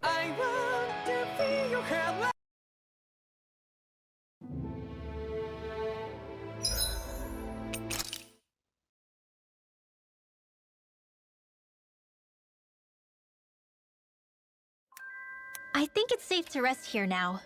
I want to be your headlight. I think it's safe to rest here now.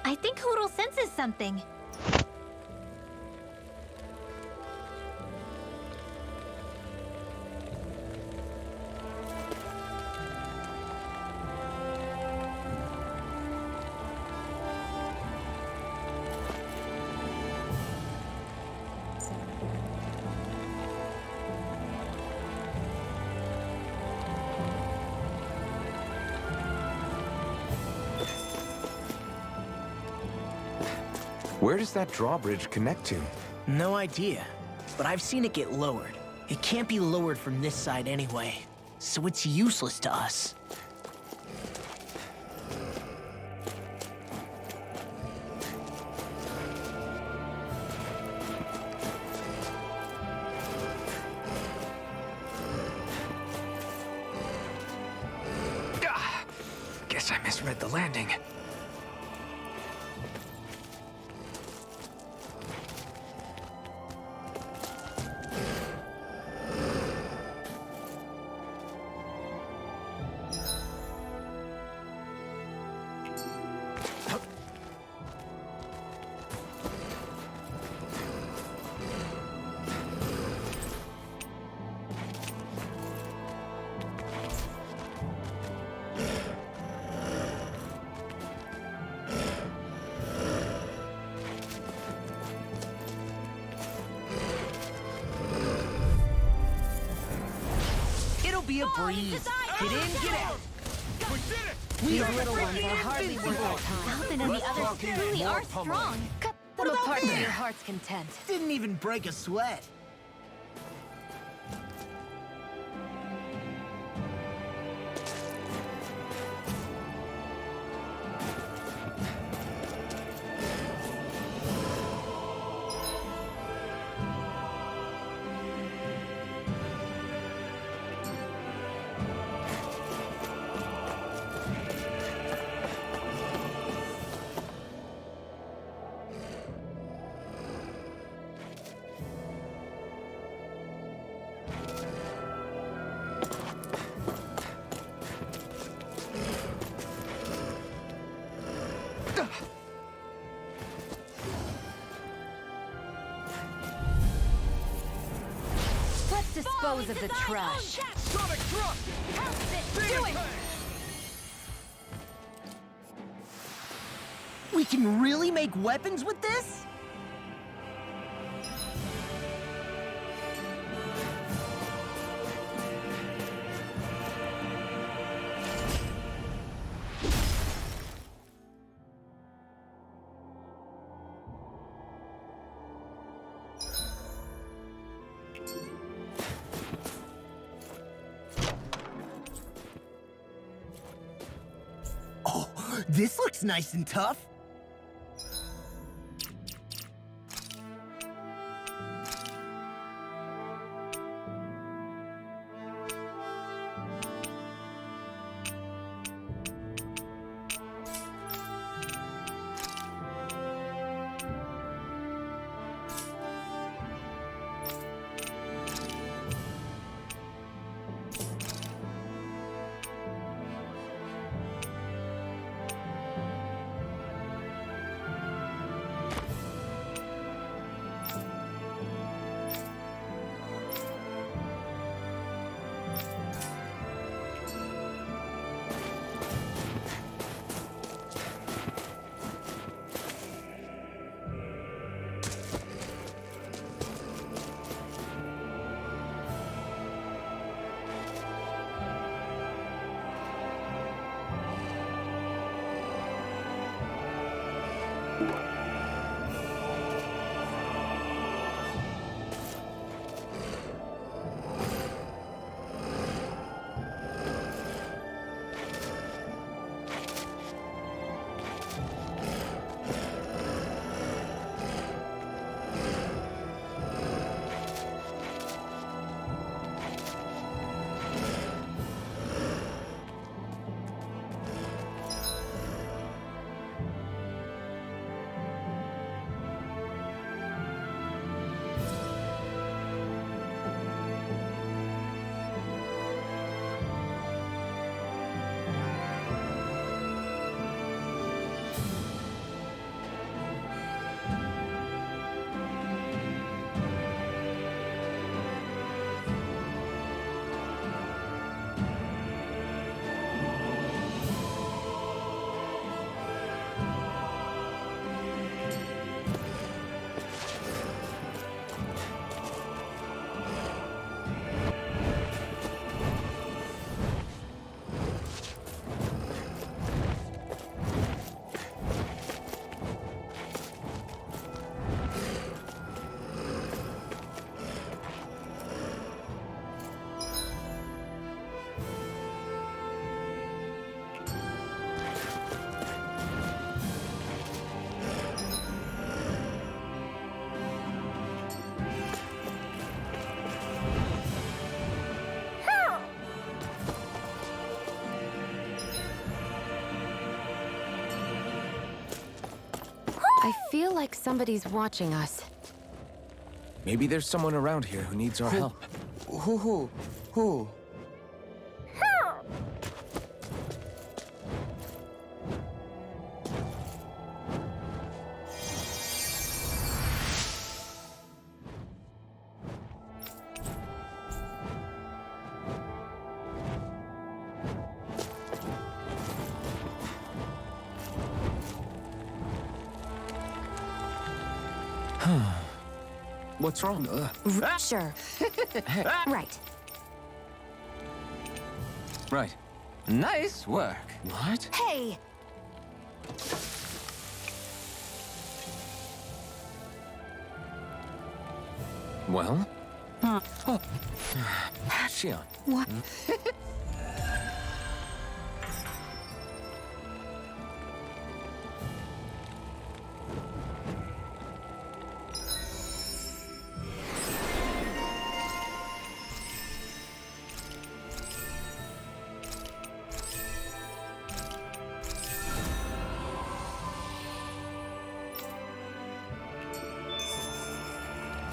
I think Hoodle senses something. Where does that drawbridge connect to? No idea, but I've seen it get lowered. It can't be lowered from this side anyway, so it's useless to us. Guess I misread the landing. Be a breeze. Get in, get out. We did it! These little ones are hardly worth our time. Alvin and the others truly are strong. Cut them apart to your heart's content. Didn't even break a sweat. dispose of the trash. Sonic thrust! Do it! We can really make weapons with this? Oh, this looks nice and tough. I feel like somebody's watching us. Maybe there's someone around here who needs our help. Who? What's wrong? Sure. Right. Right. Nice work. What? Hey! Well? Oh. Shion. What?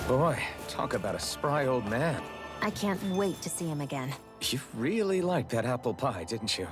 Boy, talk about a spry old man. I can't wait to see him again. You really liked that apple pie, didn't you?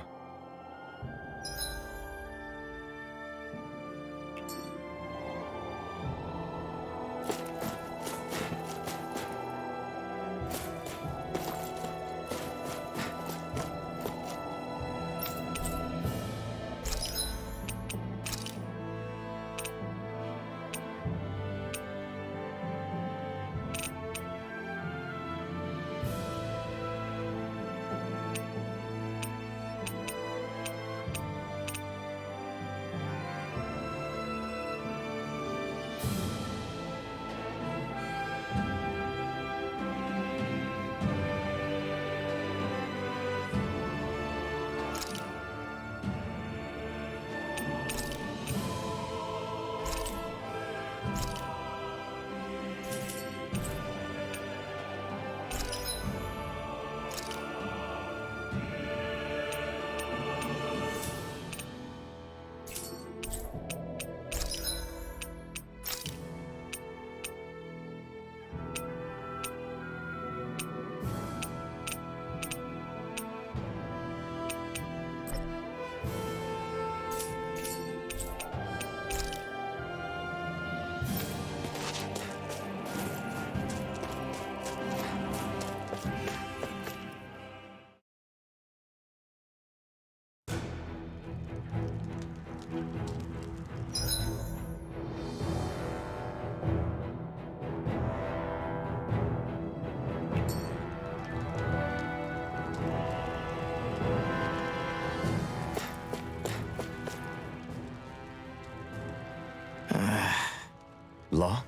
Law?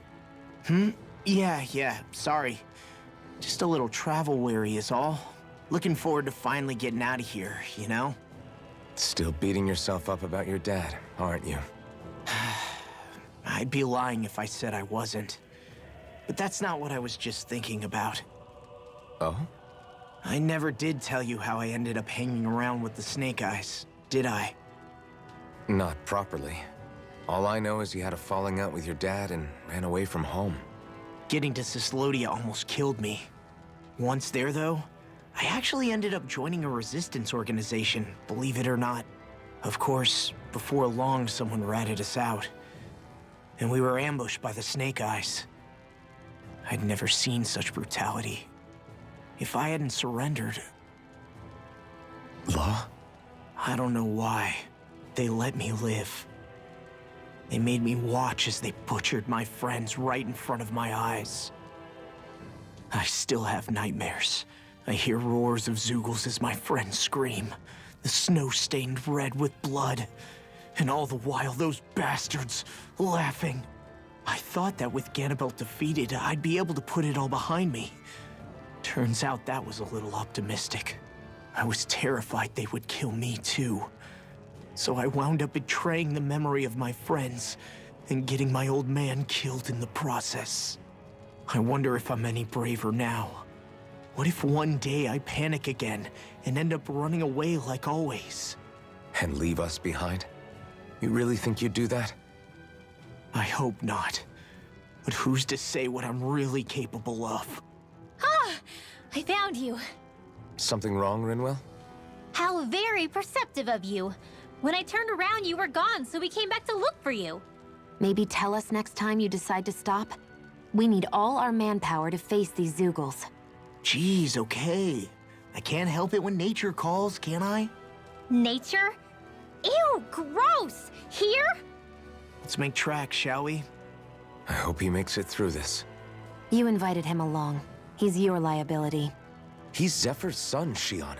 Yeah, sorry. Just a little travel weary is all. Looking forward to finally getting out of here, you know? Still beating yourself up about your dad, aren't you? I'd be lying if I said I wasn't. But that's not what I was just thinking about. Oh? I never did tell you how I ended up hanging around with the Snake Eyes, did I? Not properly. All I know is you had a falling out with your dad and ran away from home. Getting to Cislodia almost killed me. Once there, though, I actually ended up joining a resistance organization, believe it or not. Of course, before long, someone ratted us out. And we were ambushed by the Snake Eyes. I'd never seen such brutality. If I hadn't surrendered... Law? I don't know why. They let me live. They made me watch as they butchered my friends right in front of my eyes. I still have nightmares. I hear roars of Zeugles as my friends scream. The snow stained red with blood. And all the while, those bastards laughing. I thought that with Ganabelt defeated, I'd be able to put it all behind me. Turns out that was a little optimistic. I was terrified they would kill me too. So I wound up betraying the memory of my friends and getting my old man killed in the process. I wonder if I'm any braver now. What if one day I panic again and end up running away like always? And leave us behind? You really think you'd do that? I hope not. But who's to say what I'm really capable of? Ah! I found you. Something wrong, Rinwell? How very perceptive of you. When I turned around, you were gone, so we came back to look for you. Maybe tell us next time you decide to stop? We need all our manpower to face these Zeugles. Jeez, okay. I can't help it when nature calls, can I? Nature? Ew, gross! Here? Let's make tracks, shall we? I hope he makes it through this. You invited him along. He's your liability. He's Zephyr's son, Shion.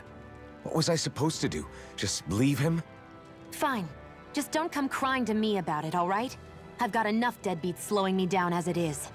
What was I supposed to do? Just leave him? Fine. Just don't come crying to me about it, all right? I've got enough deadbeats slowing me down as it is.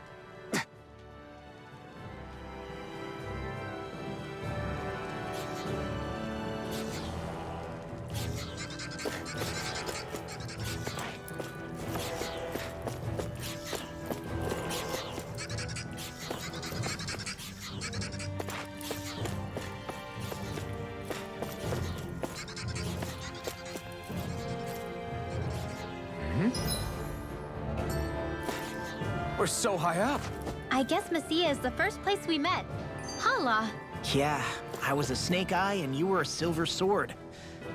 We're so high up. I guess Messia is the first place we met. Hala. Yeah, I was a Snake Eye and you were a Silver Sword.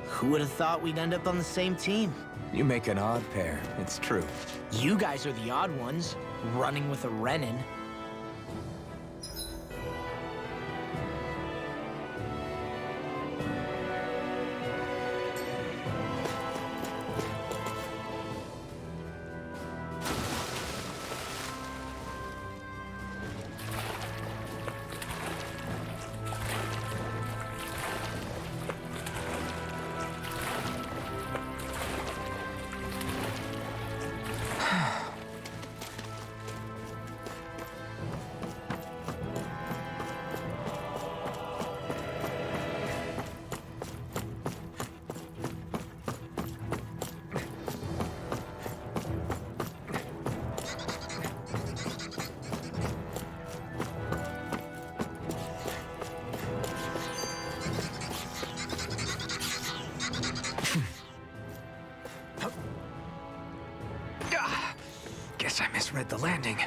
Who would have thought we'd end up on the same team? You make an odd pair, it's true. You guys are the odd ones, running with a Renin. Guess I misread the landing.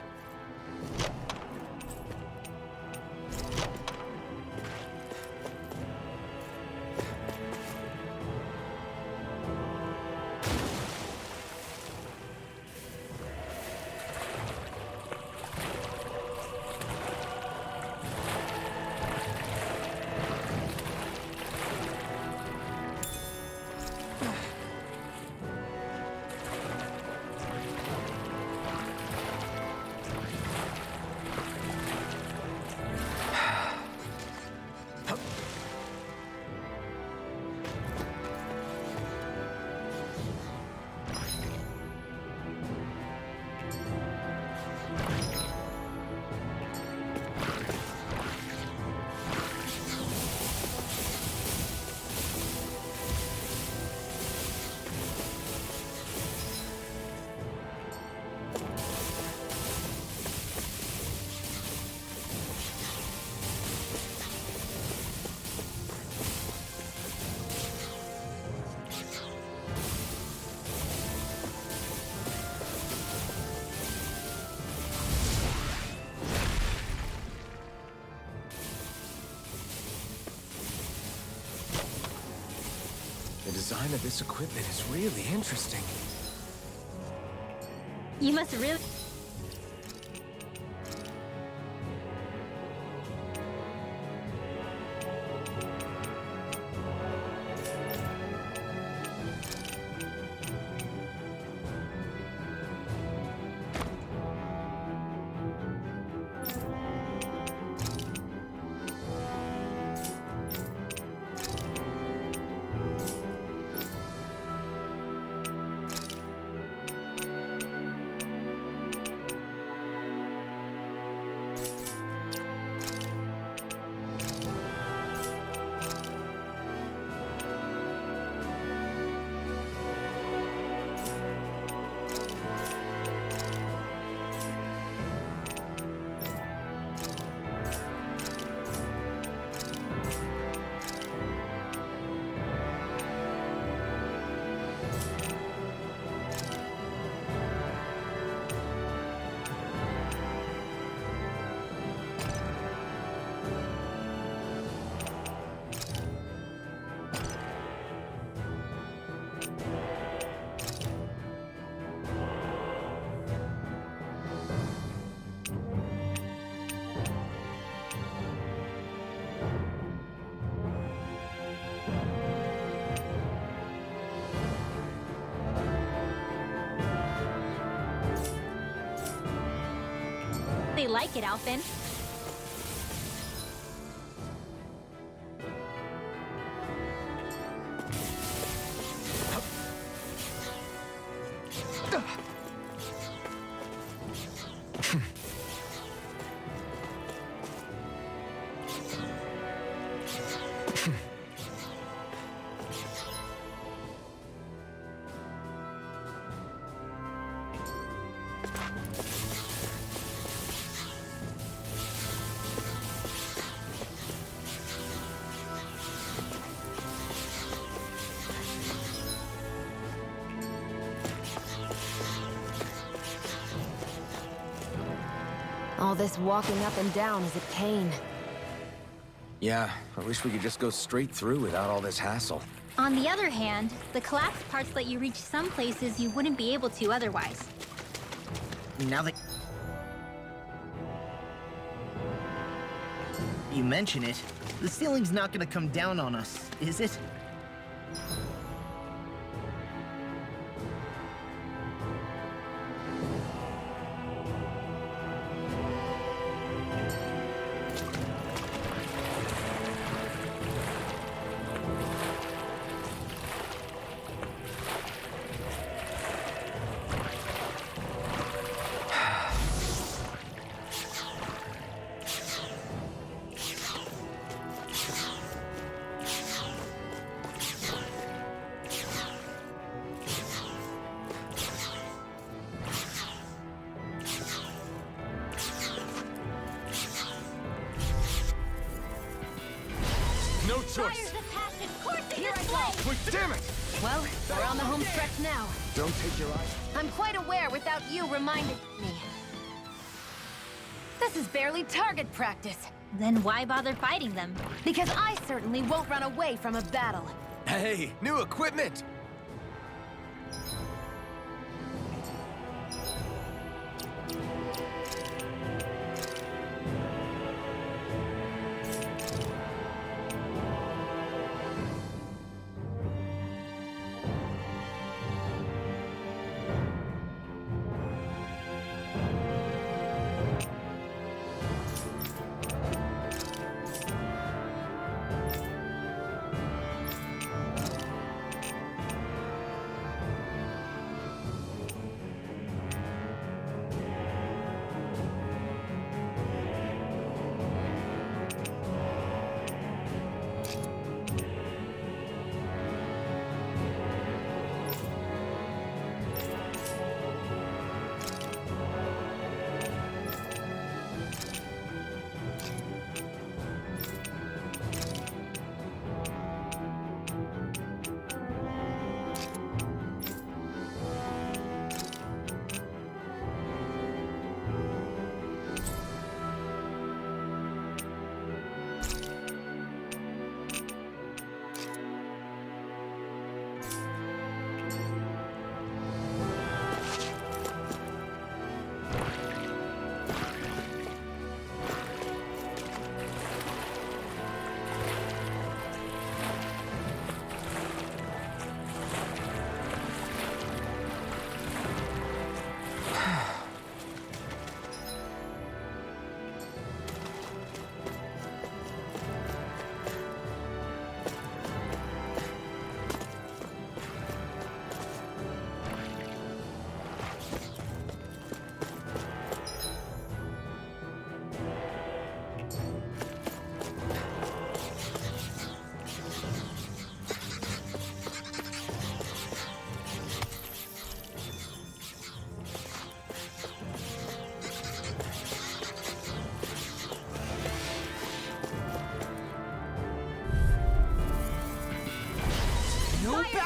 design of this equipment is really interesting. You must really... They like it, Alphen. All this walking up and down is a pain. Yeah, I wish we could just go straight through without all this hassle. On the other hand, the collapsed parts let you reach some places you wouldn't be able to otherwise. Now that you mention it, the ceiling's not gonna come down on us, is it? No Fires choice! of passion coursing this flame! Wait, damn it! Well, we're on the home stretch now. Don't take your eyes. I'm quite aware without you reminding me. This is barely target practice. Then why bother fighting them? Because I certainly won't run away from a battle. Hey, new equipment!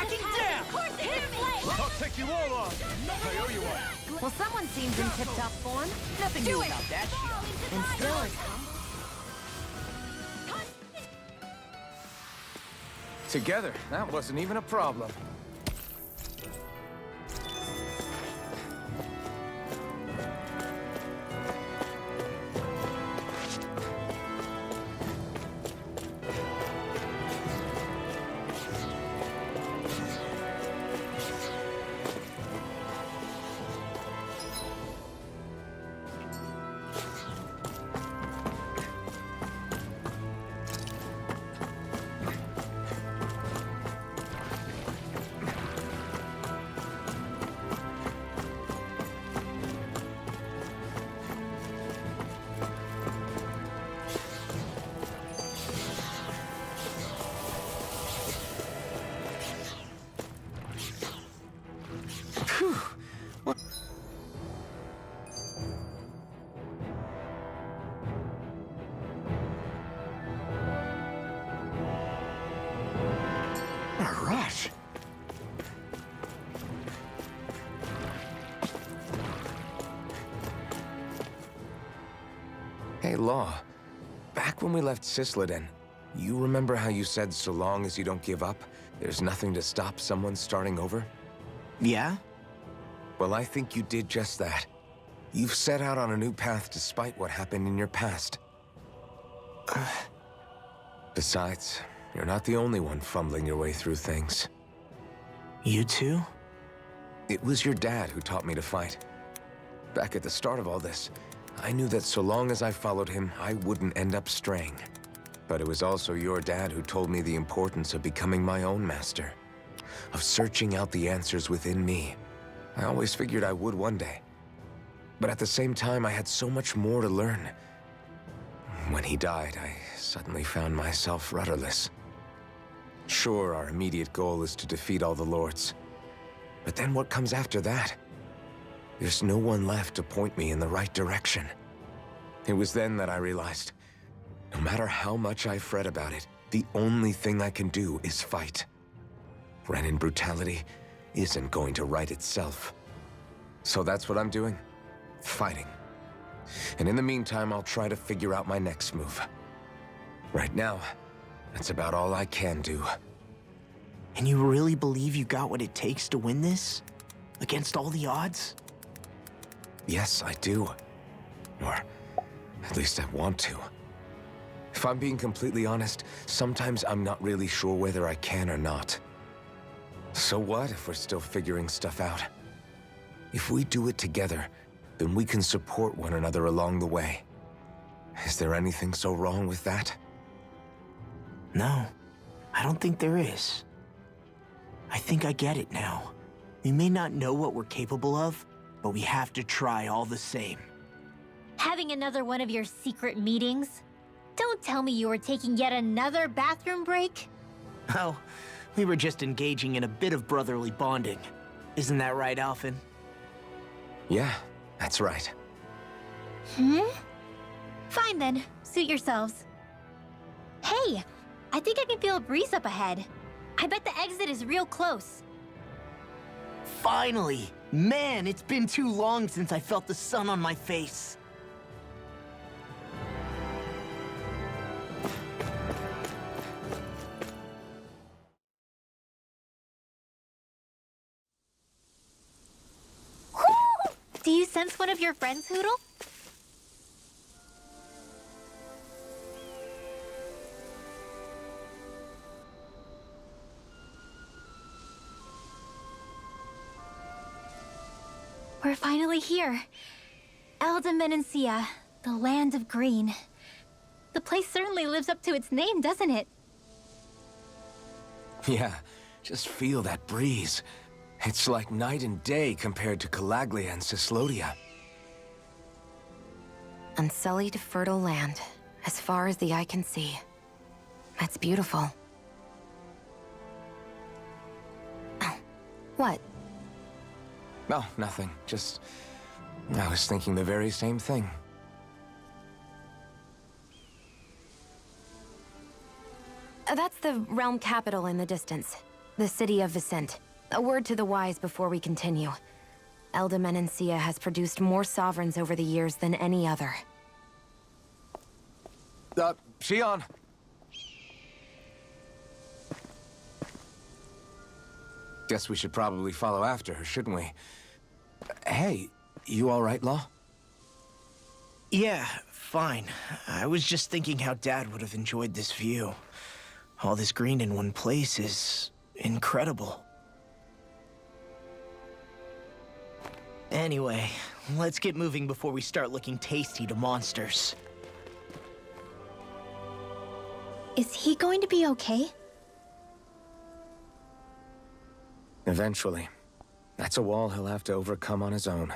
Cracking down! I'll take you all on. I owe you one. Well, someone seems in tip-top form. Nothing new about that shit. And still it's... Together, that wasn't even a problem. A rush. Hey, Law. Back when we left Cisleden, you remember how you said so long as you don't give up, there's nothing to stop someone starting over? Yeah? Well, I think you did just that. You've set out on a new path despite what happened in your past. Besides, you're not the only one fumbling your way through things. You too? It was your dad who taught me to fight. Back at the start of all this, I knew that so long as I followed him, I wouldn't end up straying. But it was also your dad who told me the importance of becoming my own master, of searching out the answers within me. I always figured I would one day. But at the same time, I had so much more to learn. When he died, I suddenly found myself rudderless. Sure, our immediate goal is to defeat all the lords. But then what comes after that? There's no one left to point me in the right direction. It was then that I realized, no matter how much I fret about it, the only thing I can do is fight. Renin brutality isn't going to right itself. So that's what I'm doing. Fighting. And in the meantime, I'll try to figure out my next move. Right now, that's about all I can do. And you really believe you got what it takes to win this? Against all the odds? Yes, I do. Or at least I want to. If I'm being completely honest, sometimes I'm not really sure whether I can or not. So what if we're still figuring stuff out? If we do it together, then we can support one another along the way. Is there anything so wrong with that? No, I don't think there is. I think I get it now. We may not know what we're capable of, but we have to try all the same. Having another one of your secret meetings? Don't tell me you were taking yet another bathroom break? Oh, we were just engaging in a bit of brotherly bonding. Isn't that right, Alphen? Yeah, that's right. Fine then, suit yourselves. Hey, I think I can feel a breeze up ahead. I bet the exit is real close. Finally! Man, it's been too long since I felt the sun on my face. Do you sense one of your friends, Hootle? We're finally here. Elda Menancia, the land of green. The place certainly lives up to its name, doesn't it? Yeah, just feel that breeze. It's like night and day compared to Calaglia and Cyslodia. Unsullied, fertile land, as far as the eye can see. That's beautiful. Oh, what? Oh, nothing. Just... I was thinking the very same thing. That's the realm capital in the distance. The city of Vicent. A word to the wise before we continue. Elda Menencia has produced more sovereigns over the years than any other. Shion! Guess we should probably follow after her, shouldn't we? Hey, you all right, Law? Yeah, fine. I was just thinking how Dad would have enjoyed this view. All this green in one place is incredible. Anyway, let's get moving before we start looking tasty to monsters. Is he going to be okay? Eventually. That's a wall he'll have to overcome on his own.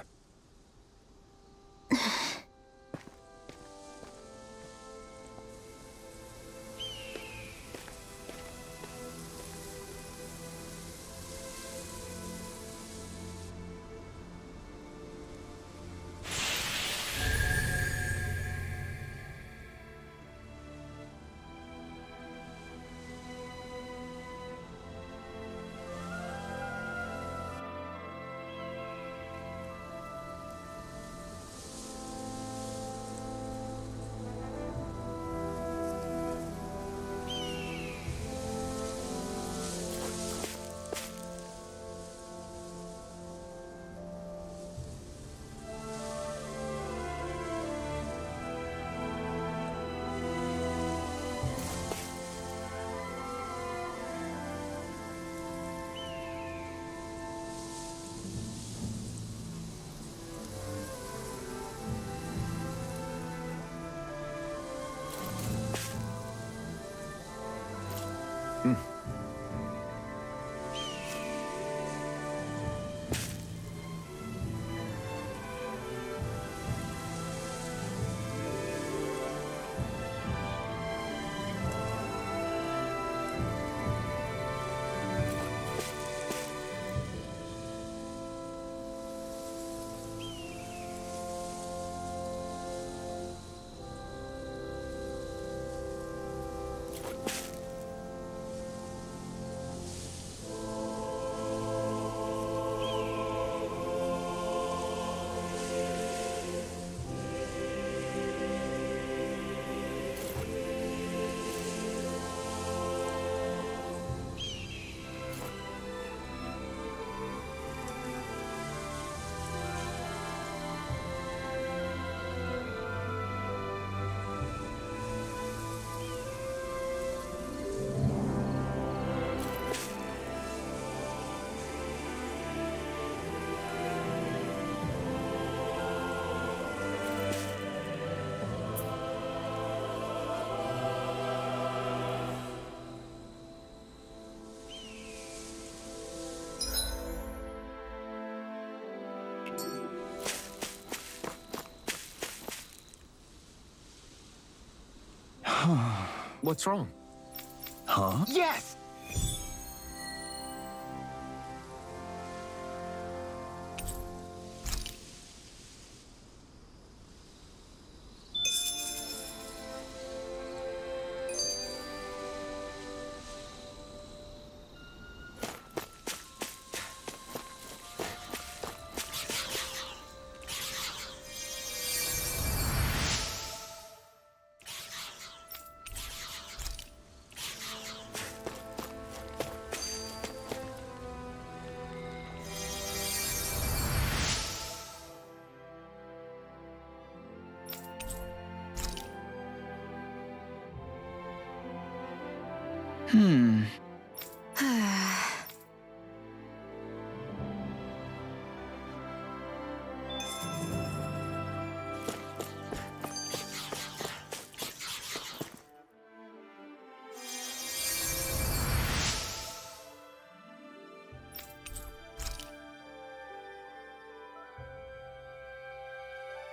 What's wrong? Huh? Yes!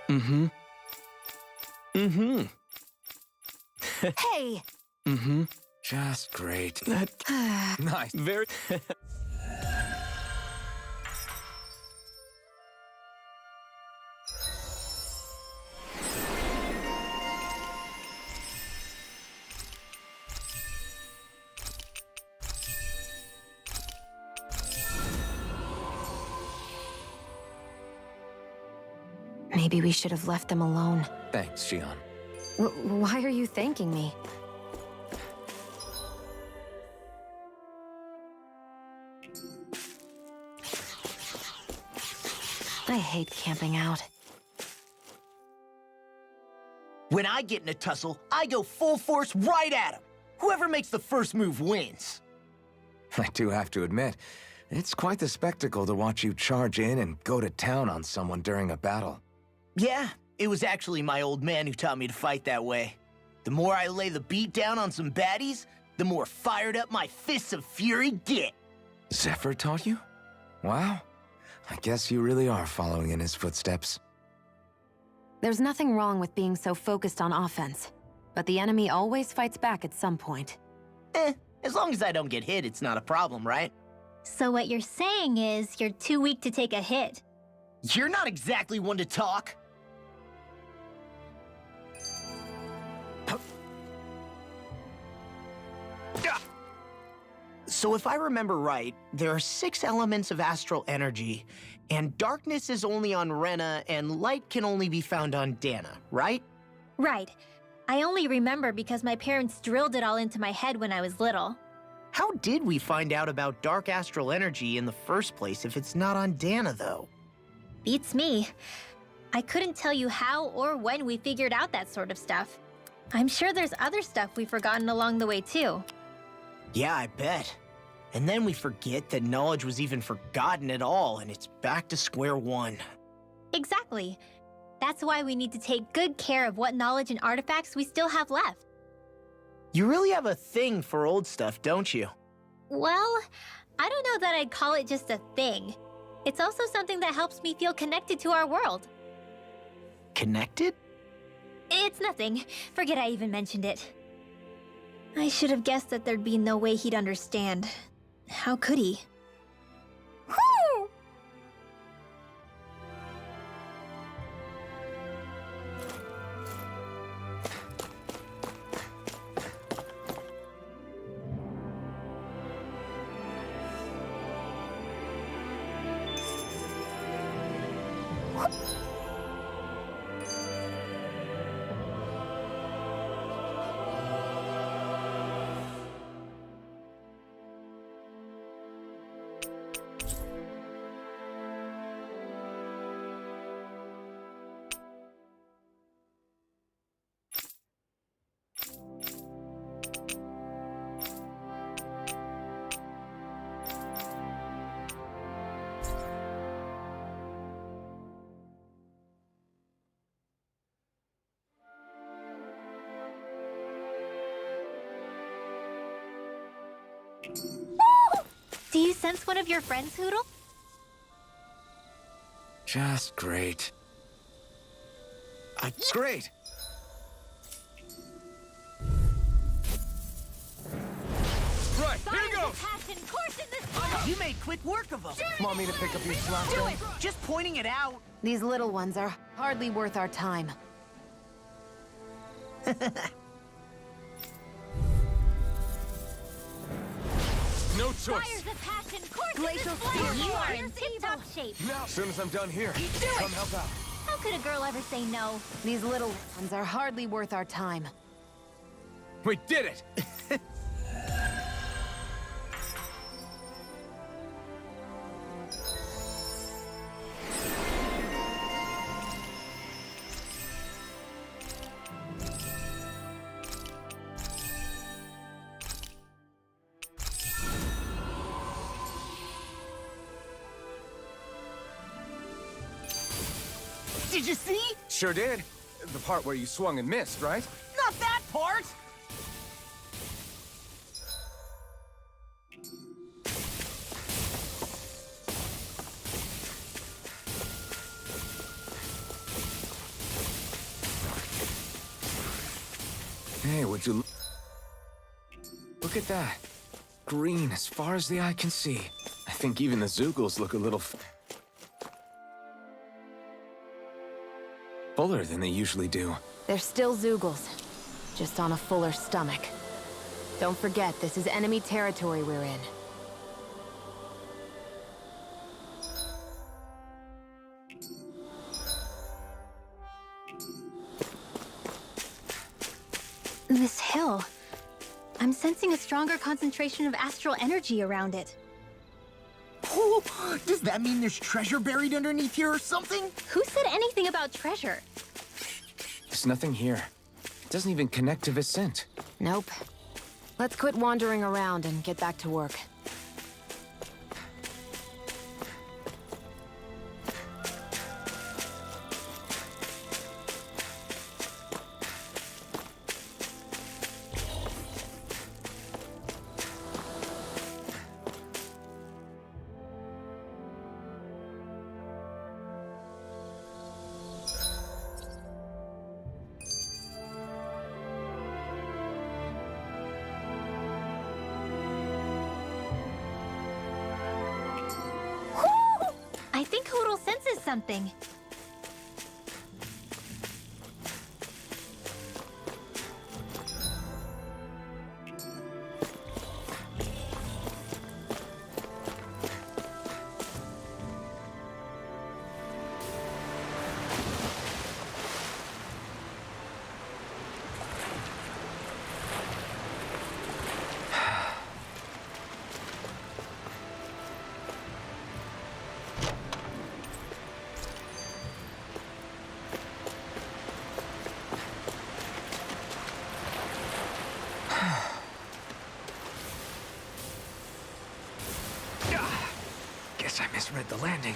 Mm-hmm. Mm-hmm. Hey! Mm-hmm. Just great. Nice. Very... Maybe we should have left them alone. Thanks, Shion. Why are you thanking me? I hate camping out. When I get in a tussle, I go full force right at him. Whoever makes the first move wins. I do have to admit, it's quite the spectacle to watch you charge in and go to town on someone during a battle. Yeah, it was actually my old man who taught me to fight that way. The more I lay the beat down on some baddies, the more fired up my fists of fury get. Zephyr taught you? Wow. I guess you really are following in his footsteps. There's nothing wrong with being so focused on offense, but the enemy always fights back at some point. As long as I don't get hit, it's not a problem, right? So what you're saying is you're too weak to take a hit. You're not exactly one to talk. So if I remember right, there are 6 elements of astral energy, and darkness is only on Rena, and light can only be found on Dana, right? Right. I only remember because my parents drilled it all into my head when I was little. How did we find out about dark astral energy in the first place if it's not on Dana, though? Beats me. I couldn't tell you how or when we figured out that sort of stuff. I'm sure there's other stuff we've forgotten along the way, too. Yeah, I bet. And then we forget that knowledge was even forgotten at all, and it's back to square one. Exactly. That's why we need to take good care of what knowledge and artifacts we still have left. You really have a thing for old stuff, don't you? Well, I don't know that I'd call it just a thing. It's also something that helps me feel connected to our world. Connected? It's nothing. Forget I even mentioned it. I should have guessed that there'd be no way he'd understand. How could he? Whew! Do you sense one of your friends, Hoodle? Just great. Great! Right, here you go! You made quick work of them. Want me to pick up your slack? Do it! Just pointing it out. These little ones are hardly worth our time. No choice. Glacial Spear, you are in tip-top shape. As soon as I'm done here, come help out. How could a girl ever say no? These little ones are hardly worth our time. We did it! Did you see? Sure did. The part where you swung and missed, right? Not that part! Hey, would you look at that? Green as far as the eye can see. I think even the Zoogles look a little fuller than they usually do. They're still Zoogles, just on a fuller stomach. Don't forget, this is enemy territory we're in. This hill. I'm sensing a stronger concentration of astral energy around it. Oh, does that mean there's treasure buried underneath here or something? Who said anything about treasure? There's nothing here. It doesn't even connect to Vicent. Nope. Let's quit wandering around and get back to work. I think Hoodle senses something. Guess I misread the landing.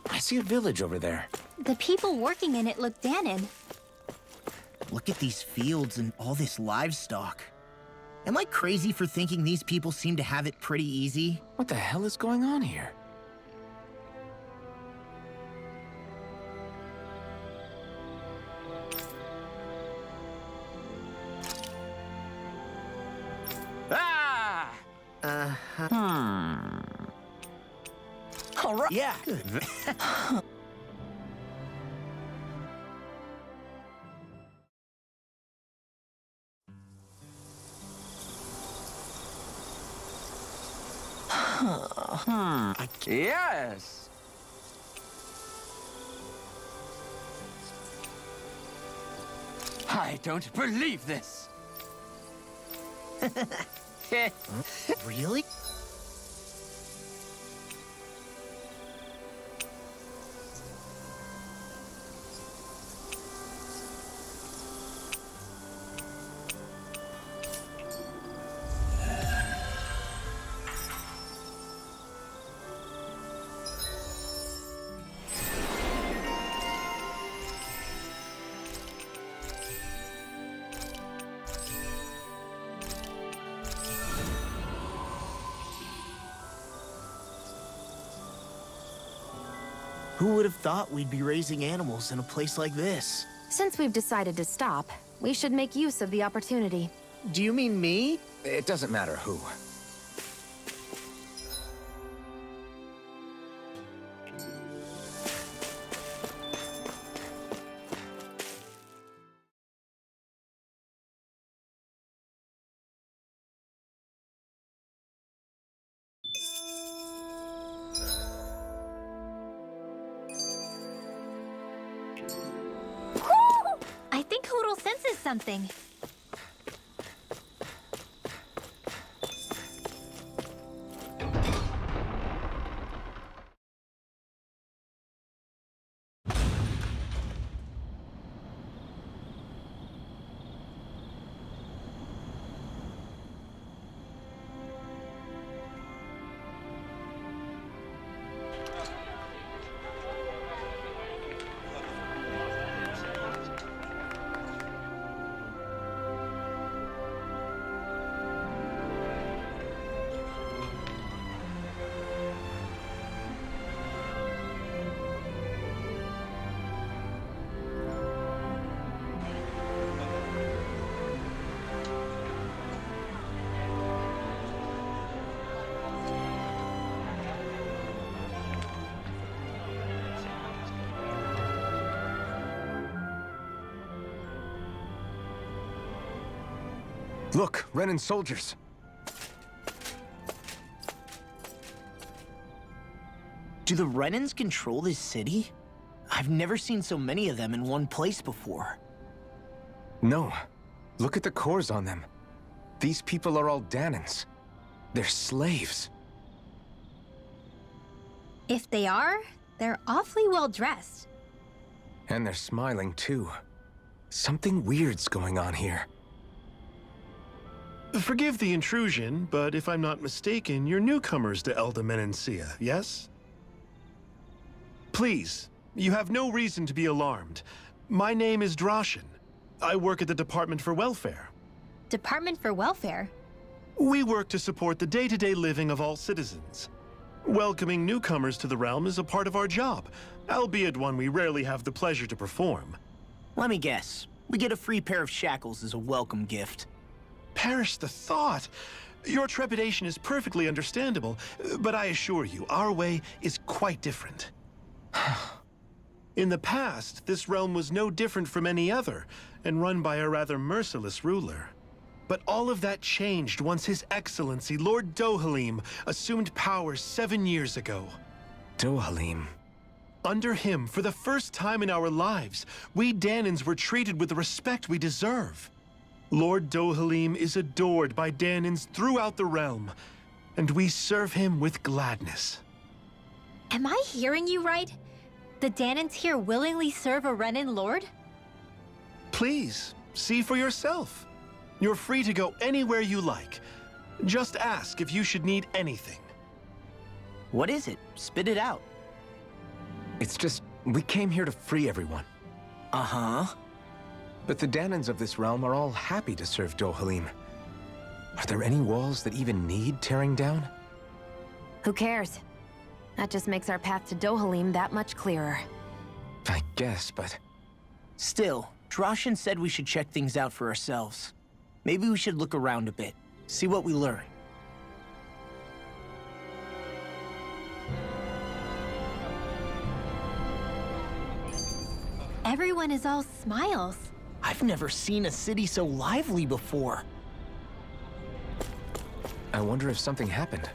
I see a village over there. The people working in it look Danon. Look at these fields and all this livestock. Am I crazy for thinking these people seem to have it pretty easy? What the hell is going on here? Ah! All right. Yeah. Good. Yes! I don't believe this! Really? Who would have thought we'd be raising animals in a place like this? Since we've decided to stop, we should make use of the opportunity. Do you mean me? It doesn't matter who. I think Hoodle senses something. Look, Renan's soldiers. Do the Renans control this city? I've never seen so many of them in one place before. No. Look at the cores on them. These people are all Danans. They're slaves. If they are, they're awfully well dressed. And they're smiling, too. Something weird's going on here. Forgive the intrusion, but if I'm not mistaken, you're newcomers to Elda Menancia, yes? Please, you have no reason to be alarmed. My name is Droshin. I work at the Department for Welfare. Department for Welfare? We work to support the day-to-day living of all citizens. Welcoming newcomers to the realm is a part of our job, albeit one we rarely have the pleasure to perform. Let me guess. We get a free pair of shackles as a welcome gift. Perish the thought! Your trepidation is perfectly understandable, but I assure you, our way is quite different. In the past, this realm was no different from any other, and run by a rather merciless ruler. But all of that changed once His Excellency, Lord Dohalim, assumed power 7 years ago. Dohalim. Under him, for the first time in our lives, we Danans were treated with the respect we deserve. Lord Dohalim is adored by Danans throughout the realm, and we serve him with gladness. Am I hearing you right? The Danans here willingly serve a Renan lord? Please, see for yourself. You're free to go anywhere you like. Just ask if you should need anything. What is it? Spit it out. It's just, we came here to free everyone. Uh-huh. But the Danans of this realm are all happy to serve Dohalim. Are there any walls that even need tearing down? Who cares? That just makes our path to Dohalim that much clearer. I guess, but... Still, Droshin said we should check things out for ourselves. Maybe we should look around a bit, see what we learn. Everyone is all smiles. I've never seen a city so lively before. I wonder if something happened.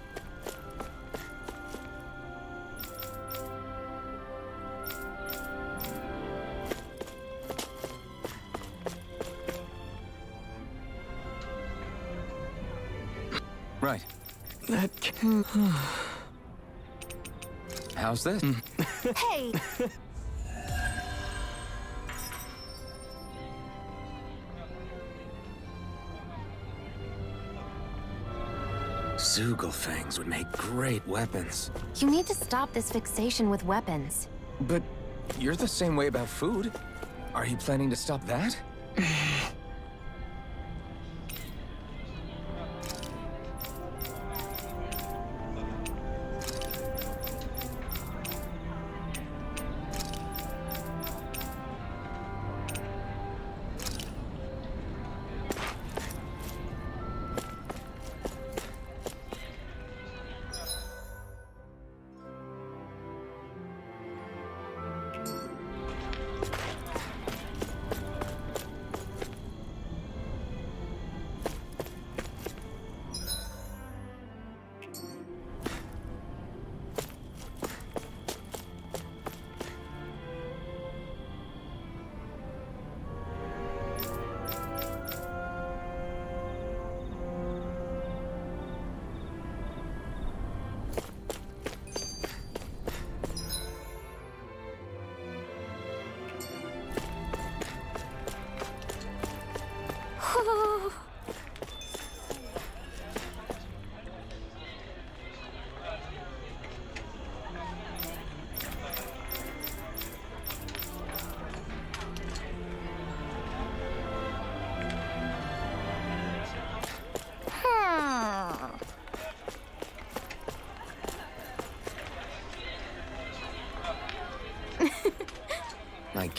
Right. How's this? Hey! Zugelfangs would make great weapons. You need to stop this fixation with weapons. But you're the same way about food. Are you planning to stop that?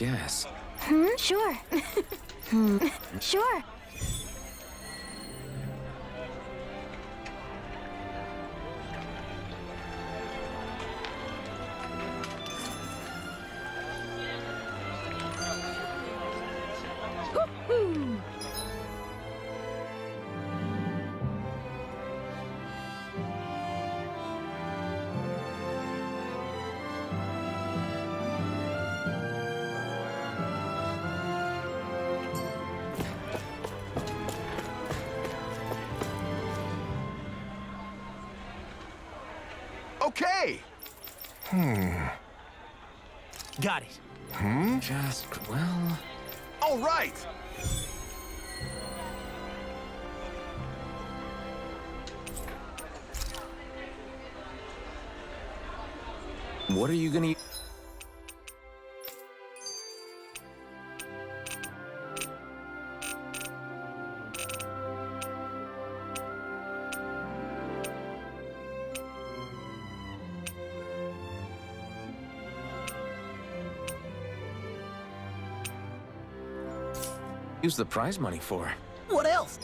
guess. Sure. Sure. Okay! Got it. Just, well... All right! What are you gonna... use the prize money for? What else?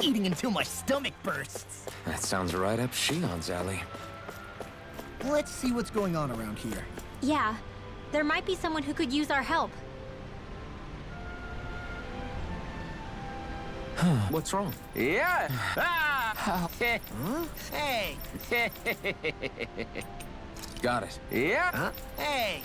Eating until my stomach bursts. That sounds right up Shion's alley. Let's see what's going on around here. Yeah, there might be someone who could use our help. What's wrong? Yeah! Ah! Hey! Got it. Yeah! Hey!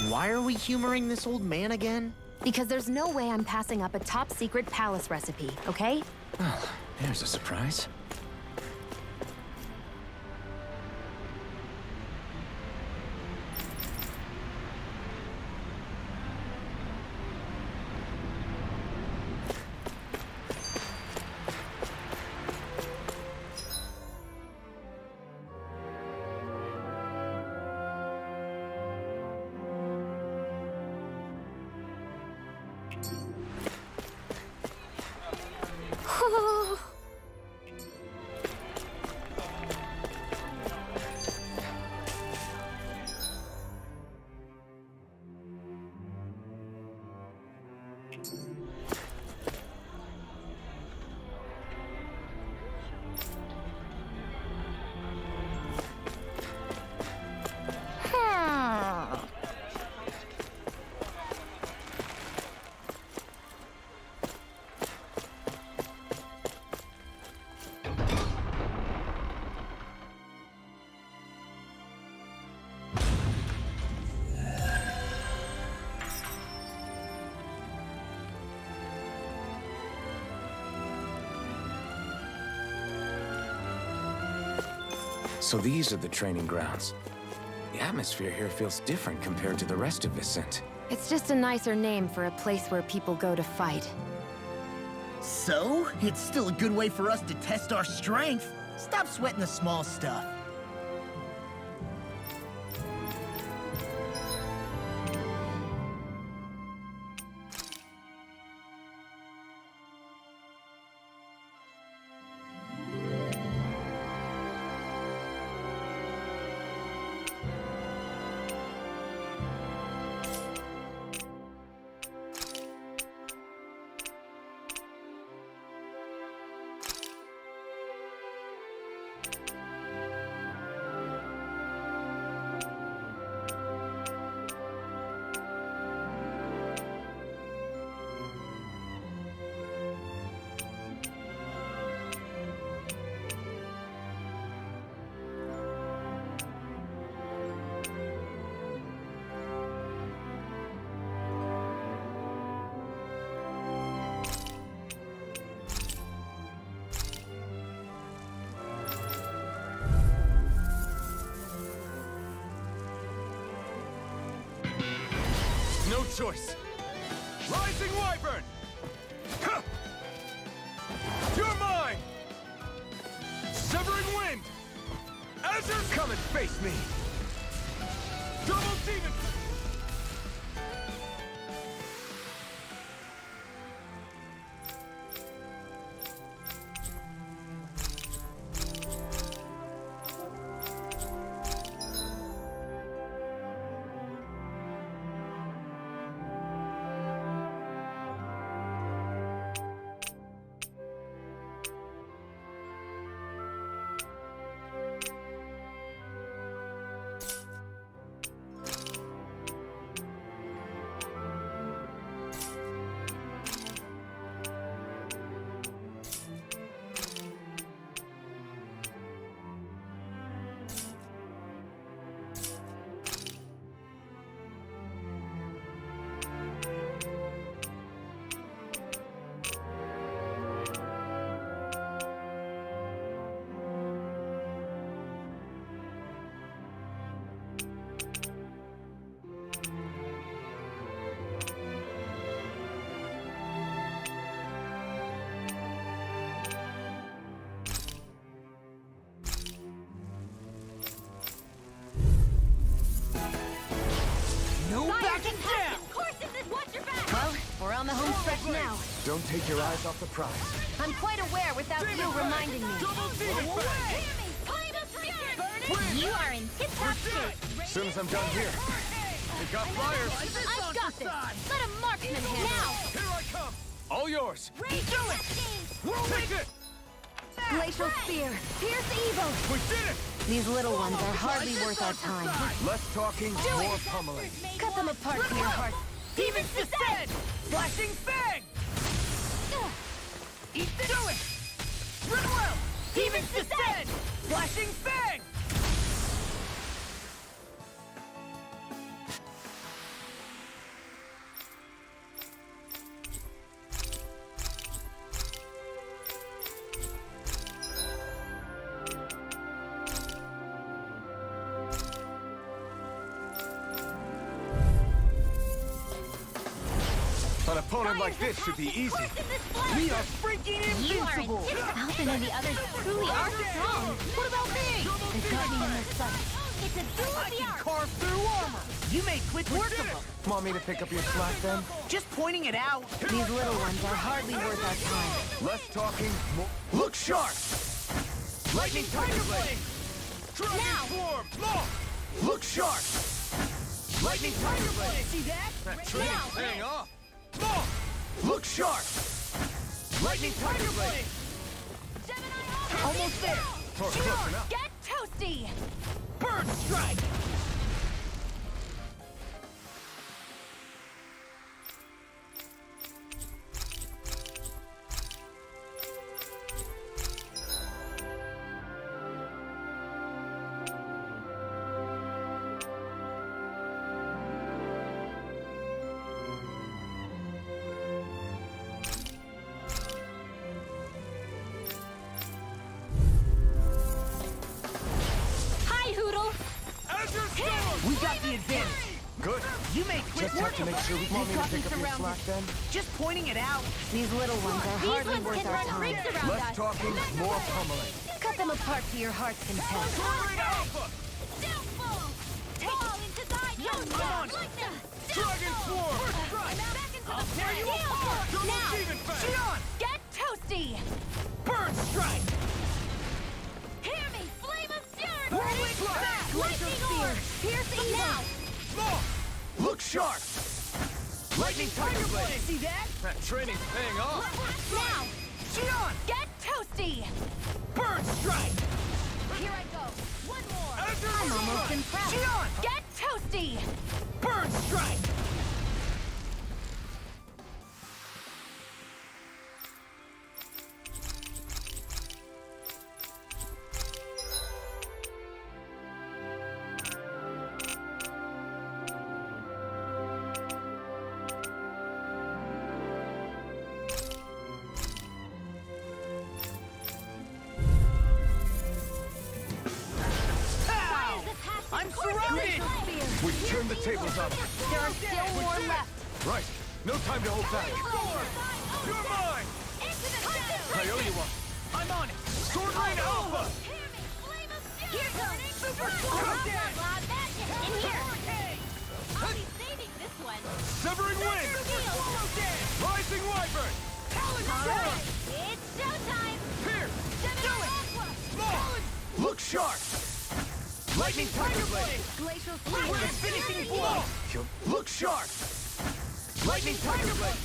Why are we humoring this old man again? Because there's no way I'm passing up a top-secret palace recipe, okay? Well, there's a surprise. So these are the training grounds. The atmosphere here feels different compared to the rest of Vicent. It's just a nicer name for a place where people go to fight. So, it's still a good way for us to test our strength. Stop sweating the small stuff. No choice. Rising Wyvern! Ha! You're mine! Severing Wind! Azure, come and face me! Double Demon! Of course this is watch your back! Well, we're on the home stretch now. Don't take your eyes off the prize. I'm quite aware without you reminding me. Double demon bang! You are in tip-top shape! As soon as I'm done here. We got flyers! I've got this! Let a marksman handle now! Here I come! All yours! Do it! Take it! Glacial Spear, pierce evil! We did it! These little ones are hardly worth our time. Less talking, more pummeling. Cut them apart to your heart. Demon's Descent! Flashing Fang! Eat the do it! Run well! Demon's Descent! Flashing Fang! An opponent like this should be easy. We are freaking You are in invincible! tip-top Alvin and the others truly are strong! What about me? They've got me in their sights. It's a duel I of the can arts! carve through armor! You made quick work of them! Want me to pick up your slack then? Just pointing it out! These little ones are hardly worth our time. Less talking, more... Look sharp! Lightning Tiger Blade! Dragon Now. Swarm! Law! Look sharp! Lightning Tiger Blade! See that? That training's Now. paying off! Law! Look sharp! Lightning Tiger Blade! Almost there! Close enough. Get toasty! Bird Strike! Hi, Hoodle! Azure Storm! We got the advantage! Good. You made quick Just work have to of make them. sure we They've want me to got me pick up your surrounded. slack then? Just pointing it out. These little ones are These hardly ones worth can our run time. rings around Less us! talking, more pummeling. Cut them apart to your heart's content. Soaring Alpha! Downfall! Fall into thy I'm on it. Dragon Swarm! I'll tear you apart! Double Now! demon bang! Shoot on! Get toasty! Bird Strike! Hear me! Flame of fury! Whirling Blast! Lightning Orb! Pierce evil! Now! Law! Look sharp! Lightning Tiger Blade! See that? That training's paying off! Now! Shoot on! Get toasty! Bird Strike! Here I go! One more! Azure I'm Storm! almost impressed! Shoot on! Get toasty! Bird Strike! Pow! I'm surrounded! We've turned the tables on them. There are still more left! Right. No time to hold back. You're mine! I owe you one. I'm on it! Sword Rain Alpha! Here goes! Super Loud magic! In here! I'll be saving this one! Severing Wind! Rising Wyvern! Alright, it's showtime! Here! Law! Look sharp! Lightning Tiger Blade! Glacial With Spear. the finishing blow! Look sharp! Lightning Tiger Blade!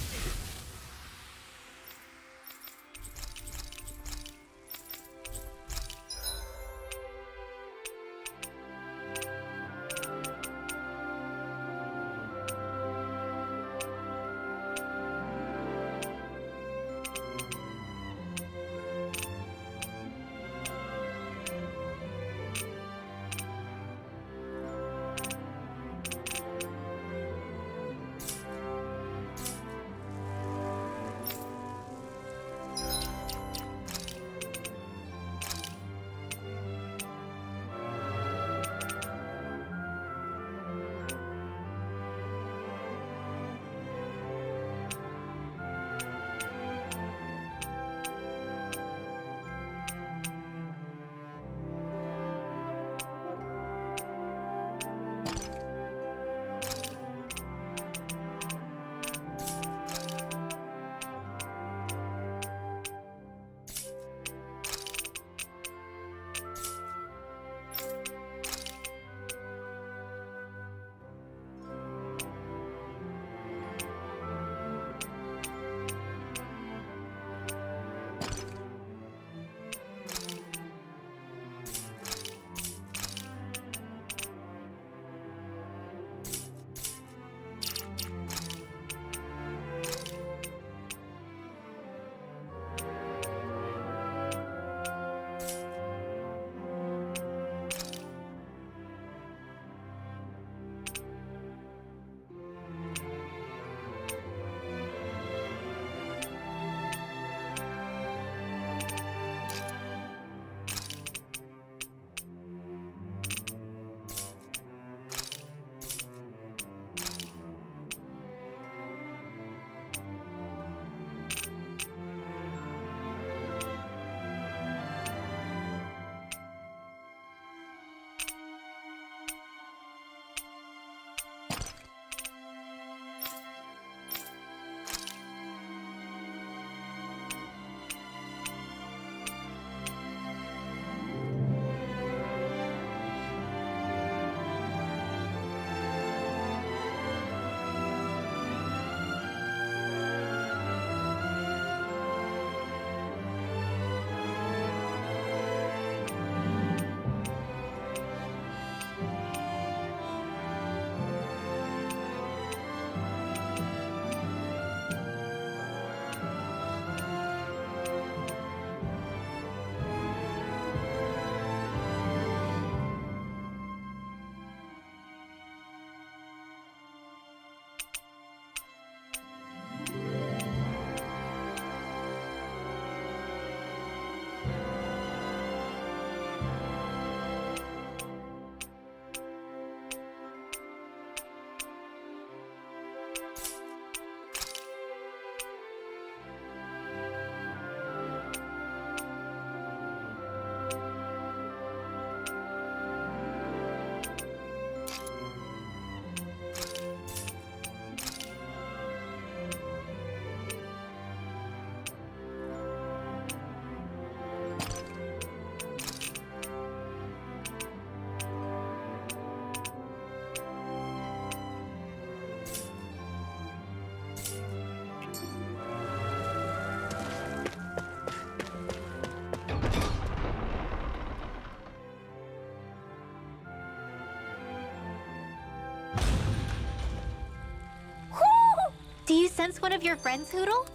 Do you sense one of your friends, Hoodle?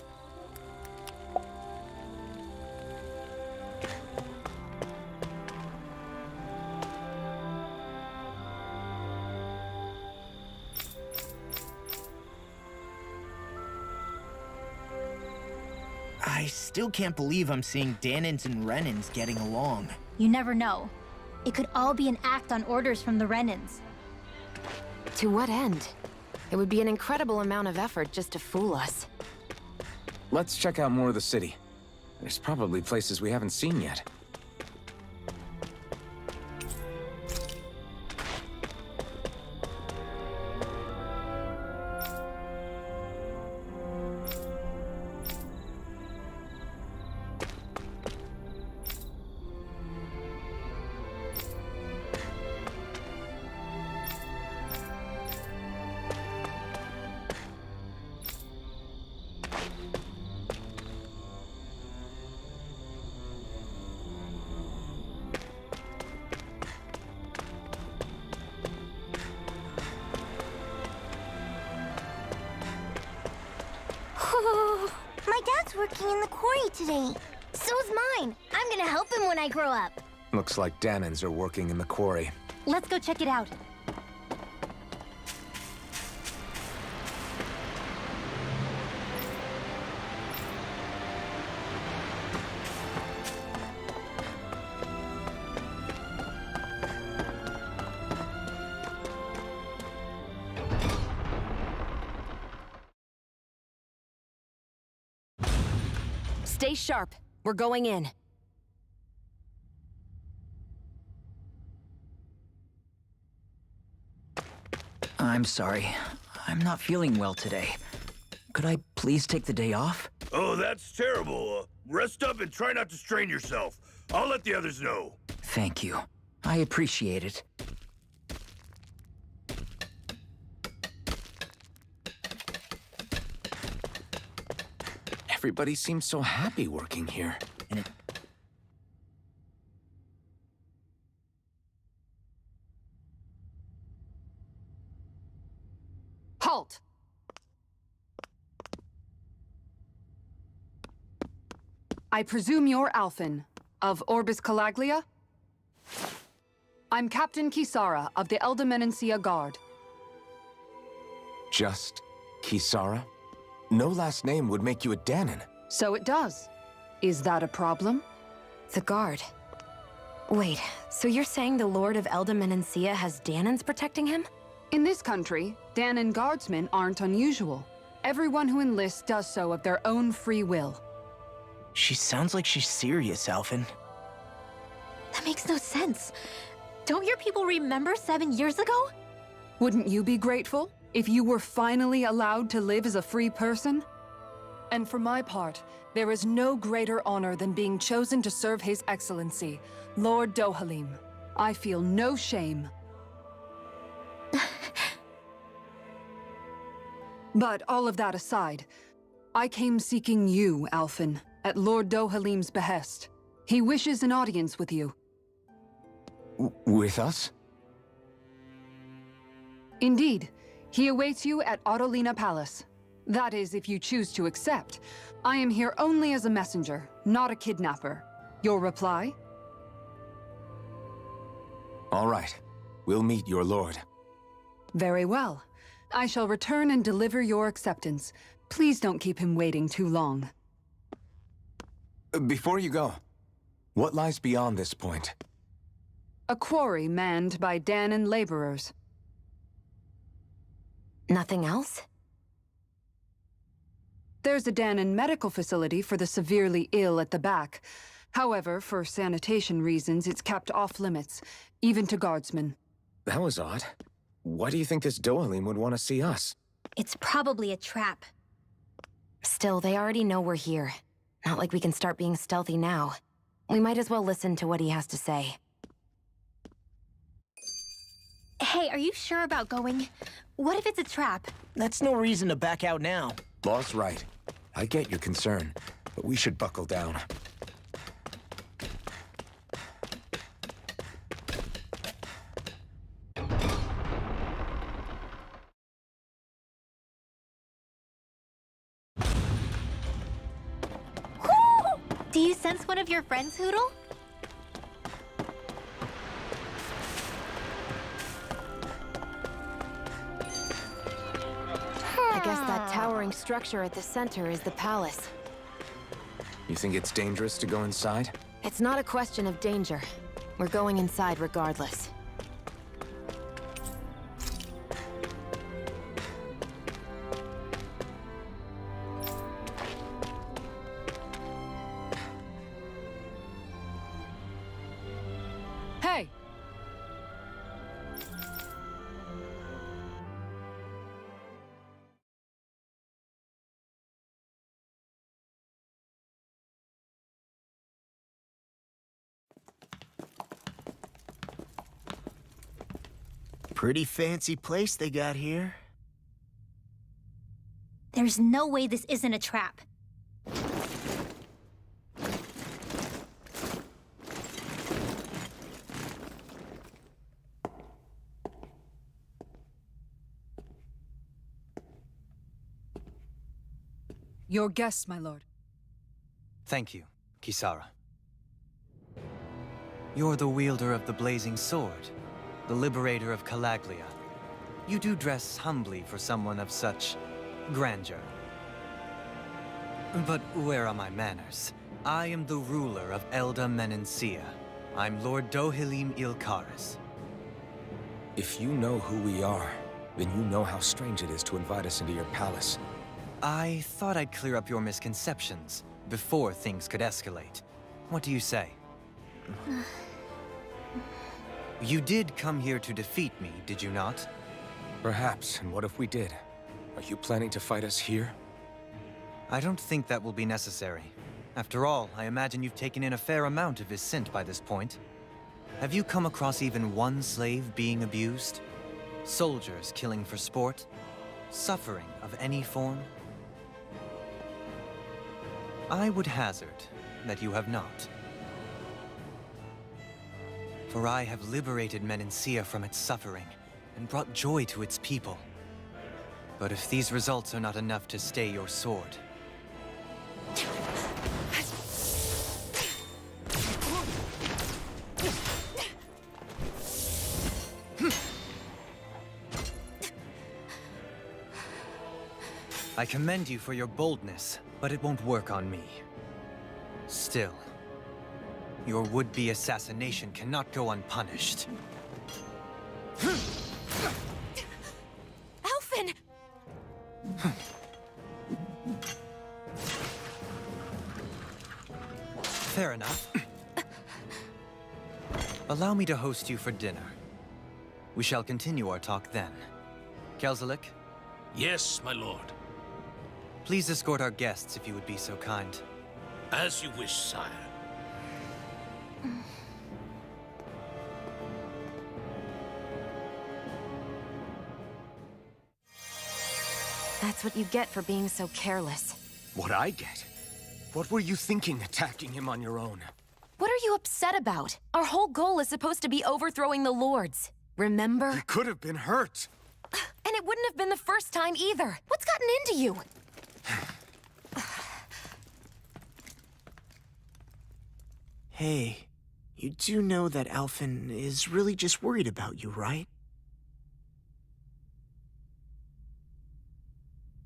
I still can't believe I'm seeing Danins and Renins getting along. You never know. It could all be an act on orders from the Renins. To what end? It would be an incredible amount of effort just to fool us. Let's check out more of the city. There's probably places we haven't seen yet. My dad's working in the quarry today. So's mine. I'm gonna help him when I grow up. Looks like Danins are working in the quarry. Let's go check it out. Stay sharp. We're going in. I'm sorry. I'm not feeling well today. Could I please take the day off? Oh, that's terrible. Rest up and try not to strain yourself. I'll let the others know. Thank you. I appreciate it. Everybody seems so happy working here. Halt! I presume you're Alphen, of Orbis Calaglia? I'm Captain Kisara of the Elder Guard. Just Kisara? No last name would make you a Danin. So it does. Is that a problem? The guard. Wait, so you're saying the Lord of Elda Menancia has Danins protecting him? In this country, Danin guardsmen aren't unusual. Everyone who enlists does so of their own free will. She sounds like she's serious, Alphen. That makes no sense. Don't your people remember 7 years ago? Wouldn't you be grateful if you were finally allowed to live as a free person? And for my part, there is no greater honor than being chosen to serve His Excellency, Lord Dohalim. I feel no shame. But all of that aside, I came seeking you, Alphen, at Lord Dohalim's behest. He wishes an audience with you. With us? Indeed. He awaits you at Autolina Palace. That is, if you choose to accept. I am here only as a messenger, not a kidnapper. Your reply? All right. We'll meet your lord. Very well. I shall return and deliver your acceptance. Please don't keep him waiting too long. Before you go, what lies beyond this point? A quarry manned by Danin laborers. Nothing else? There's a Danin medical facility for the severely ill at the back. However, for sanitation reasons, it's kept off limits, even to guardsmen. That was odd. Why do you think this Dohalim would want to see us? It's probably a trap. Still, they already know we're here. Not like we can start being stealthy now. We might as well listen to what he has to say. Hey, are you sure about going? What if it's a trap? That's no reason to back out now. Law's right. I get your concern, but we should buckle down. Do you sense one of your friends, Hoodle? I guess that towering structure at the center is the palace. You think it's dangerous to go inside? It's not a question of danger. We're going inside regardless. Hey! Pretty fancy place they got here. There's no way this isn't a trap. Your guests, my lord. Thank you, Kisara. You're the wielder of the blazing sword, the liberator of Calaglia. You do dress humbly for someone of such grandeur. But where are my manners? I am the ruler of Elda Menencia. I'm Lord Dohilim Ilkaris. If you know who we are, then you know how strange it is to invite us into your palace. I thought I'd clear up your misconceptions before things could escalate. What do you say? You did come here to defeat me, did you not? Perhaps, and what if we did? Are you planning to fight us here? I don't think that will be necessary. After all, I imagine you've taken in a fair amount of his scent by this point. Have you come across even one slave being abused? Soldiers killing for sport? Suffering of any form? I would hazard that you have not. For I have liberated Menencia from its suffering and brought joy to its people. But if these results are not enough to stay your sword... I commend you for your boldness, but it won't work on me. Still, your would-be assassination cannot go unpunished. Alphen! Fair enough. Allow me to host you for dinner. We shall continue our talk then. Kelzelik, Yes, my lord. please escort our guests if you would be so kind. As you wish, sire. That's what you get for being so careless. What I get? What were you thinking attacking him on your own? What are you upset about? Our whole goal is supposed to be overthrowing the lords. Remember? He could have been hurt. And it wouldn't have been the first time either. What's gotten into you? Hey, you do know that Alphen is really just worried about you, right?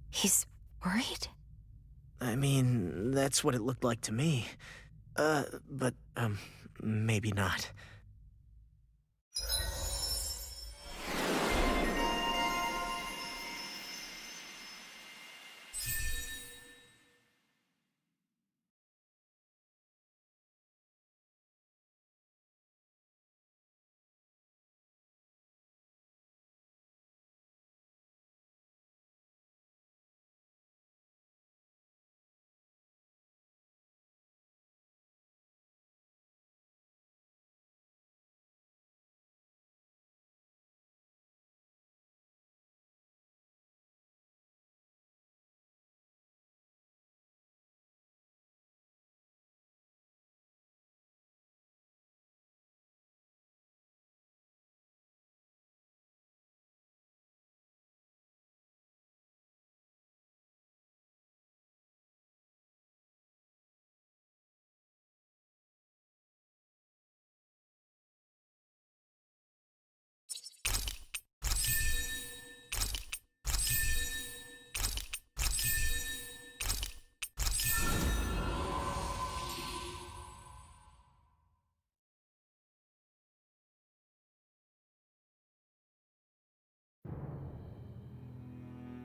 He's worried? I mean, that's what it looked like to me. But maybe not.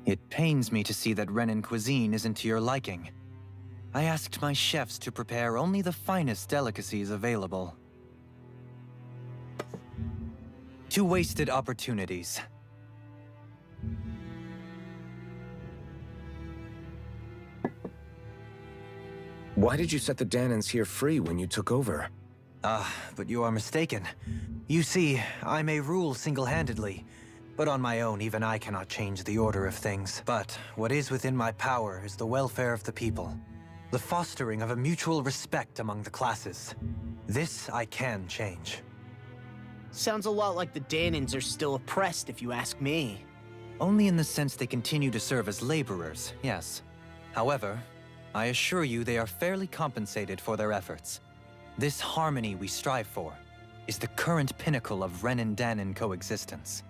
It pains me to see that Renan cuisine isn't to your liking. I asked my chefs to prepare only the finest delicacies available. 2 wasted opportunities. Why did you set the Danans here free when you took over? But you are mistaken. You see, I may rule single-handedly, but on my own, even I cannot change the order of things. But what is within my power is the welfare of the people, the fostering of a mutual respect among the classes. This I can change. Sounds a lot like the Danans are still oppressed, if you ask me. Only in the sense they continue to serve as laborers, yes. However, I assure you they are fairly compensated for their efforts. This harmony we strive for is the current pinnacle of Renan-Danan coexistence.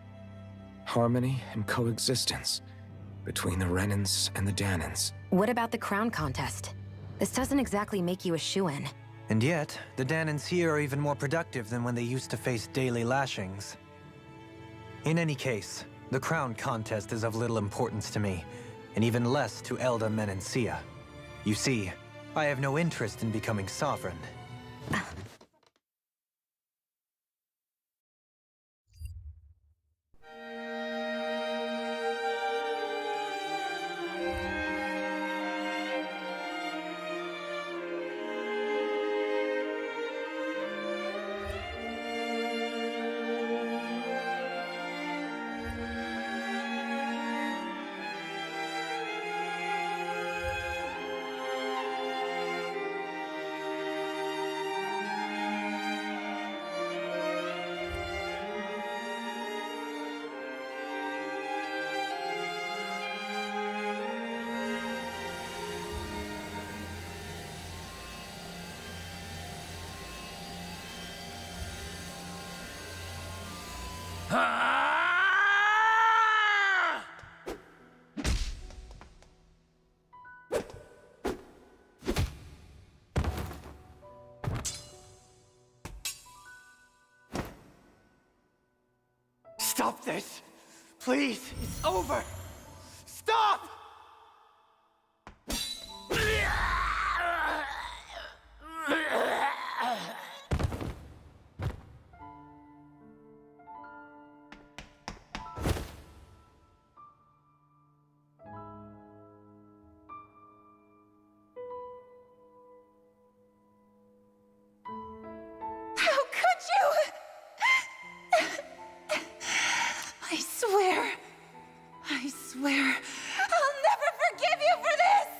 Harmony and coexistence between the Renans and the Danans. What about the crown contest? This doesn't exactly make you a shoo-in. And yet, the Danans here are even more productive than when they used to face daily lashings. In any case, the crown contest is of little importance to me, and even less to Elda Menencia. You see, I have no interest in becoming sovereign. Stop this! Please! It's over! Stop! How could you? I swear, I'll never forgive you for this!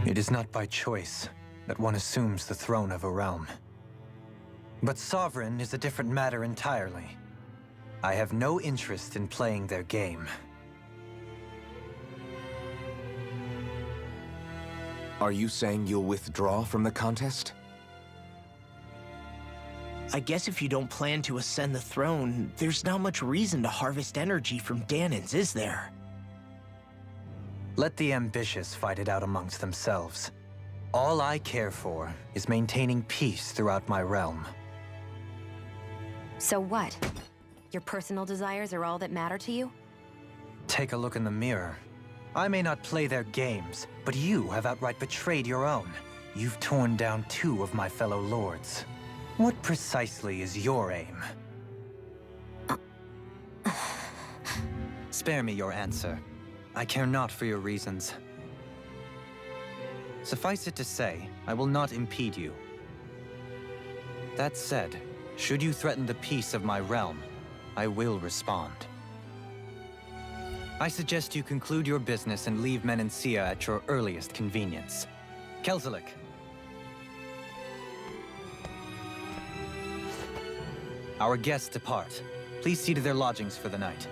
It is not by choice that one assumes the throne of a realm. But sovereign is a different matter entirely. I have no interest in playing their game. Are you saying you'll withdraw from the contest? I guess if you don't plan to ascend the throne, there's not much reason to harvest energy from Danans, is there? Let the ambitious fight it out amongst themselves. All I care for is maintaining peace throughout my realm. So what? Your personal desires are all that matter to you? Take a look in the mirror. I may not play their games, but you have outright betrayed your own. You've torn down 2 of my fellow lords. What precisely is your aim? Spare me your answer. I care not for your reasons. Suffice it to say, I will not impede you. That said, should you threaten the peace of my realm, I will respond. I suggest you conclude your business and leave Menencia at your earliest convenience. Kelzelik. Our guests depart. Please see to their lodgings for the night.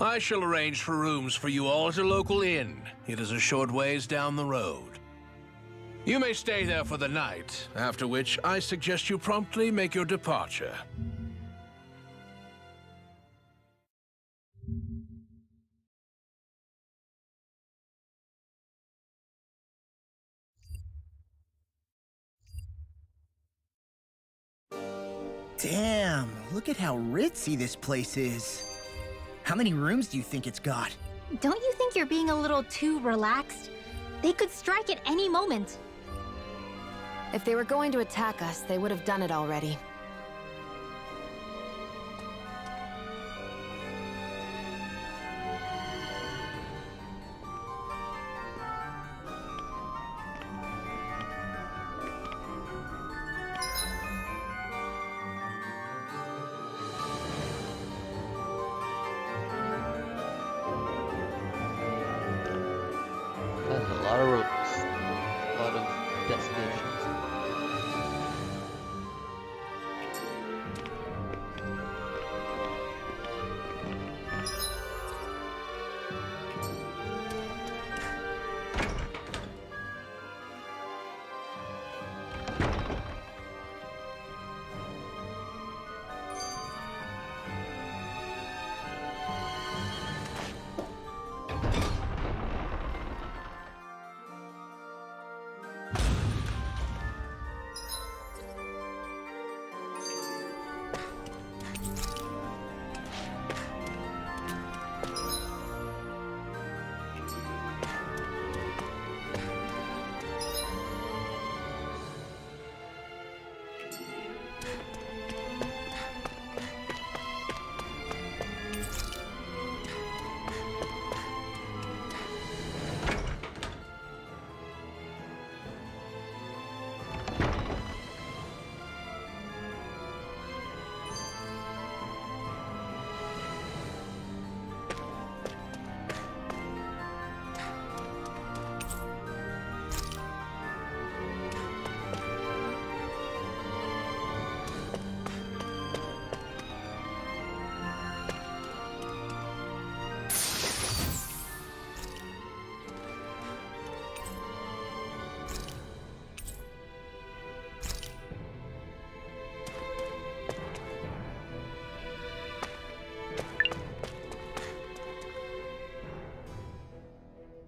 I shall arrange for rooms for you all at a local inn. It is a short ways down the road. You may stay there for the night, after which I suggest you promptly make your departure. Damn, look at how ritzy this place is. How many rooms do you think it's got? Don't you think you're being a little too relaxed? They could strike at any moment. If they were going to attack us, they would have done it already. That's a lot of roads, a lot of destinations.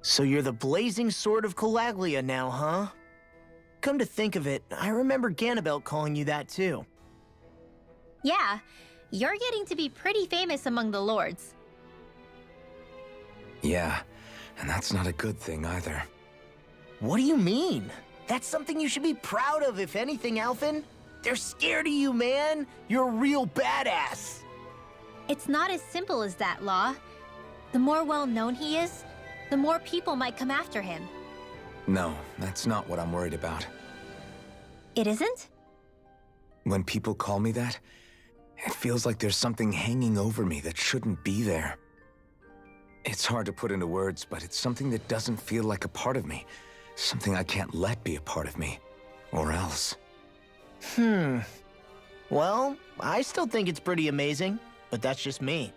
So you're the blazing sword of Calaglia now, huh? Come to think of it, I remember Ganabelt calling you that too. Yeah, you're getting to be pretty famous among the lords. Yeah, and that's not a good thing either. What do you mean? That's something you should be proud of, if anything, Alphen. They're scared of you, man. You're a real badass. It's not as simple as that, Law. The more well-known he is, the more people might come after him. No, that's not what I'm worried about. It isn't? When people call me that, it feels like there's something hanging over me that shouldn't be there. It's hard to put into words, but it's something that doesn't feel like a part of me. Something I can't let be a part of me. Or else. Well, I still think it's pretty amazing, but that's just me.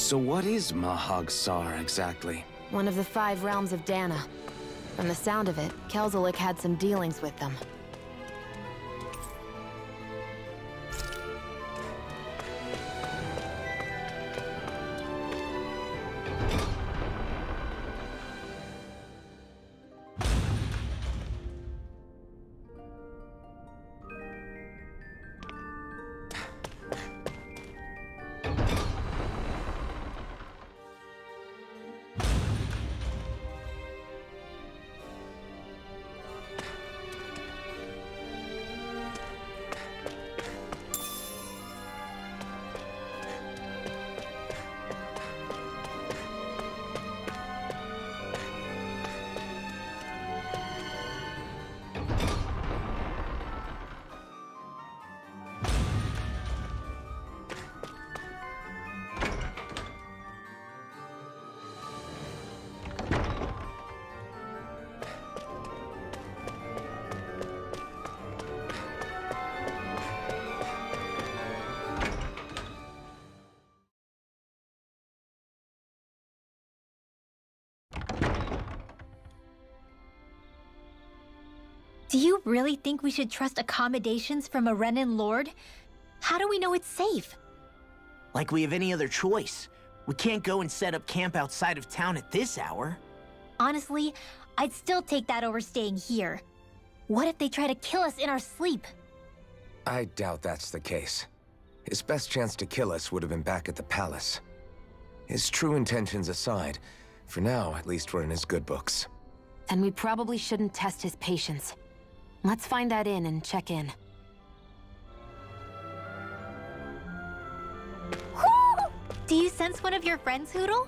So what is Mahag Sar exactly? One of the 5 realms of Dana. From the sound of it, Kelzelik had some dealings with them. Do you really think we should trust accommodations from a Renan lord? How do we know it's safe? Like we have any other choice. We can't go and set up camp outside of town at this hour. Honestly, I'd still take that over staying here. What if they try to kill us in our sleep? I doubt that's the case. His best chance to kill us would have been back at the palace. His true intentions aside, for now, at least we're in his good books. Then we probably shouldn't test his patience. Let's find that inn and check in. Whoo! Do you sense one of your friends, Hootle?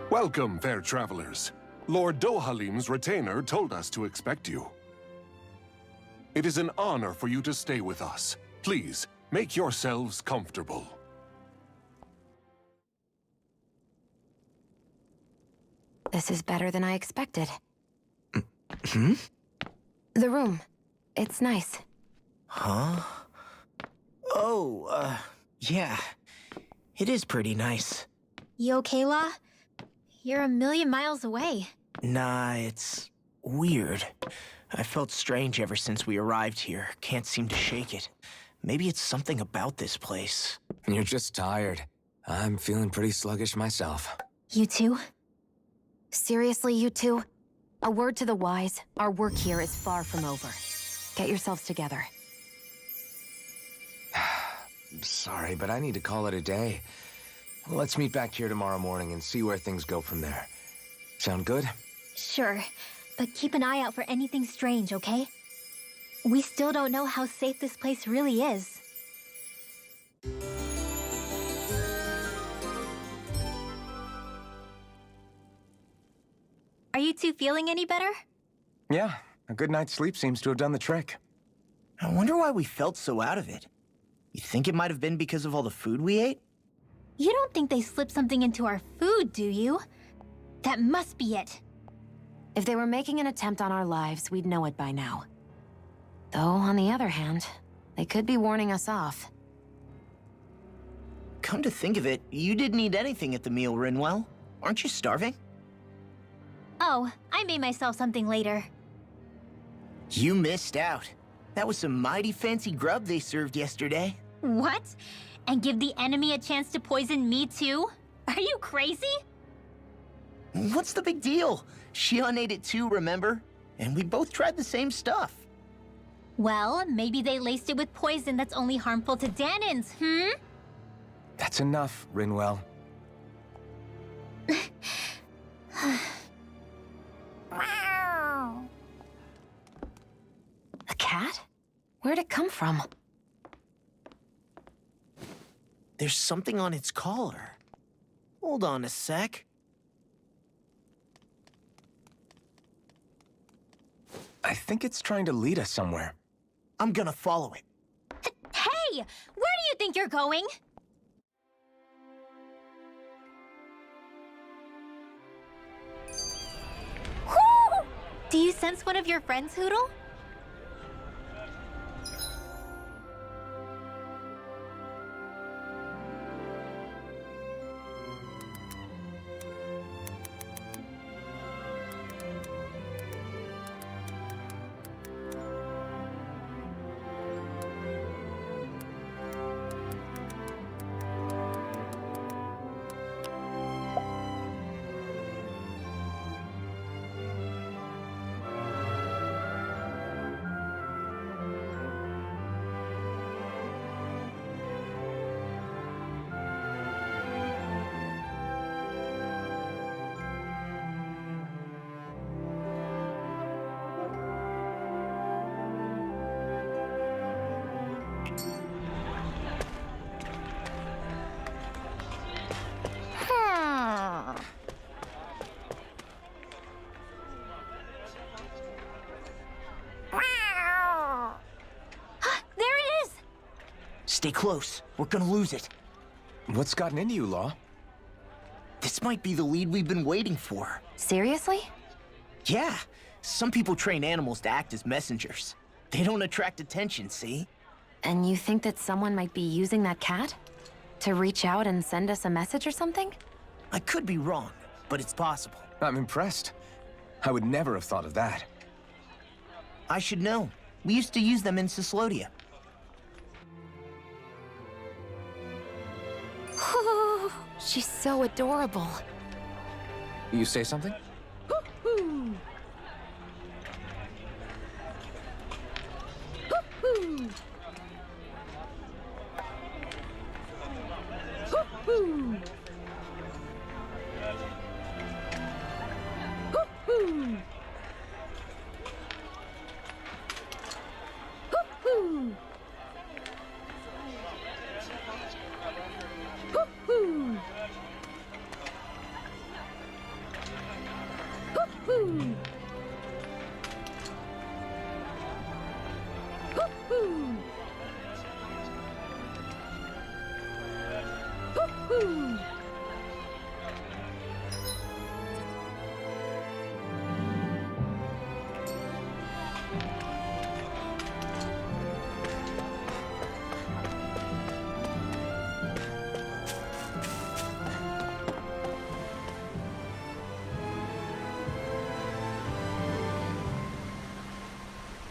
Welcome, fair travelers. Lord Dohalim's retainer told us to expect you. It is an honor for you to stay with us. Please, make yourselves comfortable. This is better than I expected. Hmm? The room. It's nice. Huh? Oh, yeah. It is pretty nice. You okay, La? You're a million miles away. Nah, it's weird. I felt strange ever since we arrived here. Can't seem to shake it. Maybe it's something about this place. You're just tired. I'm feeling pretty sluggish myself. You too? Seriously, you two? A word to the wise, our work here is far from over. Get yourselves together. Sorry, but I need to call it a day. Let's meet back here tomorrow morning and see where things go from there. Sound good? Sure, but keep an eye out for anything strange, okay? We still don't know how safe this place really is. Are you two feeling any better? Yeah, a good night's sleep seems to have done the trick. I wonder why we felt so out of it. You think it might have been because of all the food we ate? You don't think they slipped something into our food, do you? That must be it. If they were making an attempt on our lives, we'd know it by now. Though, on the other hand, they could be warning us off. Come to think of it, you didn't eat anything at the meal, Rinwell. Aren't you starving? Oh, I made myself something later. You missed out. That was some mighty fancy grub they served yesterday. What? And give the enemy a chance to poison me too? Are you crazy? What's the big deal? Shion ate it too, remember? And we both tried the same stuff. Well, maybe they laced it with poison that's only harmful to Danins, That's enough, Rinwell. A cat? Where'd it come from? There's something on its collar. Hold on a sec. I think it's trying to lead us somewhere. I'm gonna follow it. Hey! Where do you think you're going? Whoo! Do you sense one of your friends, Hoodle? Stay close. We're gonna lose it. What's gotten into you, Law? This might be the lead we've been waiting for. Seriously? Yeah. Some people train animals to act as messengers. They don't attract attention, see? And you think that someone might be using that cat? To reach out and send us a message or something? I could be wrong, but it's possible. I'm impressed. I would never have thought of that. I should know. We used to use them in Cyslodia. She's so adorable. You say something?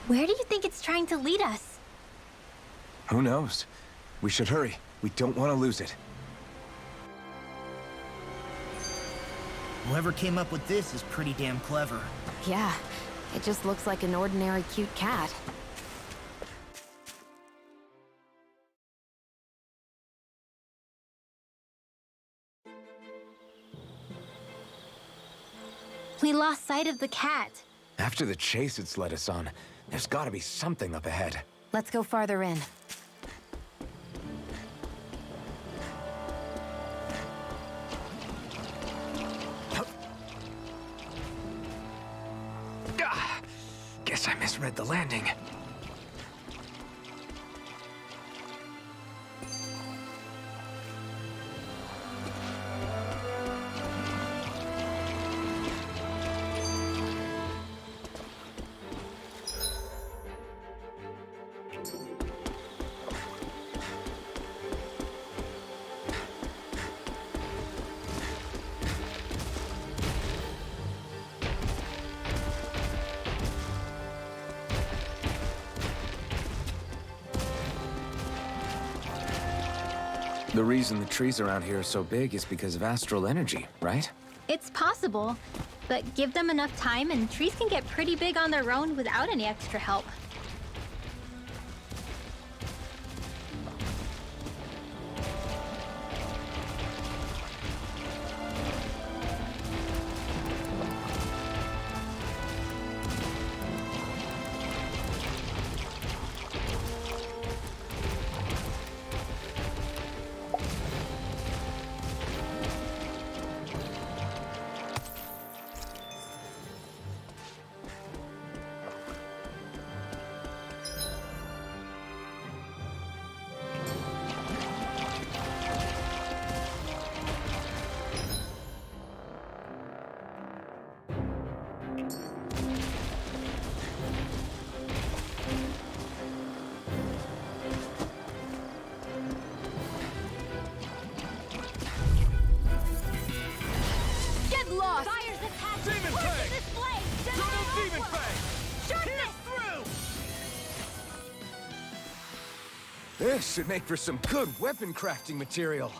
Where do you think it's trying to lead us? Who knows? We should hurry. We don't want to lose it. Whoever came up with this is pretty damn clever. Yeah, it just looks like an ordinary cute cat. We lost sight of the cat. After the chase it's led us on, there's gotta be something up ahead. Let's go farther in. Guess I misread the landing. The reason the trees around here are so big is because of astral energy, right? It's possible, but give them enough time and trees can get pretty big on their own without any extra help. This should make for some good weapon crafting material.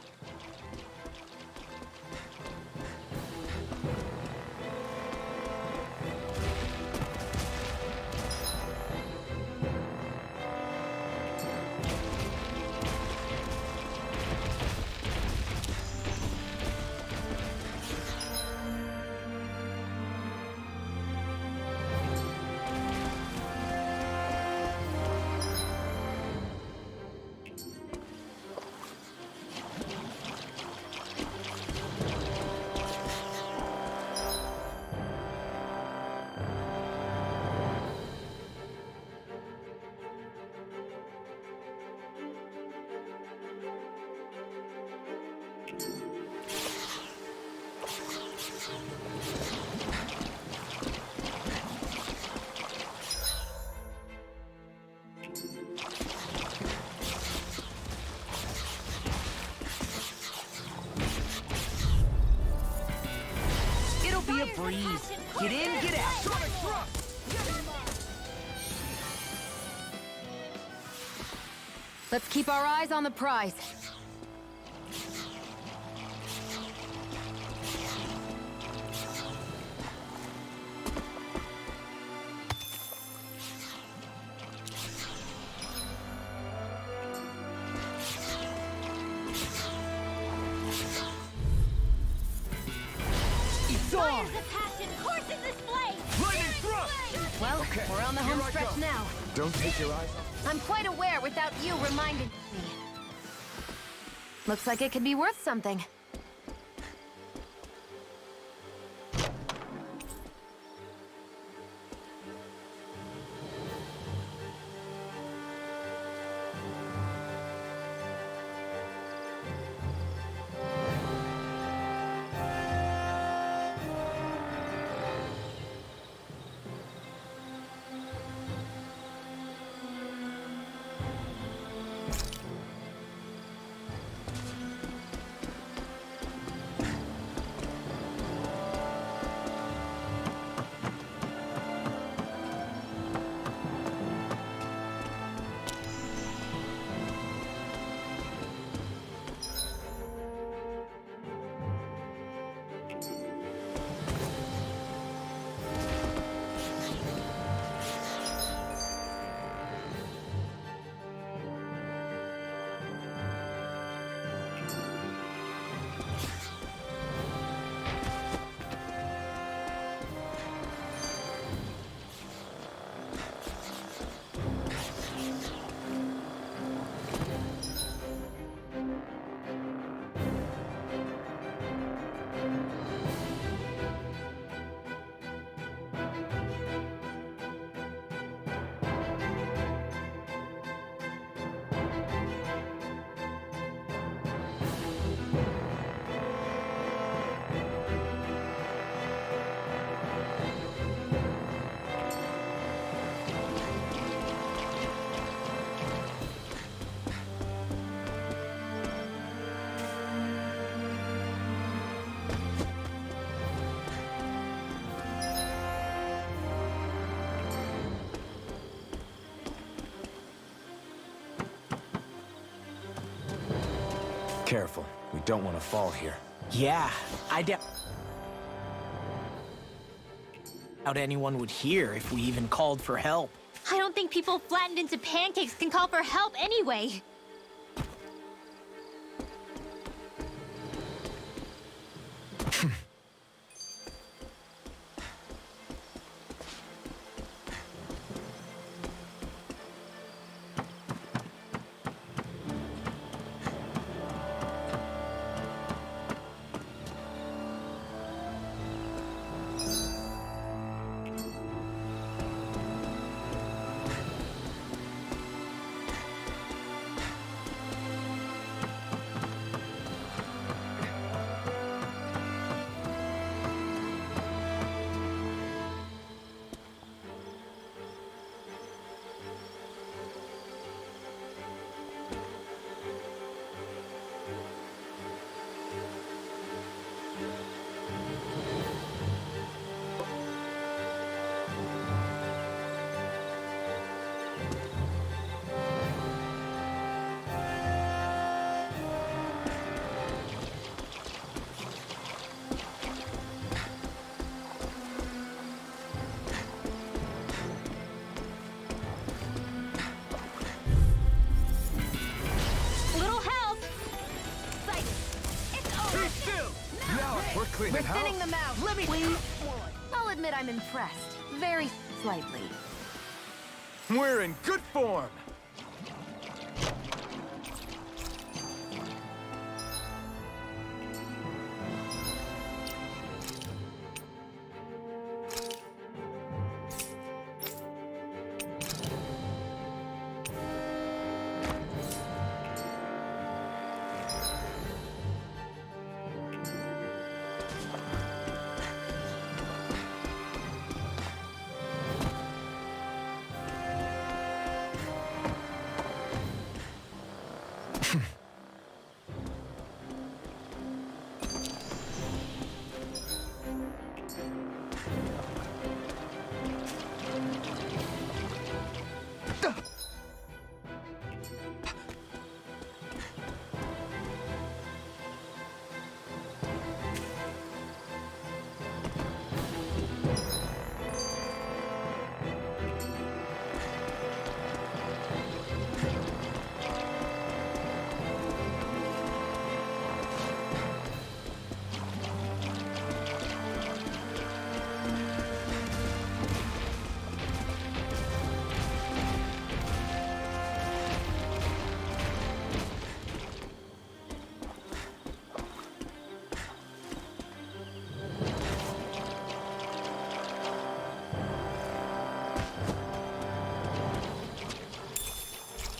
Be a breeze. Get in, get out. Let's keep our eyes on the prize. Well, we're on the home stretch now. Don't take your eyes off. I'm quite aware without you reminding me. Looks like it could be worth something. Careful. We don't want to fall here. Yeah, I doubt anyone would hear if we even called for help. I don't think people flattened into pancakes can call for help anyway. We're thinning them out. Let me please. I'll admit I'm impressed. Very slightly. We're in good form.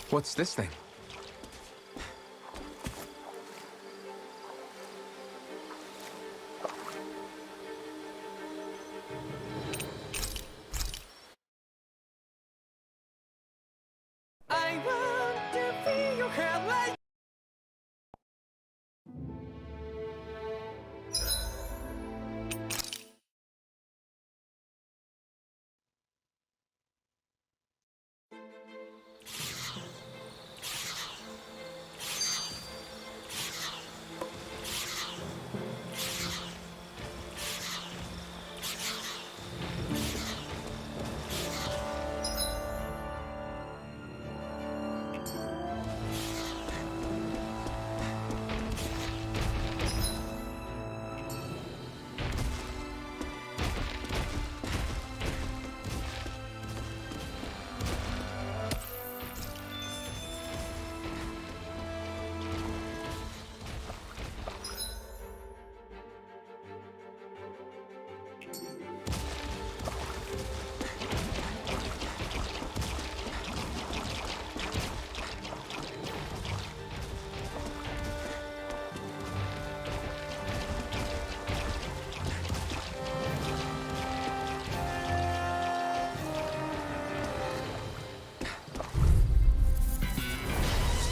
What's this thing? I want to feel your hair like.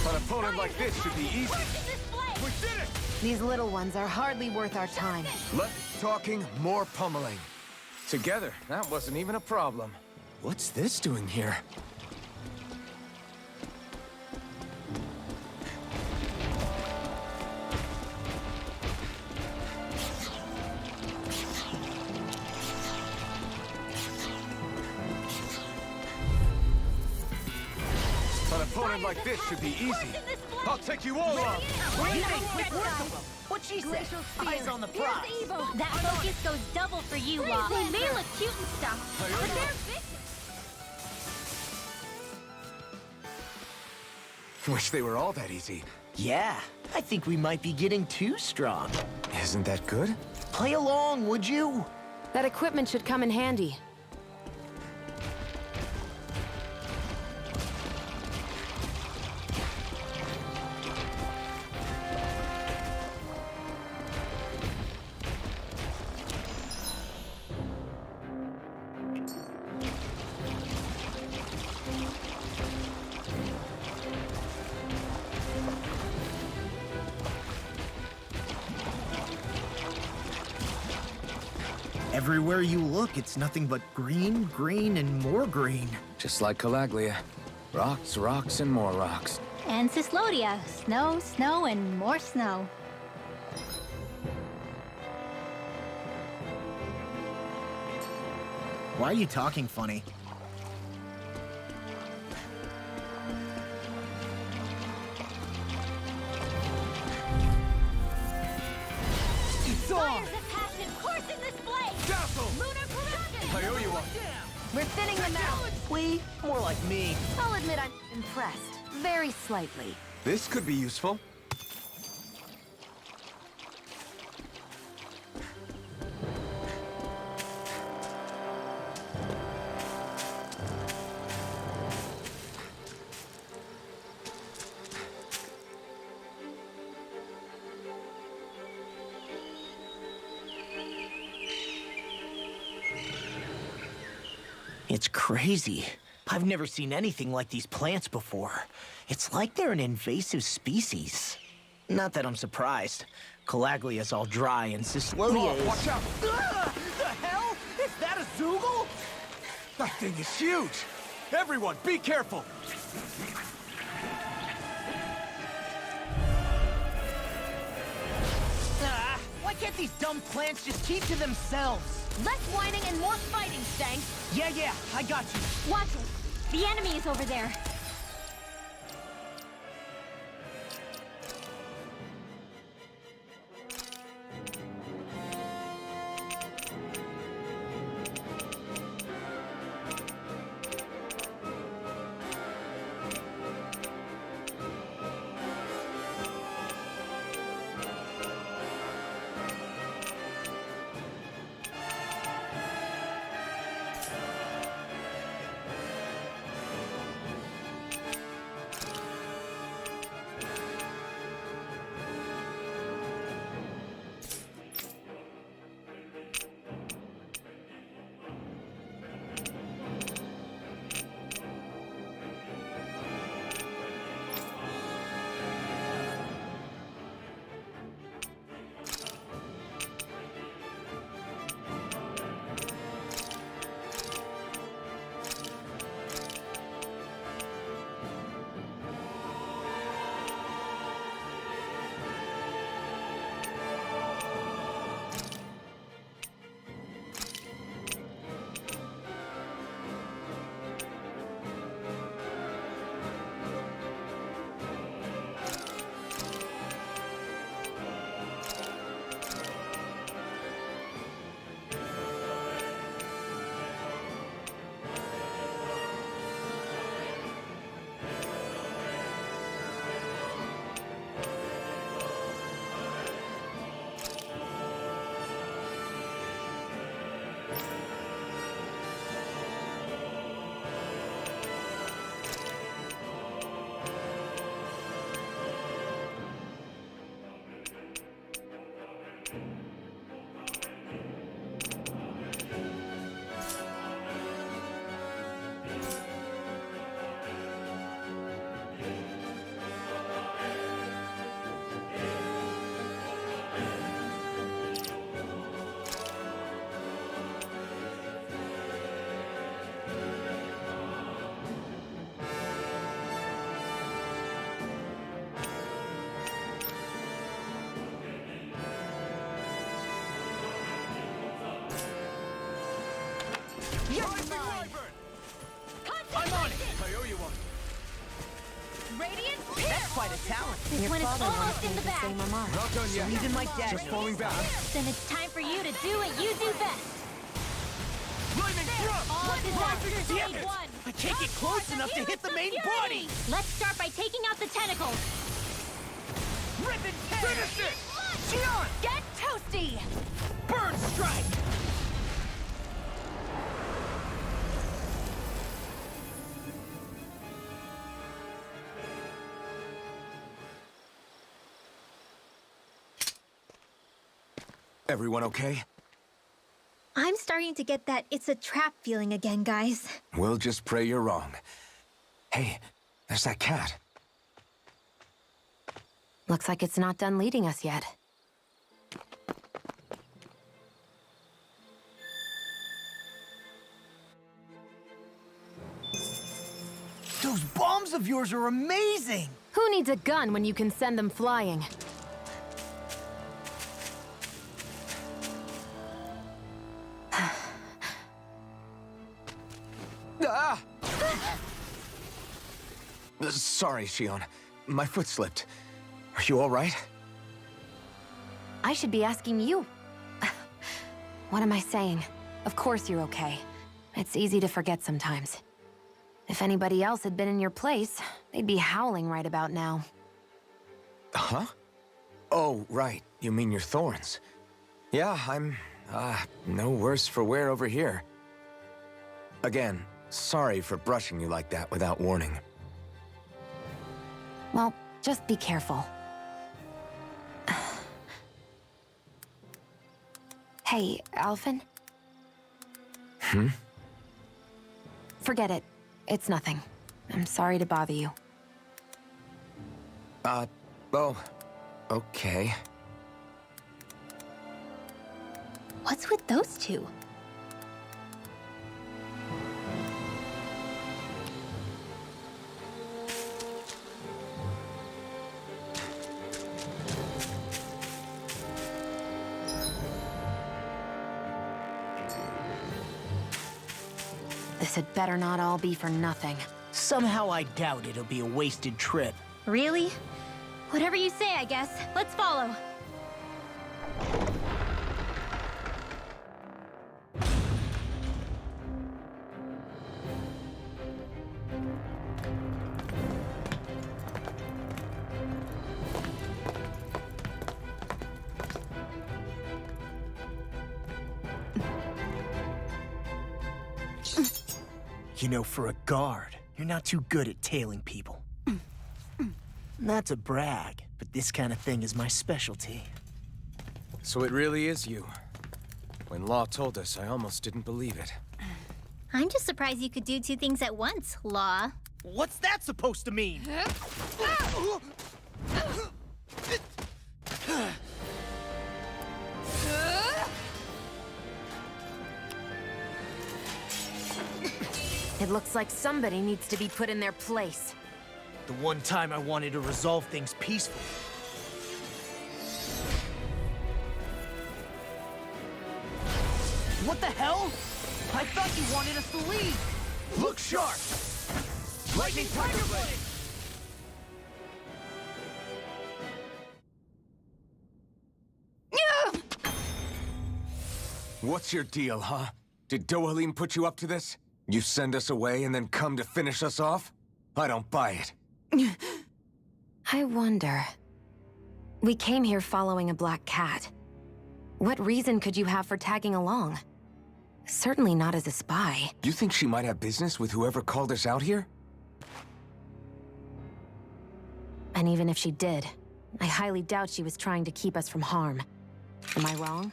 An opponent like this should be easy. We did it! These little ones are hardly worth our time. Less talking, more pummeling. Together, that wasn't even a problem. What's this doing here? opponent like this should be easy. I'll take you all on. What she said? Eyes on the prize. That focus goes double for you, Law. They may look cute and stuff, but they're big. Wish they were all that easy. Yeah, I think we might be getting too strong. Isn't that good? Play along, would you? That equipment should come in handy. Everywhere you look, it's nothing but green, green, and more green. Just like Calaglia. Rocks, rocks, and more rocks. And Cyslodia. Snow, snow, and more snow. Why are you talking funny? It's on! I owe you one. We're thinning them out. We? More like me. I'll admit I'm impressed. Very slightly. This could be useful. It's crazy. I've never seen anything like these plants before. It's like they're an invasive species. Not that I'm surprised. Calaglia's all dry and Cyslodia is... Watch out! The hell? Is that a Zoogle? That thing is huge! Everyone, be careful! Why can't these dumb plants just keep to themselves? Less whining and more fighting, Stank. Yeah, I got you. Watch. The enemy is over there. I'm on it! I owe you one. quite a talent. Your When it's father almost once in made the the back. same remark. Not done yet. Even my dad Just knows. falling back. Then it's time for you to do what you do best. Lightning thrust! All disasters Damn made it! one. I can't get close enough to hit the main body! Let's start by taking out the tentacles. Rip and tear! Finish it! Xion! Get toasty! Burn strike! Everyone okay? I'm starting to get that it's a trap feeling again, guys. We'll just pray you're wrong. Hey, there's that cat. Looks like it's not done leading us yet. Those bombs of yours are amazing! Who needs a gun when you can send them flying? Ah! Sorry, Xion. My foot slipped. Are you all right? I should be asking you. What am I saying? Of course you're okay. It's easy to forget sometimes. If anybody else had been in your place, they'd be howling right about now. Huh? Oh, right. You mean your thorns. Yeah, I'm, no worse for wear over here. Again, sorry for brushing you like that without warning. Well, just be careful. Hey, Alphen? Hmm? Forget it. It's nothing. I'm sorry to bother you. Oh, okay. What's with those two? This had better not all be for nothing. Somehow I doubt it'll be a wasted trip. Really? Whatever you say, I guess. Let's follow. You know, for a guard, you're not too good at tailing people. Not to brag, but this kind of thing is my specialty. So it really is you. When Law told us, I almost didn't believe it. I'm just surprised you could do two things at once, Law. What's that supposed to mean? It looks like somebody needs to be put in their place. The one time I wanted to resolve things peacefully. What the hell? I thought you wanted us to leave! Look sharp! Lightning Tiger Blade! What's your deal, huh? Did Dohalim put you up to this? You send us away and then come to finish us off? I don't buy it. I wonder... We came here following a black cat. What reason could you have for tagging along? Certainly not as a spy. You think she might have business with whoever called us out here? And even if she did, I highly doubt she was trying to keep us from harm. Am I wrong?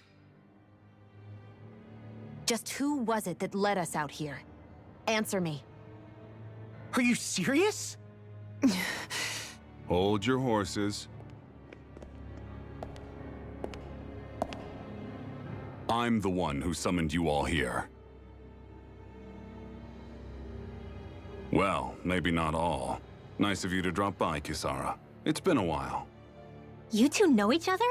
Just who was it that led us out here? Answer me. Are you serious? Hold your horses. I'm the one who summoned you all here. Well, maybe not all. Nice of you to drop by, Kisara. It's been a while. You two know each other?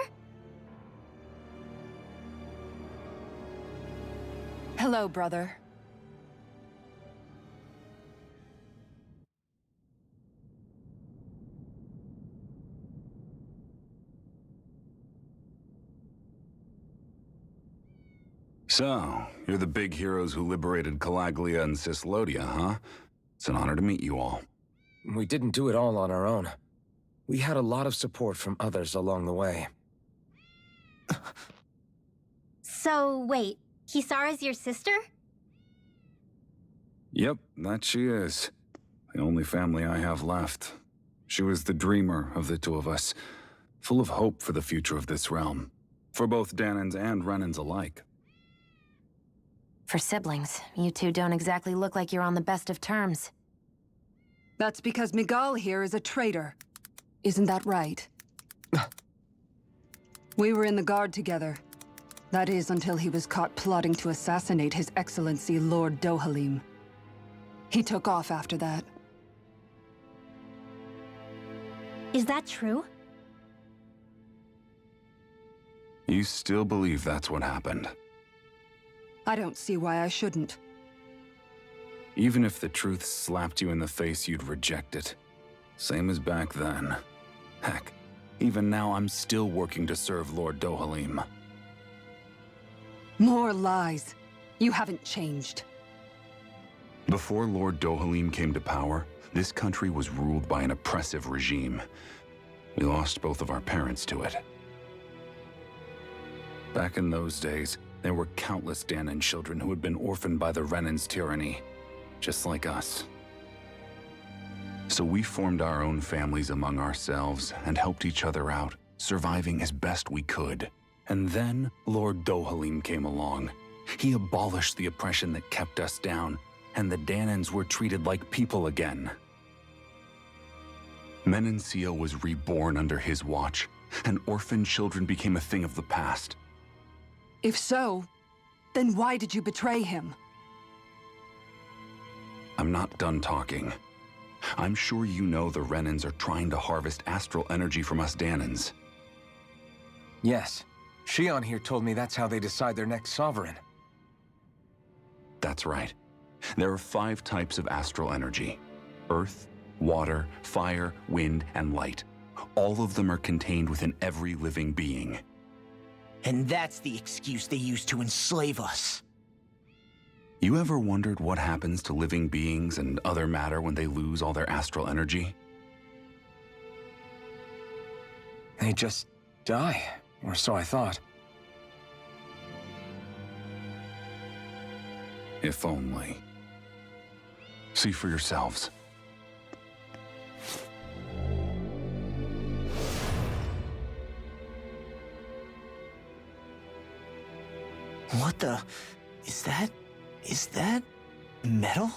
Hello, brother. So, you're the big heroes who liberated Calaglia and Cislodia, huh? It's an honor to meet you all. We didn't do it all on our own. We had a lot of support from others along the way. So, wait, Kisara's your sister? Yep, that she is. The only family I have left. She was the dreamer of the two of us, full of hope for the future of this realm, for both Danans and Renans alike. For siblings, you two don't exactly look like you're on the best of terms. That's because Miguel here is a traitor. Isn't that right? We were in the Guard together. That is, until he was caught plotting to assassinate His Excellency Lord Dohalim. He took off after that. Is that true? You still believe that's what happened? I don't see why I shouldn't. Even if the truth slapped you in the face, you'd reject it. Same as back then. Heck, even now I'm still working to serve Lord Dohalim. More lies. You haven't changed. Before Lord Dohalim came to power, this country was ruled by an oppressive regime. We lost both of our parents to it. Back in those days, there were countless Danan children who had been orphaned by the Renan's tyranny, just like us. So we formed our own families among ourselves and helped each other out, surviving as best we could. And then Lord Dohalim came along. He abolished the oppression that kept us down, and the Danans were treated like people again. Menancia was reborn under his watch, and orphaned children became a thing of the past. If so, then why did you betray him? I'm not done talking. I'm sure you know the Renans are trying to harvest astral energy from us Danans. Yes. Shion here told me that's how they decide their next sovereign. That's right. There are 5 types of astral energy: earth, water, fire, wind, and light. All of them are contained within every living being. And that's the excuse they use to enslave us. You ever wondered what happens to living beings and other matter when they lose all their astral energy? They just die, or so I thought. If only. See for yourselves. What the... Is that metal?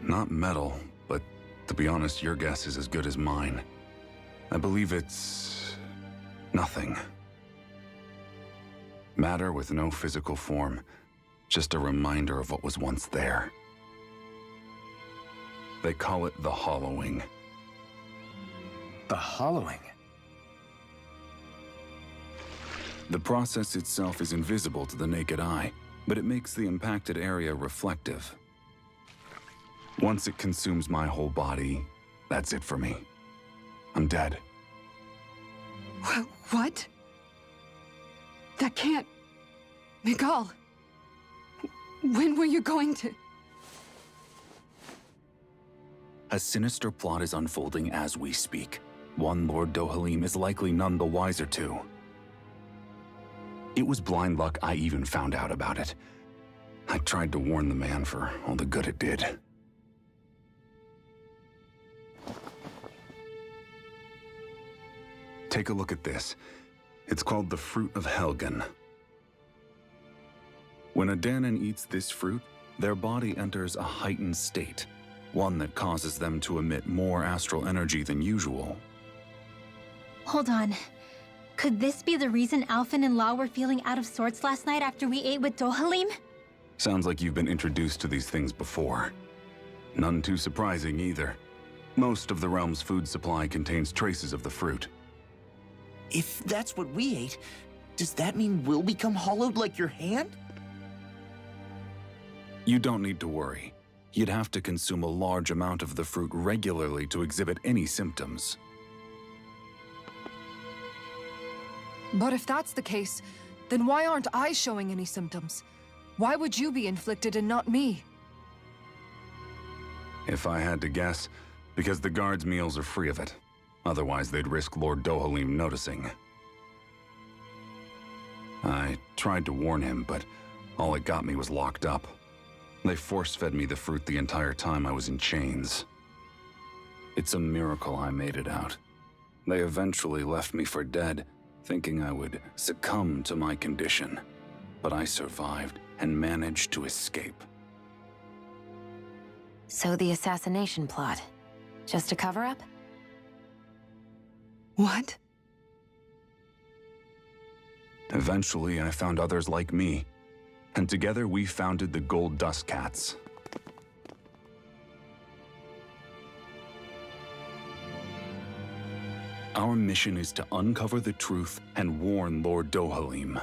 Not metal, but to be honest, your guess is as good as mine. I believe it's... nothing. Matter with no physical form. Just a reminder of what was once there. They call it the hollowing. The hollowing? The process itself is invisible to the naked eye, but it makes the impacted area reflective. Once it consumes my whole body, that's it for me. I'm dead. What? That can't... Miguel! When were you going to... A sinister plot is unfolding as we speak. One Lord Dohalim is likely none the wiser to. It was blind luck I even found out about it. I tried to warn the man for all the good it did. Take a look at this. It's called the Fruit of Helgen. When a Danan eats this fruit, their body enters a heightened state, one that causes them to emit more astral energy than usual. Hold on. Could this be the reason Alphen and Law were feeling out of sorts last night after we ate with Dohalim? Sounds like you've been introduced to these things before. None too surprising either. Most of the realm's food supply contains traces of the fruit. If that's what we ate, does that mean we'll become hollowed like your hand? You don't need to worry. You'd have to consume a large amount of the fruit regularly to exhibit any symptoms. But if that's the case, Then why aren't I showing any symptoms? Why would you be inflicted and not me? If I had to guess, because the guards' meals are free of it. Otherwise, they'd risk Lord Dohalim noticing. I tried to warn him, but all it got me was locked up. They force-fed me the fruit the entire time I was in chains. It's a miracle I made it out. They eventually left me for dead, thinking I would succumb to my condition. But I survived and managed to escape. So the assassination plot, just a cover-up? What? Eventually, I found others like me, and together we founded the Gold Dust Cats. Our mission is to uncover the truth and warn Lord Dohalim.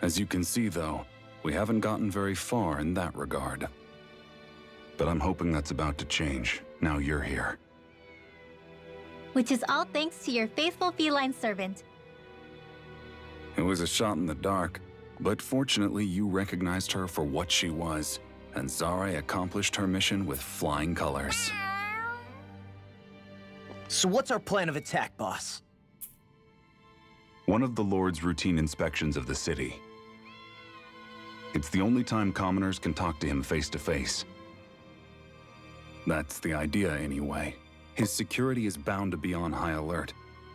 As you can see, though, we haven't gotten very far in that regard. But I'm hoping that's about to change, now you're here. Which is all thanks to your faithful feline servant. It was a shot in the dark, but fortunately you recognized her for what she was, and Zare accomplished her mission with flying colors. So what's our plan of attack, boss? One of the Lord's routine inspections of the city. It's the only time commoners can talk to him face to face. That's the idea, anyway. His security is bound to be on high alert,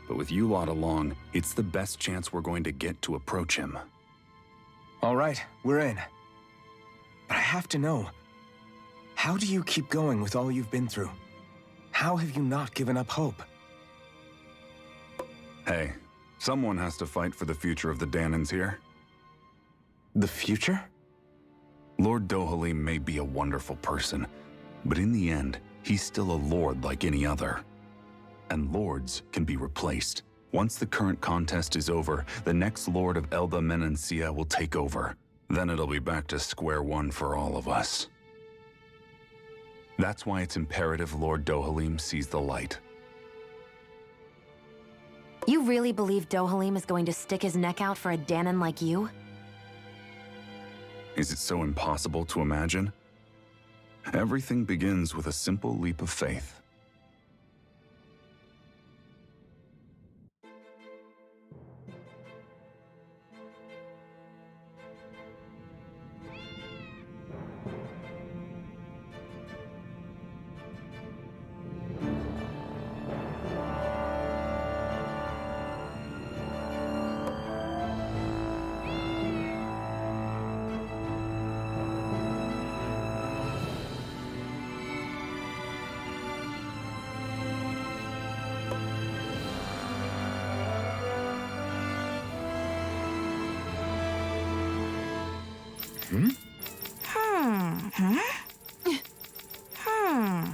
but with you lot along, it's the best chance we're going to get to approach him. All right, we're in. But I have to know, how do you keep going with all you've been through? How have you not given up hope? Hey, someone has to fight for the future of the Danans here. The future? Lord Dohalim may be a wonderful person, but in the end, he's still a lord like any other. And lords can be replaced. Once the current contest is over, the next lord of Elba Menancia will take over. Then it'll be back to square one for all of us. That's why it's imperative Lord Dohalim sees the light. You really believe Dohalim is going to stick his neck out for a Danan like you? Is it so impossible to imagine? Everything begins with a simple leap of faith.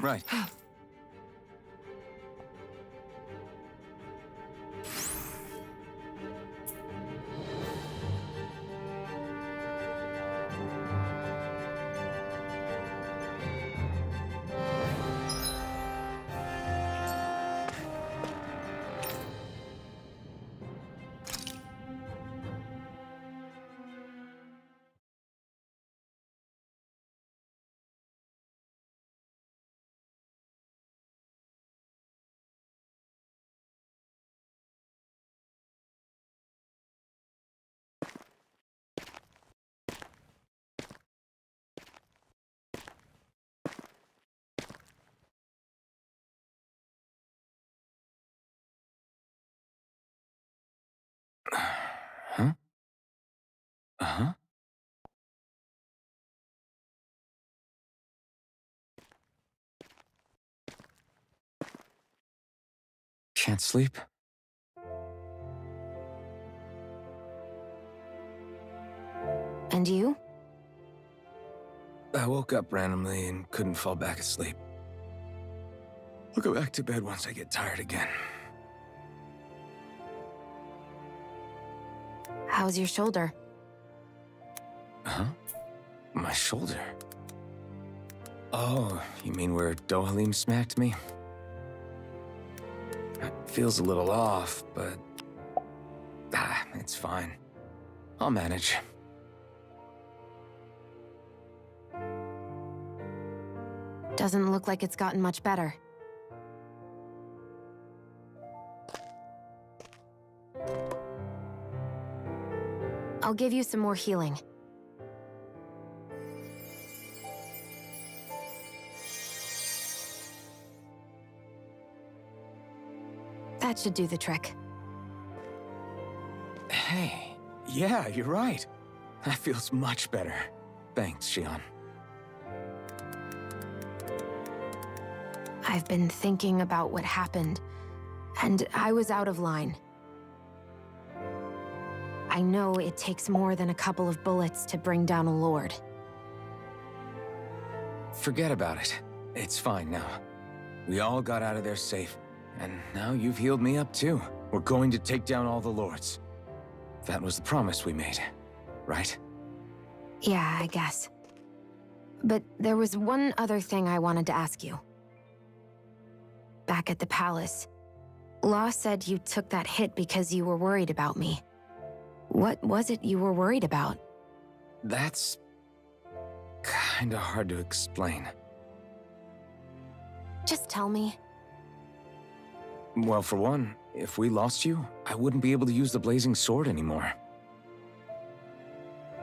Right. Huh? Uh-huh. Can't sleep. And you? I woke up randomly and couldn't fall back asleep. I'll go back to bed once I get tired again. How's your shoulder? Huh? My shoulder? Oh, you mean where Dohalim smacked me? It feels a little off, but... it's fine. I'll manage. Doesn't look like it's gotten much better. I'll give you some more healing. That should do the trick. Hey, yeah, you're right. That feels much better. Thanks, Xion. I've been thinking about what happened, and I was out of line. I know it takes more than a couple of bullets to bring down a lord. Forget about it. It's fine now. We all got out of there safe, and now you've healed me up too. We're going to take down all the lords. That was the promise we made, right? Yeah, I guess. But there was one other thing I wanted to ask you. Back at the palace, Law said you took that hit because you were worried about me. What was it you were worried about? That's kinda hard to explain. Just tell me. Well, for one, if we lost you, I wouldn't be able to use the blazing sword anymore.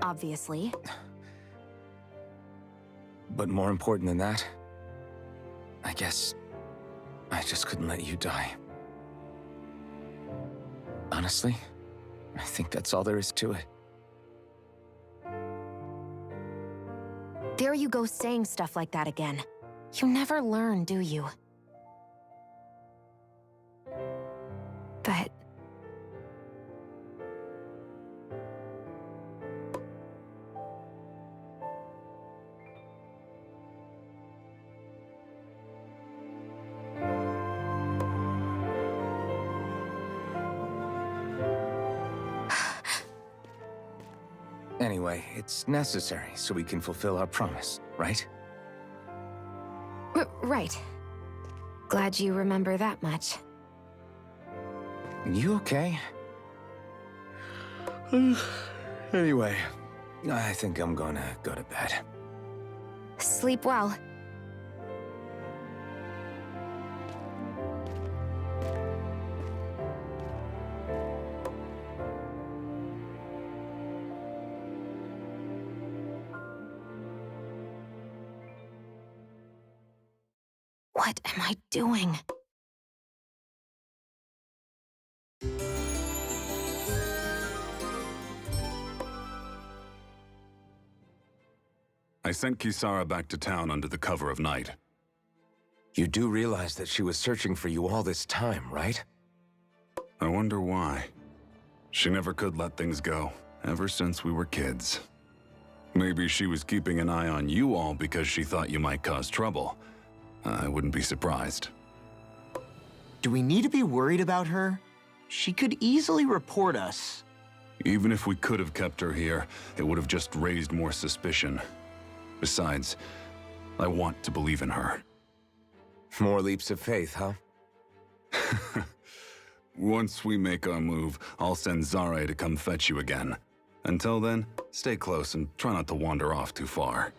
Obviously. But more important than that, I guess I just couldn't let you die. Honestly, I think that's all there is to it. There you go saying stuff like that again. You never learn, do you? But... Anyway, it's necessary so we can fulfill our promise, right? Right. Glad you remember that much. You okay? Anyway, I think I'm gonna go to bed. Sleep well. What am I doing? I sent Kisara back to town under the cover of night. You do realize that she was searching for you all this time, right? I wonder why. She never could let things go, ever since we were kids. Maybe she was keeping an eye on you all because she thought you might cause trouble. I wouldn't be surprised. Do we need to be worried about her? She could easily report us. Even if we could have kept her here, it would have just raised more suspicion. Besides, I want to believe in her. More leaps of faith, huh? Once we make our move, I'll send Zare to come fetch you again. Until then, stay close and try not to wander off too far.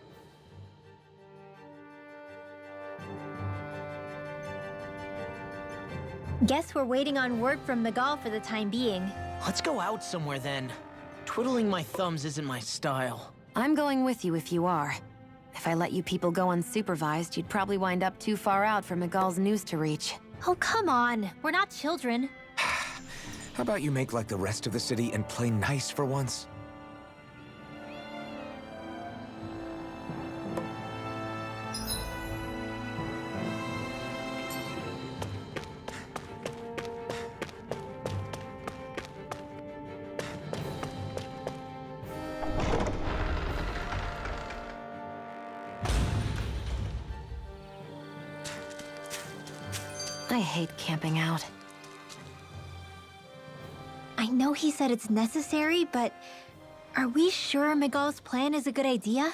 Guess we're waiting on word from Miguel for the time being. Let's go out somewhere then. Twiddling my thumbs isn't my style. I'm going with you if you are. If I let you people go unsupervised, you'd probably wind up too far out for Miguel's news to reach. Oh, come on. We're not children. How about you make like the rest of the city and play nice for once? I hate camping out. I know he said it's necessary, but are we sure Miguel's plan is a good idea?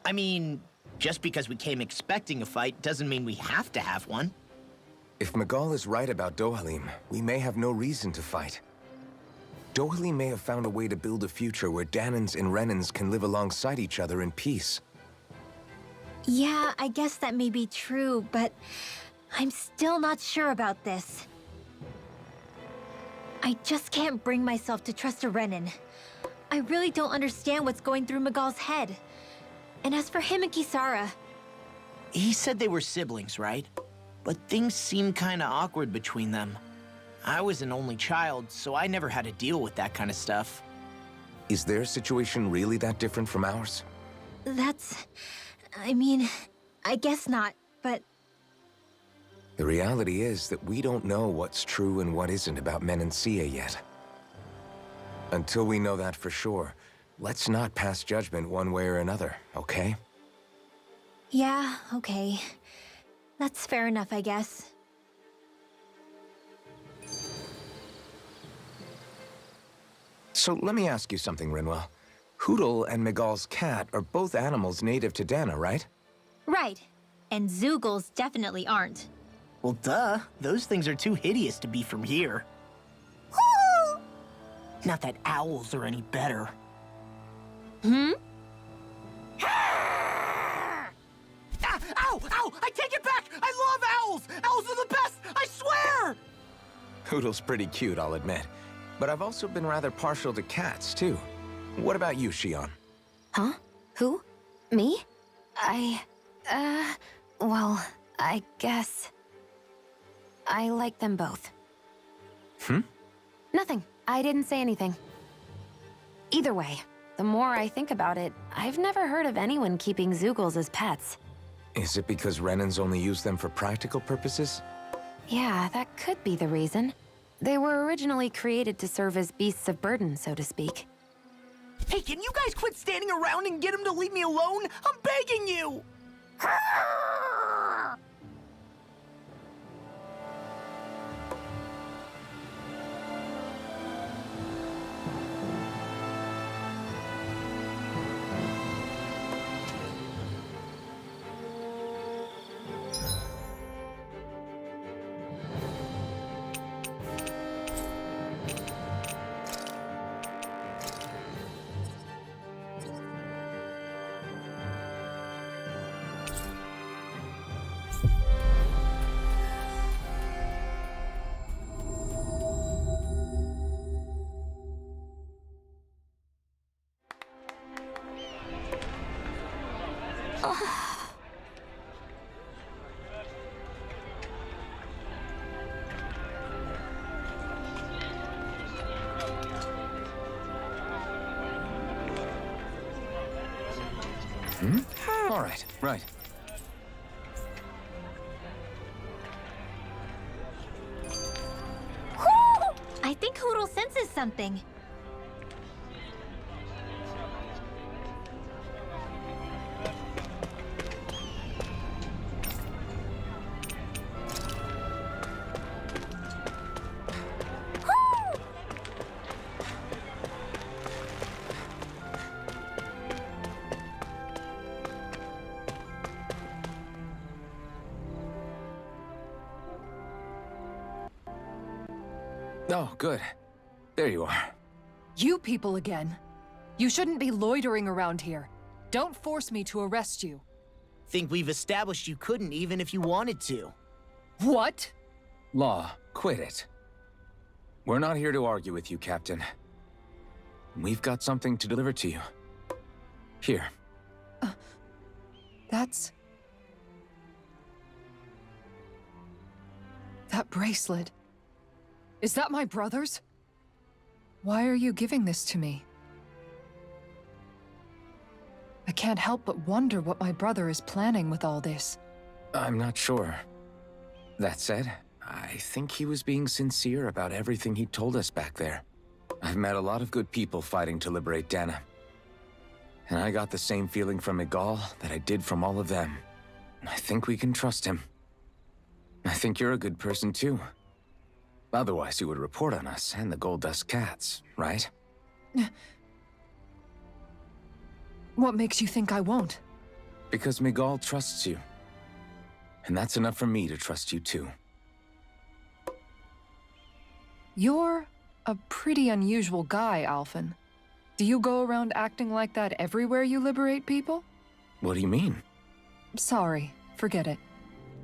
I mean, just because we came expecting a fight doesn't mean we have to have one. If Miguel is right about Dohalim, we may have no reason to fight. Dohalim may have found a way to build a future where Danans and Renans can live alongside each other in peace. Yeah, I guess that may be true, but I'm still not sure about this. I just can't bring myself to trust a Renan. I really don't understand what's going through Miguel's head. And as for him and Kisara... He said they were siblings, right? But things seemed kinda awkward between them. I was an only child, so I never had to deal with that kind of stuff. Is their situation really that different from ours? That's... I mean, I guess not, but... The reality is that we don't know what's true and what isn't about Menancia yet. Until we know that for sure, let's not pass judgment one way or another, okay? Yeah, okay. That's fair enough, I guess. So let me ask you something, Rinwell. Hootle and Miguel's cat are both animals native to Dana, right? Right. And Zoogles definitely aren't. Well, duh. Those things are too hideous to be from here. Not that owls are any better. Hmm? Ah, ow! Ow! I take it back! I love owls! Owls are the best! I swear! Hootle's pretty cute, I'll admit. But I've also been rather partial to cats, too. What about you, Shion? Huh? Who? Me? Well, I guess... I like them both. Nothing. I didn't say anything. Either way, the more I think about it, I've never heard of anyone keeping Zoogles as pets. Is it because Renans only use them for practical purposes? Yeah, that could be the reason. They were originally created to serve as beasts of burden, so to speak. Hey, can you guys quit standing around and get him to leave me alone? I'm begging you! All right, right. I think Hootle senses something. Oh, good. There you are. You people again. You shouldn't be loitering around here. Don't force me to arrest you. Think we've established you couldn't even if you wanted to. What? Law, quit it. We're not here to argue with you, Captain. We've got something to deliver to you. Here. That's... That bracelet. Is that my brother's? Why are you giving this to me? I can't help but wonder what my brother is planning with all this. I'm not sure. That said, I think he was being sincere about everything he told us back there. I've met a lot of good people fighting to liberate Dana. And I got the same feeling from Miguel that I did from all of them. I think we can trust him. I think you're a good person too. Otherwise, you would report on us and the Gold Dust Cats, right? What makes you think I won't? Because Miguel trusts you. And that's enough for me to trust you too. You're a pretty unusual guy, Alphen. Do you go around acting like that everywhere you liberate people? What do you mean? Sorry, forget it.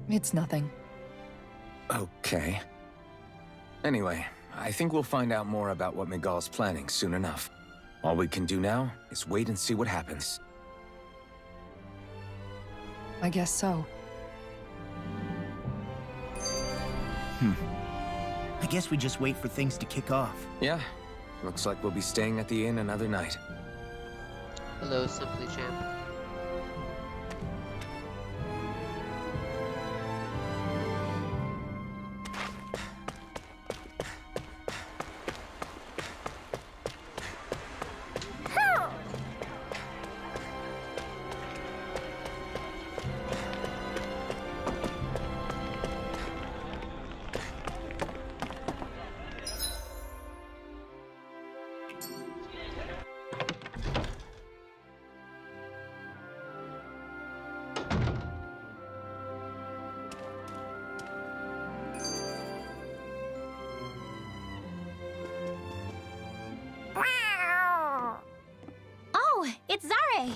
It's nothing. Okay. Anyway, I think we'll find out more about what Miguel's planning soon enough. All we can do now is wait and see what happens. I guess so. I guess we just wait for things to kick off. Yeah. Looks like we'll be staying at the inn another night. Hello, Simply Champ. Oh, it's Zare!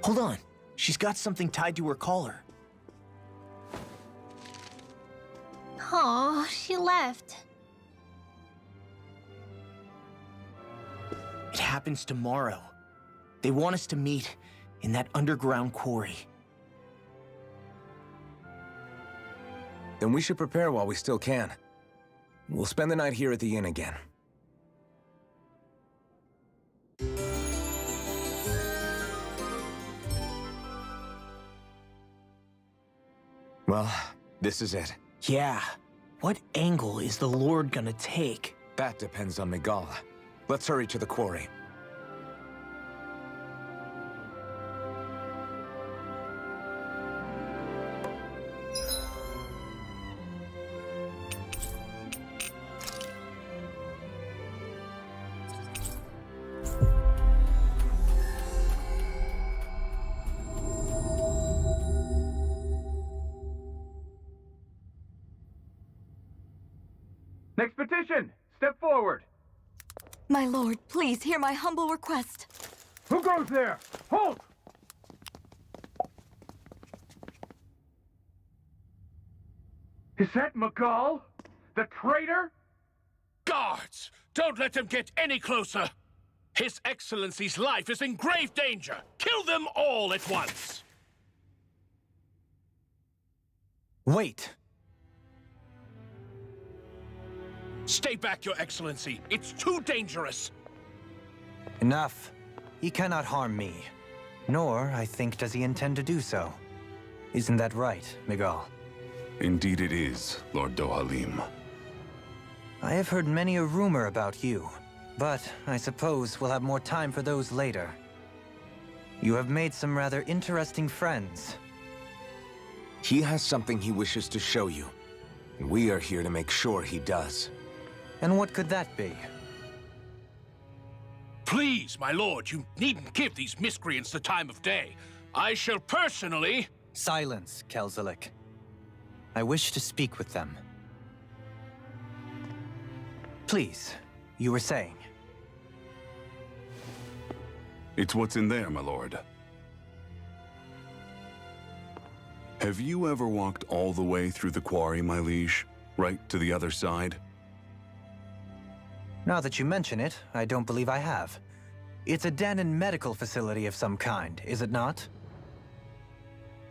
Hold on. She's got something tied to her collar. Oh, she left. It happens tomorrow. They want us to meet in that underground quarry. Then we should prepare while we still can. We'll spend the night here at the inn again. Well, this is it. Yeah. What angle is the Lord gonna take? That depends on Miguel. Let's hurry to the quarry. Next petition! Step forward! My lord, please hear my humble request. Who goes there? Halt! Is that Miguel? The traitor? Guards! Don't let them get any closer! His Excellency's life is in grave danger! Kill them all at once! Wait! Stay back, Your Excellency. It's too dangerous. Enough. He cannot harm me. Nor, I think, does he intend to do so. Isn't that right, Miguel? Indeed it is, Lord Dohalim. I have heard many a rumor about you, but I suppose we'll have more time for those later. You have made some rather interesting friends. He has something he wishes to show you, and we are here to make sure he does. And what could that be? Please, my lord, you needn't give these miscreants the time of day. I shall personally... Silence, Kelzelik. I wish to speak with them. Please, you were saying. It's what's in there, my lord. Have you ever walked all the way through the quarry, my liege? Right to the other side? Now that you mention it, I don't believe I have. It's a Danon medical facility of some kind, is it not?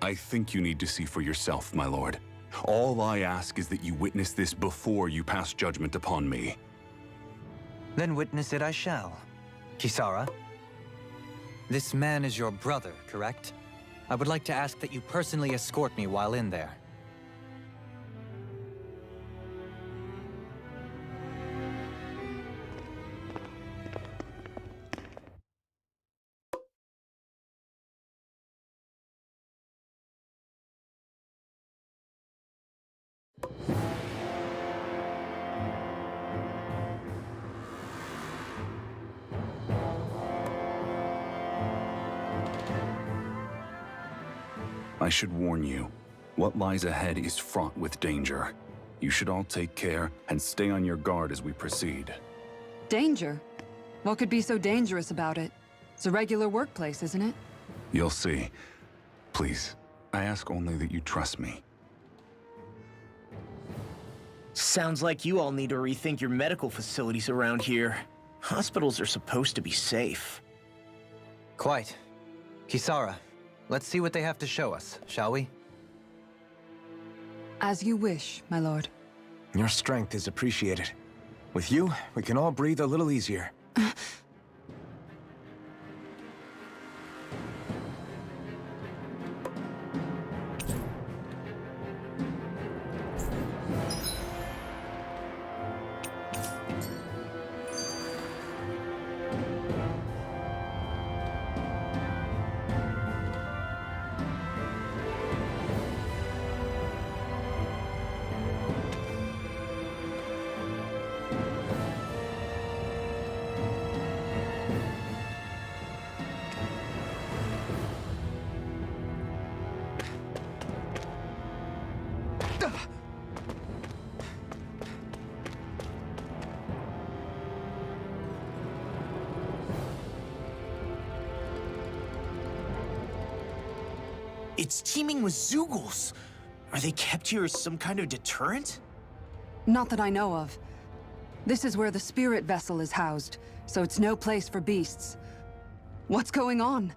I think you need to see for yourself, my lord. All I ask is that you witness this before you pass judgment upon me. Then witness it I shall. Kisara? This man is your brother, correct? I would like to ask that you personally escort me while in there. I should warn you, what lies ahead is fraught with danger. You should all take care and stay on your guard as we proceed. Danger? What could be so dangerous about it? It's a regular workplace, isn't it? You'll see. Please, I ask only that you trust me. Sounds like you all need to rethink your medical facilities around here. Hospitals are supposed to be safe. Quite. Kisara, let's see what they have to show us, shall we? As you wish, my lord. Your strength is appreciated. With you, we can all breathe a little easier. It's teeming with Zeugles. Are they kept here as some kind of deterrent? Not that I know of. This is where the spirit vessel is housed, so it's no place for beasts. What's going on?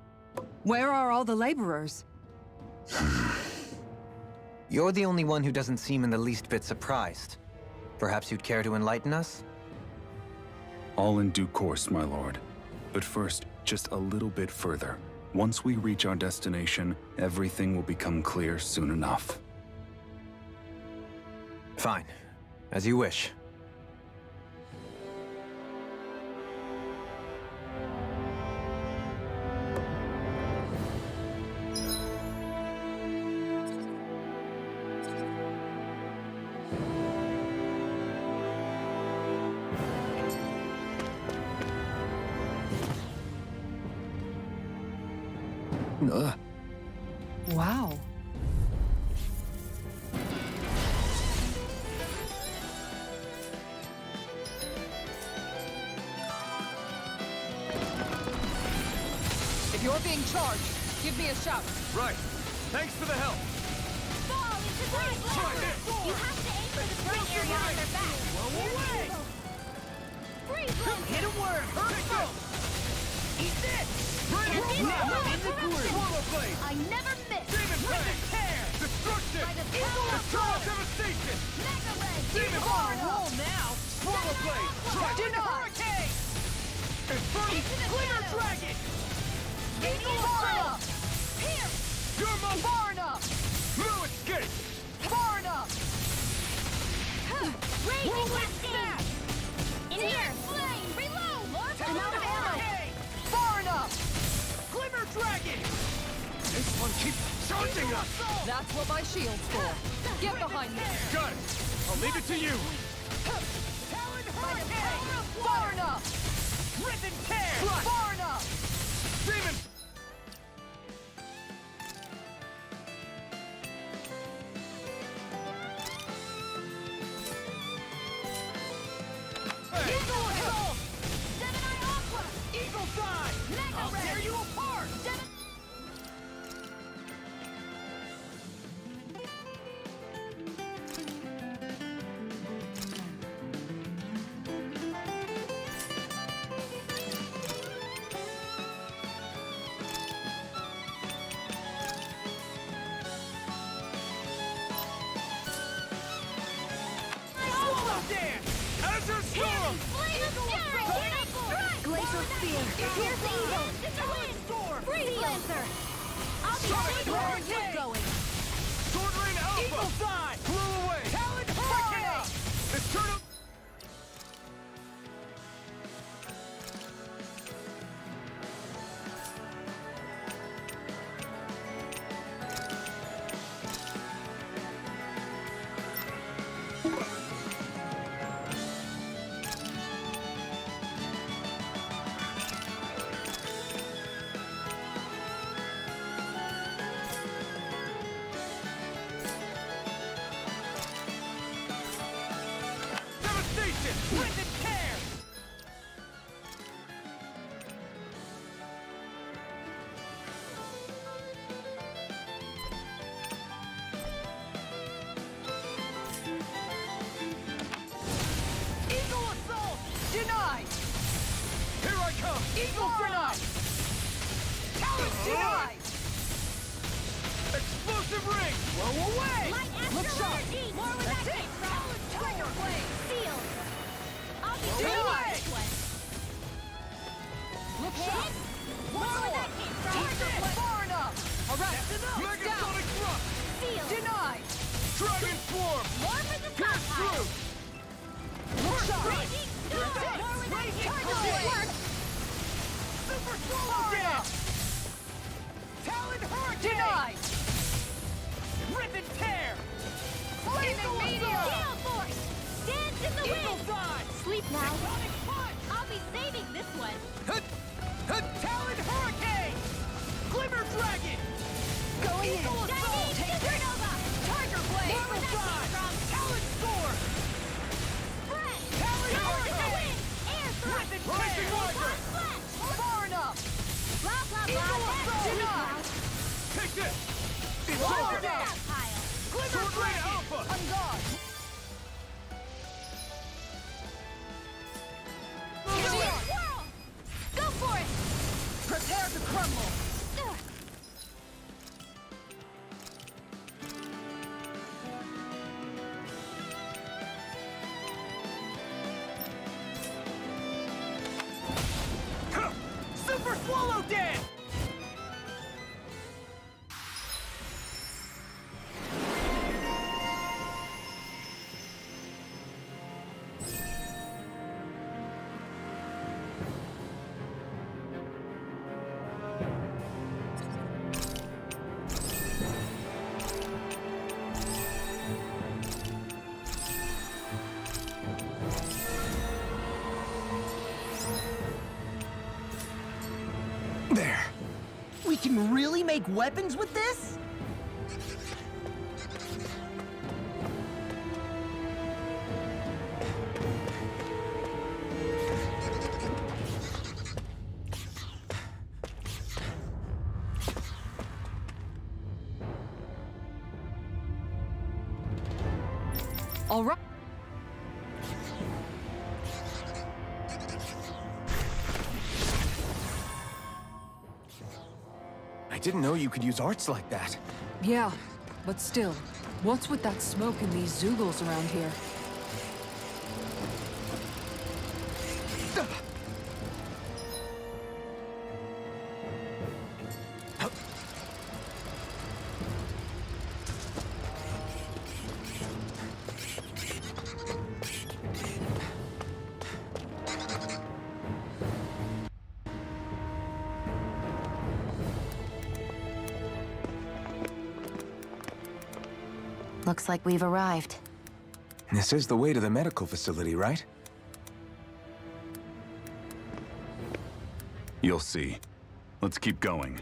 Where are all the laborers? You're the only one who doesn't seem in the least bit surprised. Perhaps you'd care to enlighten us? All in due course, my lord. But first, just a little bit further. Once we reach our destination, everything will become clear soon enough. Fine. As you wish. Wow. If you're being charged, give me a shout. Right. Thanks for the help. Fall into the You have to aim for the front area on their back. Whoa, away! Freeze them! Hit him where it hurts! Eat this! Bring it! Now, in the groove! Swallow blade! I never miss! Demon Fang! Destruction! By the power of Eternal God! devastation! Mega Red! Demon Fang! Roll now! Swallow blade! Try hurricane! Infernal Glitter Dragon! Far enough! Here! Your mom! Far enough! No escape! Far enough! Raging Cascade! In here! Flame! Reload! I'm out of ammo! Far enough! Glimmer Dragon! This one keeps charging us! That's what my shield's for. Get behind me. Got it! I'll leave it to you! Talon Hurricane! Far enough! Rip and tear! Far enough! Demon! Eagle Assault! Seven-Eye Aqua! Eagle Side! Mega I'll Red! tear you apart! Swallow Dance! Azure Storm! Flame of Fury! Glacial Spear! Here's the Eagle! Freeze Lancer! I'll be taking where you're going! Sword Rain Alpha! Eagle Side! Flew away! Talon Hurricane! Eternal... I come! Eagle denied! Talent denied! Explosive ring! Blow away! Light Look extra sharp! energy! More where that came from! Tiger blade! Sealed! I'll be Denied! saving this one! Look sharp! More where that came from! Tiger blade! Far enough! Alright! Megasonic thrust! Sealed! Denied! Dragon swarm! More for the Pierce stockpile! Look sharp! Raging storm! More where that came from! Blade! Super swallow down! Talon hurricane! Denied! Rip and tear! Flaming meteor! Gale force! Dance in the Eagle wind! side! Sleep now! Sonic punch! I'll be saving this one! Talon hurricane! Glimmer dragon! Going Eagle in! assault! Supernova! Tiger blade! More where that came from! Talon sword! Spread! Talon Dance in the hurricane! wind! Air thrust! Rip and tear! One flash! Far enough! Blah blah blah! Eagle That's assault! sleep Denied! now! Take this! It's More over for the now! stockpile! Glimmer dragon! Alpha! On guard! Swirl! Go for it! Prepare to crumble! Super Swallow Dance! There. We can really make weapons with this? All right. I didn't know you could use arts like that. Yeah, but still, what's with that smoke and these Zoogles around here? Looks like we've arrived. This is the way to the medical facility, right? You'll see. Let's keep going.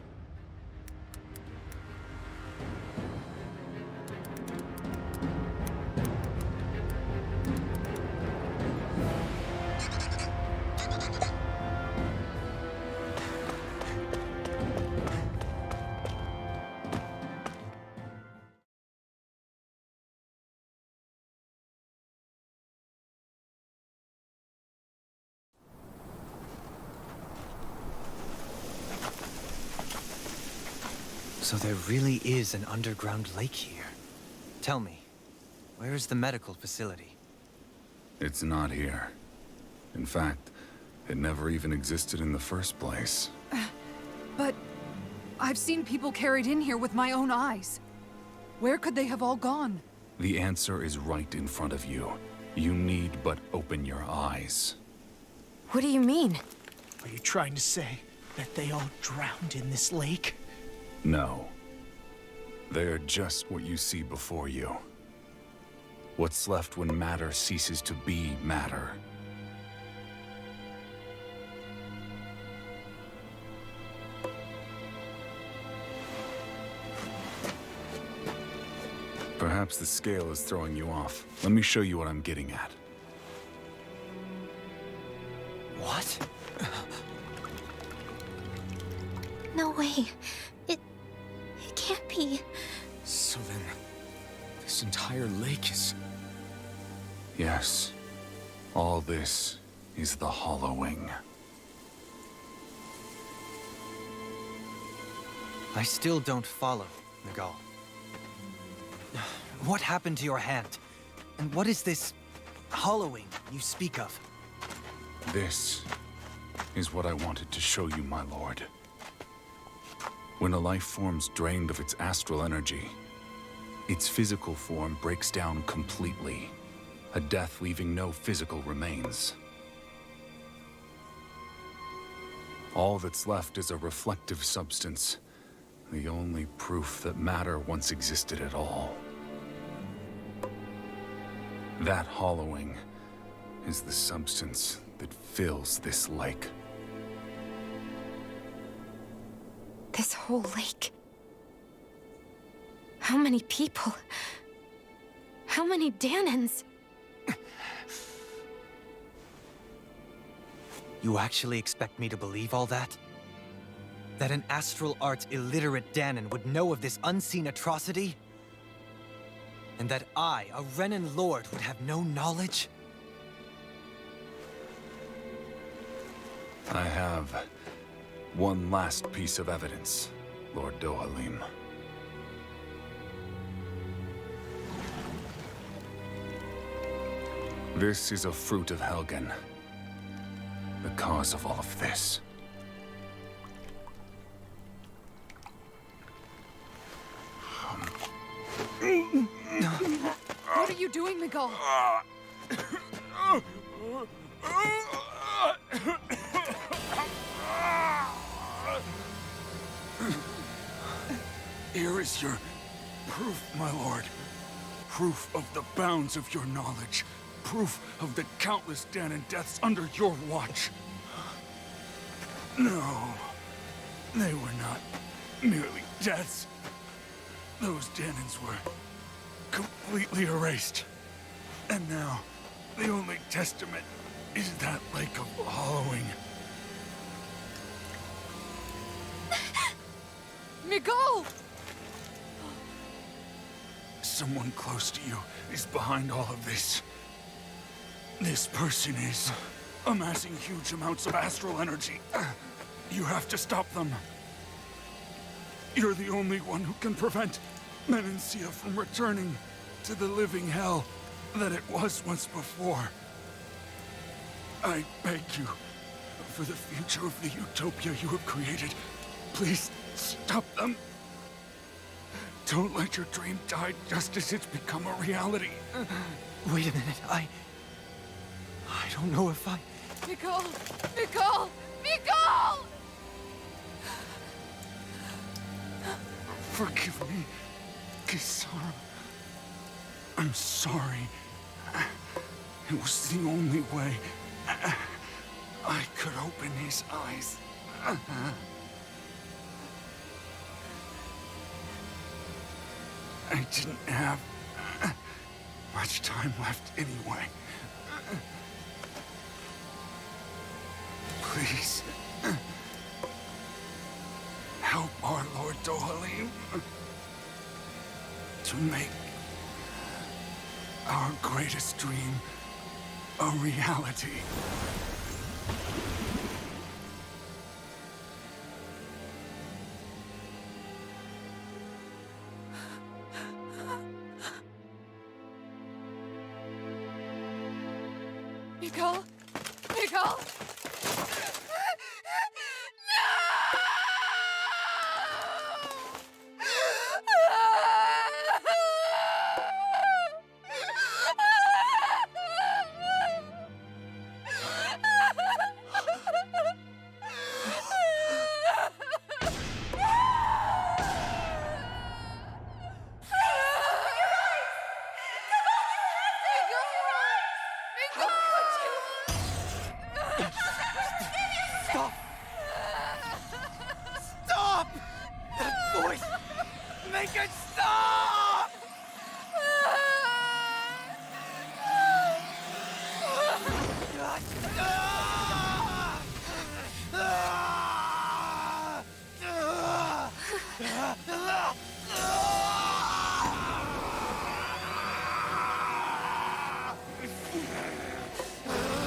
So there really is an underground lake here. Tell me, where is the medical facility? It's not here. In fact, it never even existed in the first place. But I've seen people carried in here with my own eyes. Where could they have all gone? The answer is right in front of you. You need but open your eyes. What do you mean? Are you trying to say that they all drowned in this lake? No. They're just what you see before you. What's left when matter ceases to be matter. Perhaps the scale is throwing you off. Let me show you what I'm getting at. What? No way. It can't be. So then, this entire lake is... Yes. All this is the hollowing. I still don't follow, Miguel. What happened to your hand? And what is this hollowing you speak of? This is what I wanted to show you, my lord. When a life form's drained of its astral energy, its physical form breaks down completely, a death leaving no physical remains. All that's left is a reflective substance, the only proof that matter once existed at all. That hollowing is the substance that fills this lake. This whole lake. How many people? How many Danans? You actually expect me to believe all that? That an astral arts illiterate Danan would know of this unseen atrocity? And that I, a Renan lord, would have no knowledge? I have one last piece of evidence, Lord Dohalim. This is a fruit of Helgen, the cause of all of this. What are you doing, Miguel? Here is your proof, my lord. Proof of the bounds of your knowledge. Proof of the countless Danan deaths under your watch. No, they were not merely deaths. Those Danans were completely erased. And now, the only testament is that lake of hollowing. Miguel! Someone close to you is behind all of this. This person is amassing huge amounts of astral energy. You have to stop them. You're the only one who can prevent Menancia from returning to the living hell that it was once before. I beg you, for the future of the utopia you have created, please stop them. Don't let your dream die just as it's become a reality. Wait a minute, I don't know if I... Miguel! Miguel! Miguel! Forgive me, Kisara. I'm sorry. It was the only way I could open his eyes. I didn't have much time left anyway. Please, help our Lord Dohalim to make our greatest dream a reality. Miguel! Miguel! Stop! Stop! That voice! Make it stop!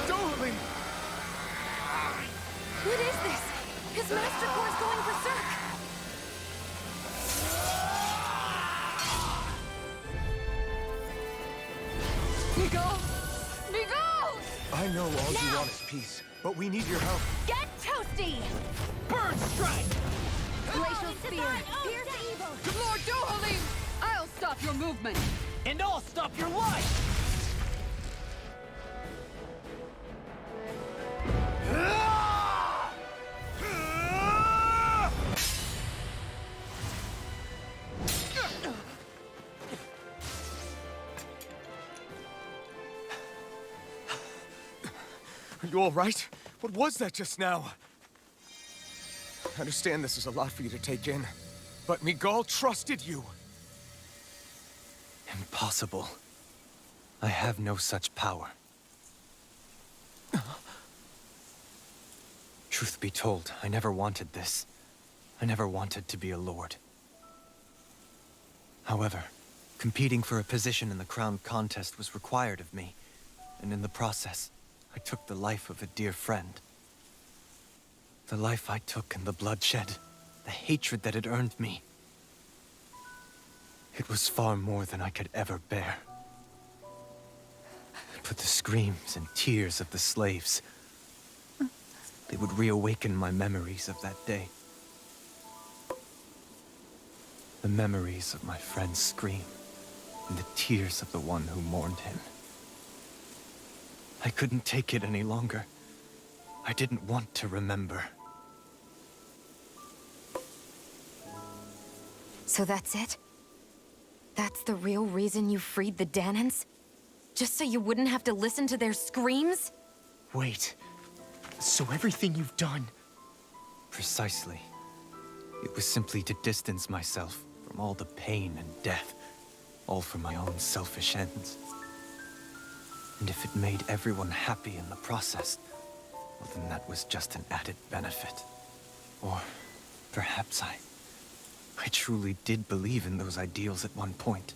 Darling! What is this? His Master Core is going berserk! I know all you want is peace, but we need your help. Get toasty! Burn strike! Glacial Spear! Pierce evil! Lord Dohalim! I'll stop your movement! And I'll stop your life! Are you all right? What was that just now? I understand this is a lot for you to take in, but Miguel trusted you. Impossible. I have no such power. Truth be told, I never wanted this. I never wanted to be a lord. However, competing for a position in the crown contest was required of me, and in the process, I took the life of a dear friend. The life I took and the bloodshed, the hatred that it earned me. It was far more than I could ever bear. But the screams and tears of the slaves, they would reawaken my memories of that day. The memories of my friend's scream, and the tears of the one who mourned him. I couldn't take it any longer. I didn't want to remember. So that's it? That's the real reason you freed the Danans? Just so you wouldn't have to listen to their screams? Wait. So everything you've done... Precisely. It was simply to distance myself from all the pain and death, all for my own selfish ends. And if it made everyone happy in the process, well, then that was just an added benefit. Or perhaps I truly did believe in those ideals at one point.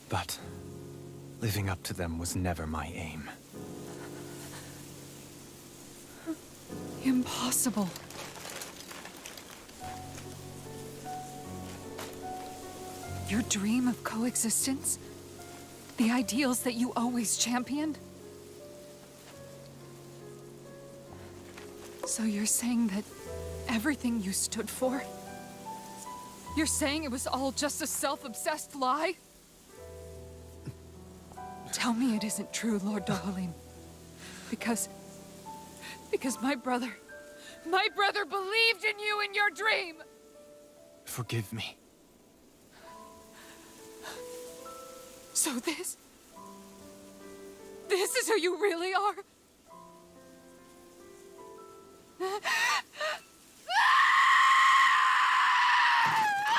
But living up to them was never my aim. Impossible. Your dream of coexistence? The ideals that you always championed? So you're saying that everything you stood for? You're saying it was all just a self-obsessed lie? Tell me it isn't true, Lord Dohalim. Because my brother believed in you in your dream! Forgive me. So this is who you really are?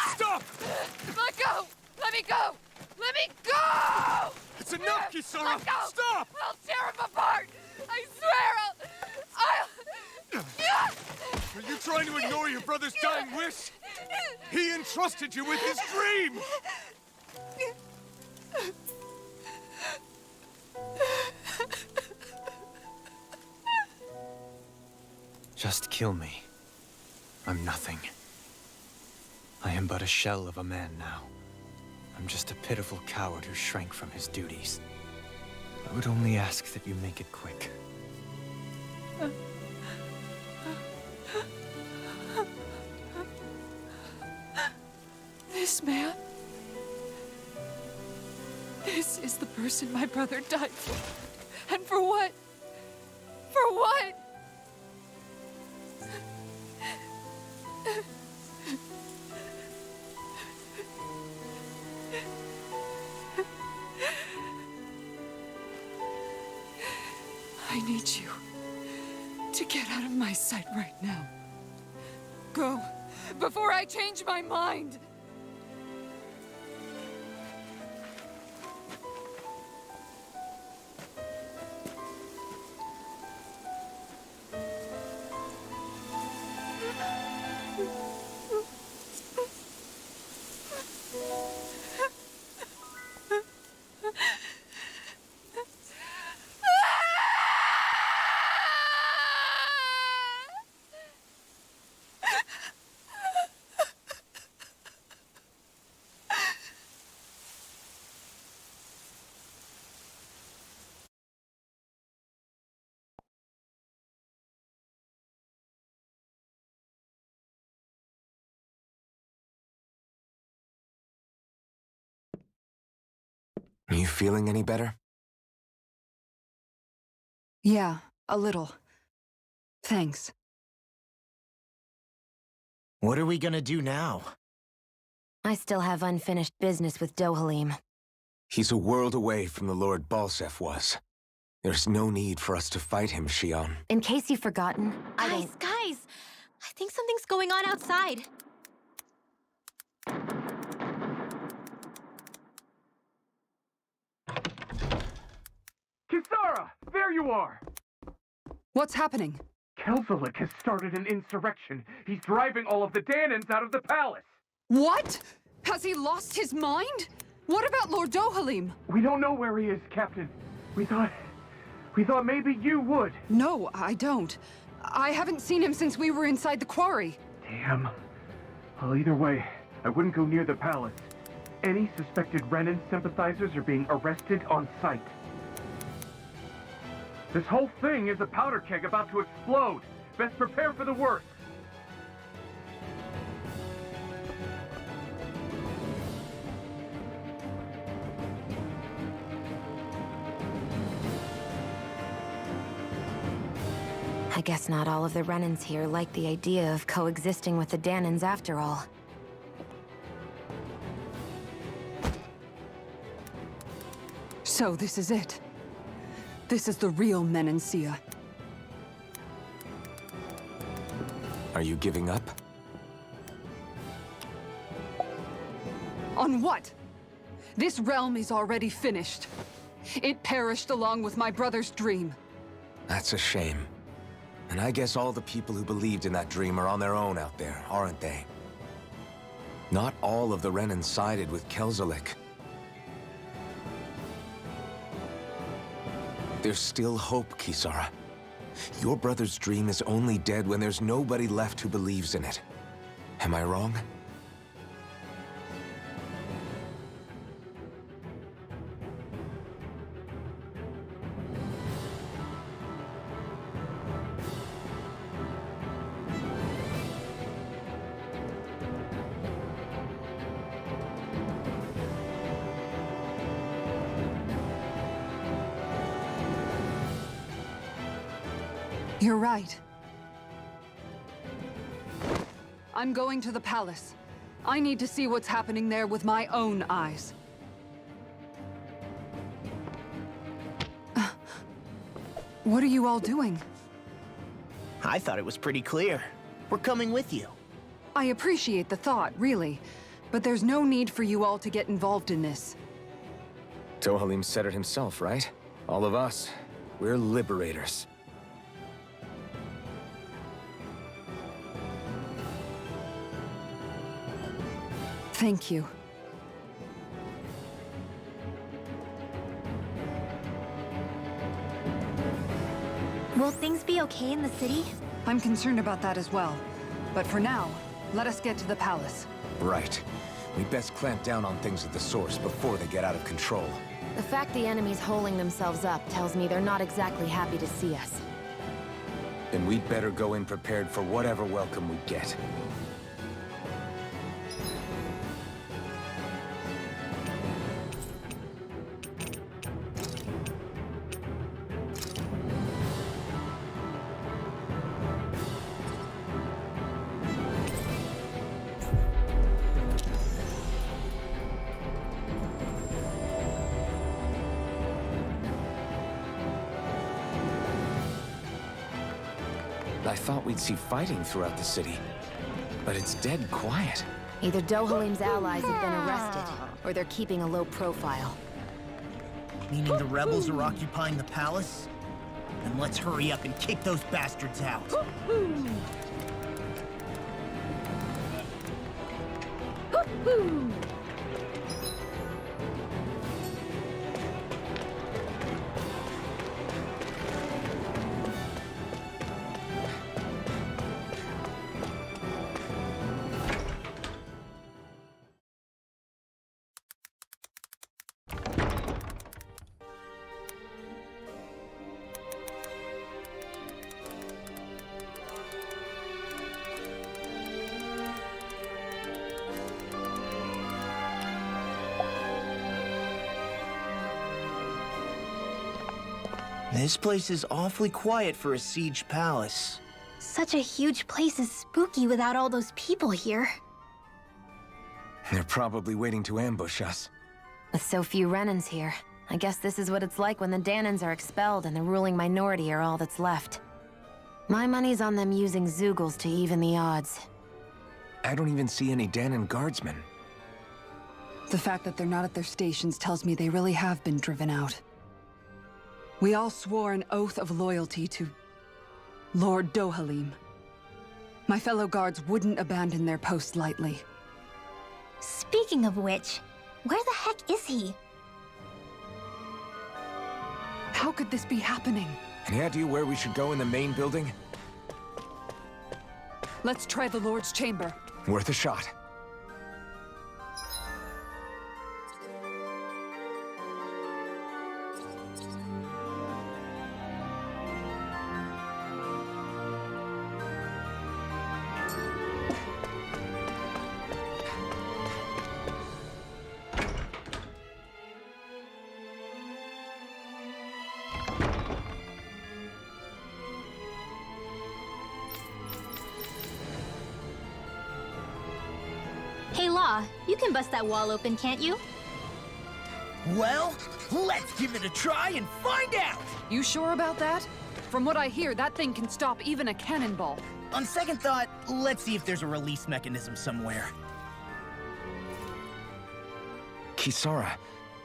Stop! Let go! Let me go! Let me go! It's enough, Kisara! Let go! Stop! I'll tear him apart! I swear I'll... Are you trying to ignore your brother's dying wish? He entrusted you with his dream! Just kill me. I'm nothing. I am but a shell of a man now. I'm just a pitiful coward who shrank from his duties. I would only ask that you make it quick. This man... This is the person my brother died for. And for what? For what? I need you to get out of my sight right now. Go, before I change my mind! Are you feeling any better? Yeah, a little. Thanks. What are we gonna do now? I still have unfinished business with Dohalim. He's a world away from the Lord Balsef was. There's no need for us to fight him, Shion. In case you've forgotten, Guys, I think something's going on outside. Kisara! There you are! What's happening? Kelzolik has started an insurrection. He's driving all of the Danans out of the palace. What? Has he lost his mind? What about Lord Dohalim? We don't know where he is, Captain. We thought maybe you would. No, I don't. I haven't seen him since we were inside the quarry. Damn. Well, either way, I wouldn't go near the palace. Any suspected Renan sympathizers are being arrested on sight. This whole thing is a powder keg about to explode. Best prepare for the worst. I guess not all of the Renans here like the idea of coexisting with the Danans after all. So this is it. This is the real Menancia. Are you giving up? On what? This realm is already finished. It perished along with my brother's dream. That's a shame. And I guess all the people who believed in that dream are on their own out there, aren't they? Not all of the Renan sided with Kelzolik. There's still hope, Kisara. Your brother's dream is only dead when there's nobody left who believes in it. Am I wrong? You're right. I'm going to the palace. I need to see what's happening there with my own eyes. What are you all doing? I thought it was pretty clear. We're coming with you. I appreciate the thought, really. But there's no need for you all to get involved in this. Dohalim said it himself, right? All of us. We're liberators. Thank you. Will things be okay in the city? I'm concerned about that as well. But for now, let us get to the palace. Right. We best clamp down on things at the source before they get out of control. The fact the enemy's holding themselves up tells me they're not exactly happy to see us. Then we'd better go in prepared for whatever welcome we get. I thought we'd see fighting throughout the city, but it's dead quiet. Either Dohalim's allies have been arrested, or they're keeping a low profile. Meaning the rebels are occupying the palace? Then let's hurry up and kick those bastards out. This place is awfully quiet for a siege palace. Such a huge place is spooky without all those people here. They're probably waiting to ambush us. With so few Renans here, I guess this is what it's like when the Danans are expelled and the ruling minority are all that's left. My money's on them using Zeugles to even the odds. I don't even see any Danan guardsmen. The fact that they're not at their stations tells me they really have been driven out. We all swore an oath of loyalty to Lord Dohalim. My fellow guards wouldn't abandon their post lightly. Speaking of which, where the heck is he? How could this be happening? Any idea where we should go in the main building? Let's try the Lord's chamber. Worth a shot. Hey, Law, you can bust that wall open, can't you? Well, let's give it a try and find out! You sure about that? From what I hear, that thing can stop even a cannonball. On second thought, let's see if there's a release mechanism somewhere. Kisara,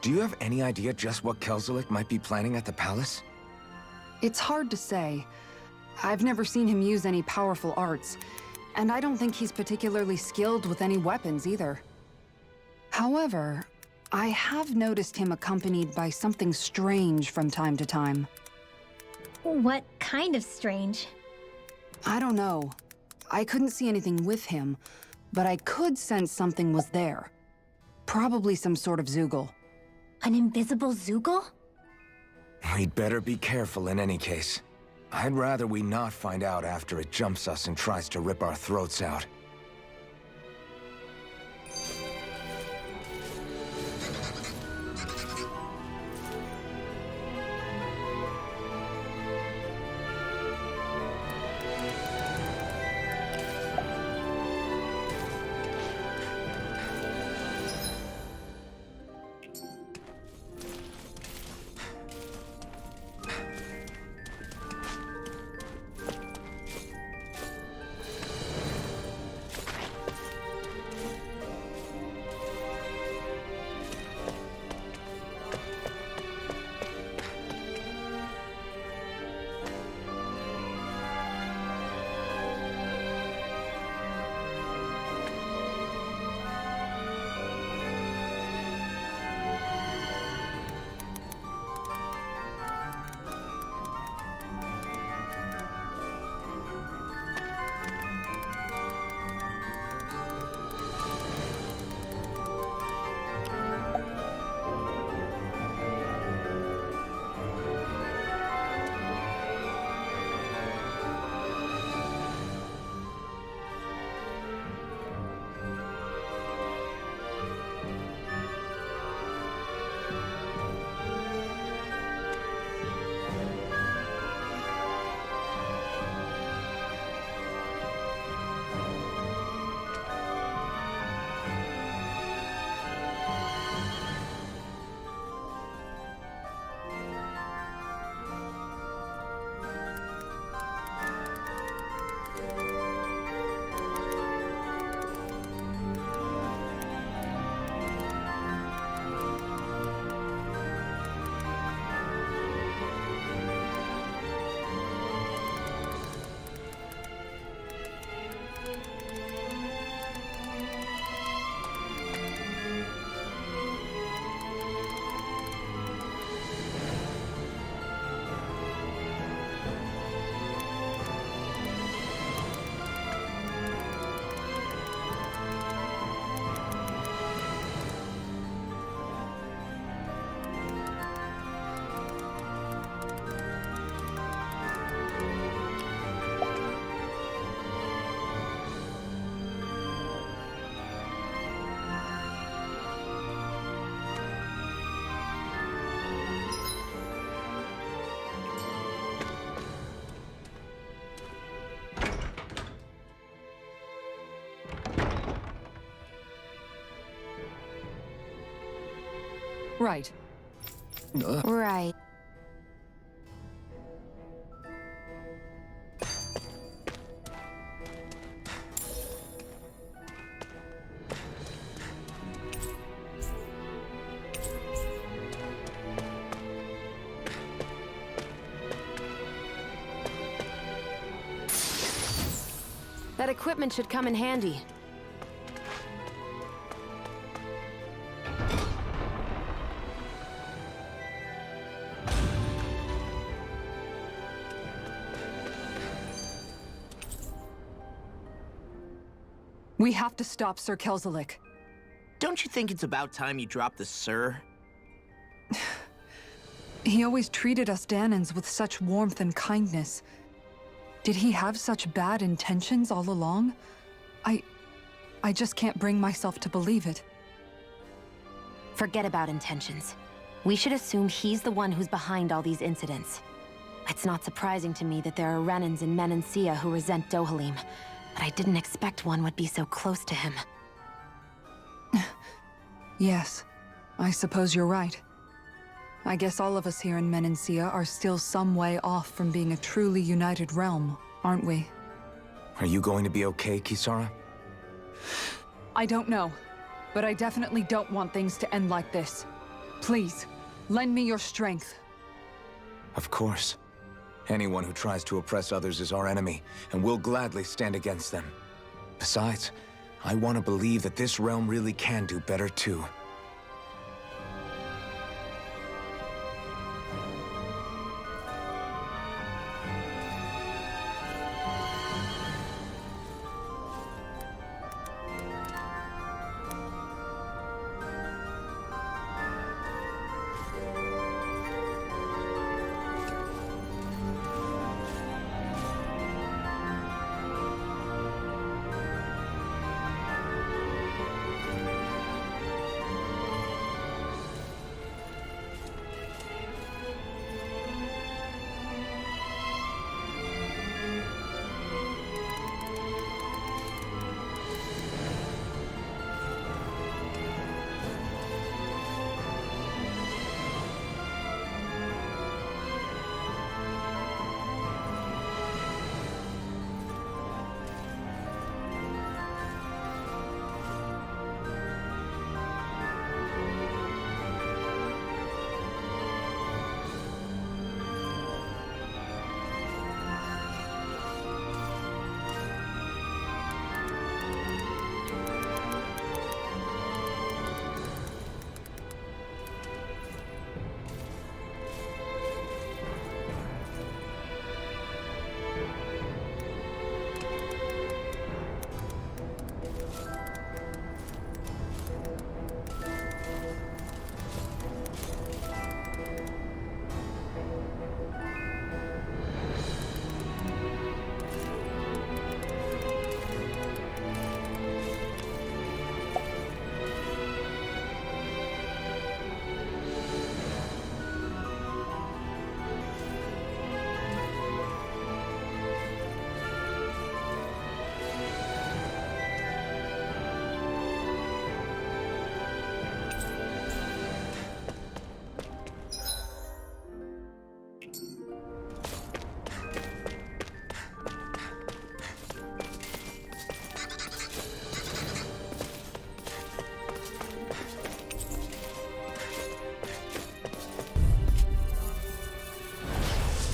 do you have any idea just what Kelzelik might be planning at the palace? It's hard to say. I've never seen him use any powerful arts, and I don't think he's particularly skilled with any weapons either. However, I have noticed him accompanied by something strange from time to time. What kind of strange? I don't know. I couldn't see anything with him, but I could sense something was there. Probably some sort of Zeugle. An invisible Zeugle? We'd better be careful in any case. I'd rather we not find out after it jumps us and tries to rip our throats out. Right. Right. That equipment should come in handy. We have to stop Sir Kelzelik. Don't you think it's about time you dropped the sir? He always treated us Danans with such warmth and kindness. Did he have such bad intentions all along? I just can't bring myself to believe it. Forget about intentions. We should assume he's the one who's behind all these incidents. It's not surprising to me that there are Renans in Menancia who resent Dohalim, but I didn't expect one would be so close to him. Yes, I suppose you're right. I guess all of us here in Menancia are still some way off from being a truly united realm, aren't we? Are you going to be okay, Kisara? I don't know, but I definitely don't want things to end like this. Please, lend me your strength. Of course. Anyone who tries to oppress others is our enemy, and we'll gladly stand against them. Besides, I want to believe that this realm really can do better too.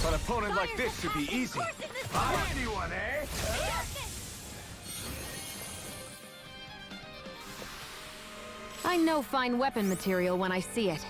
An opponent like this should be easy. Anyone, eh? I know fine weapon material when I see it.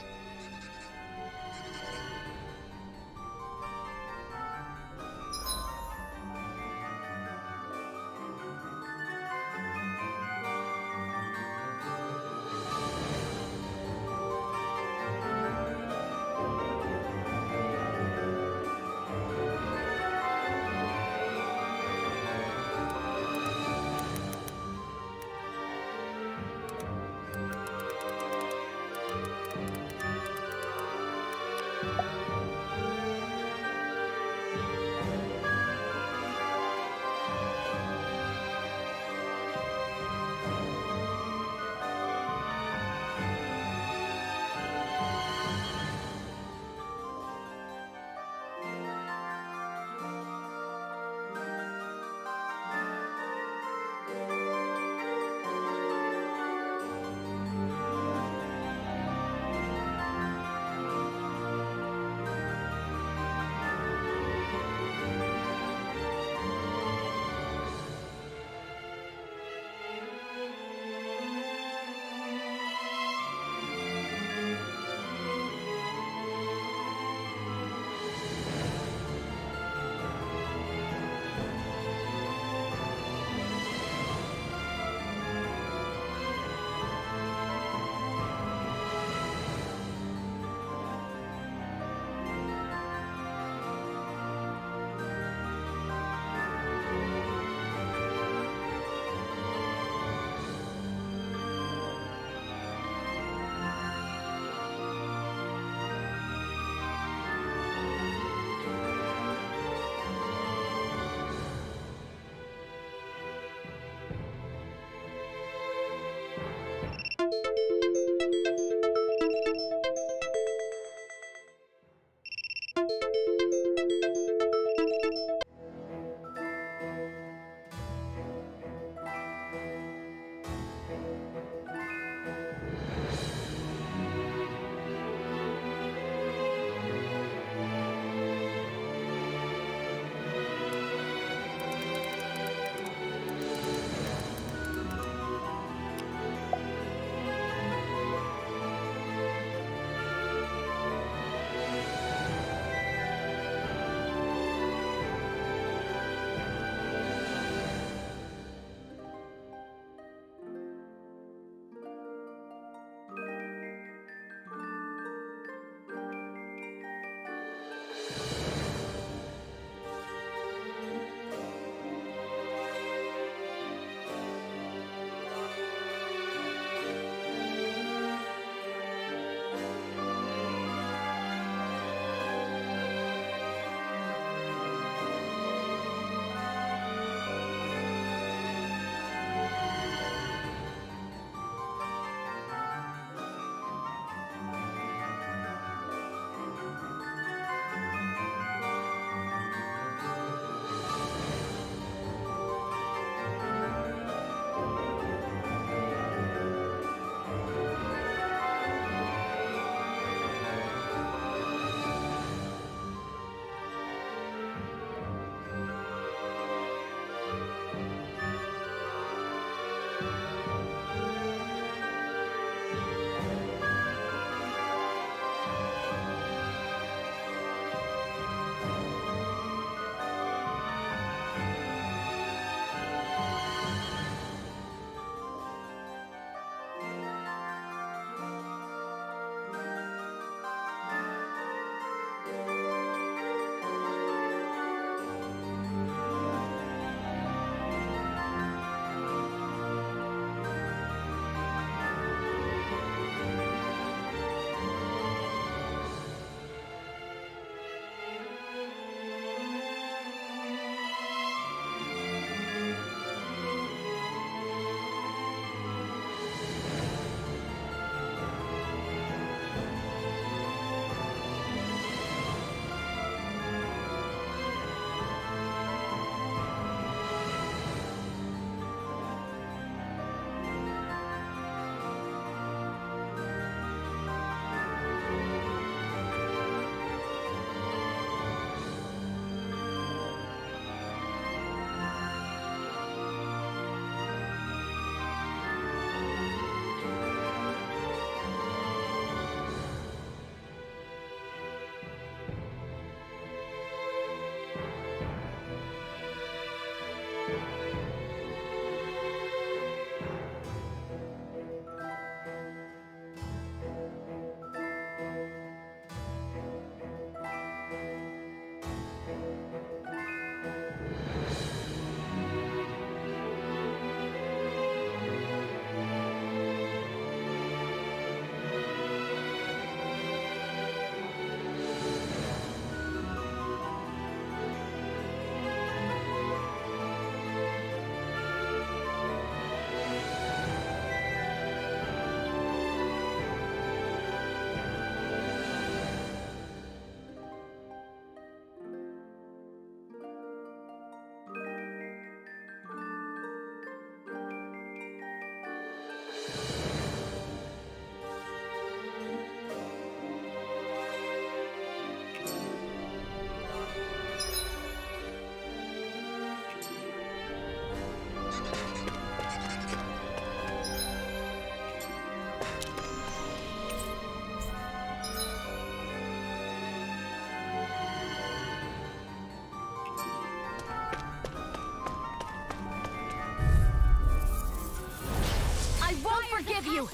forgive you!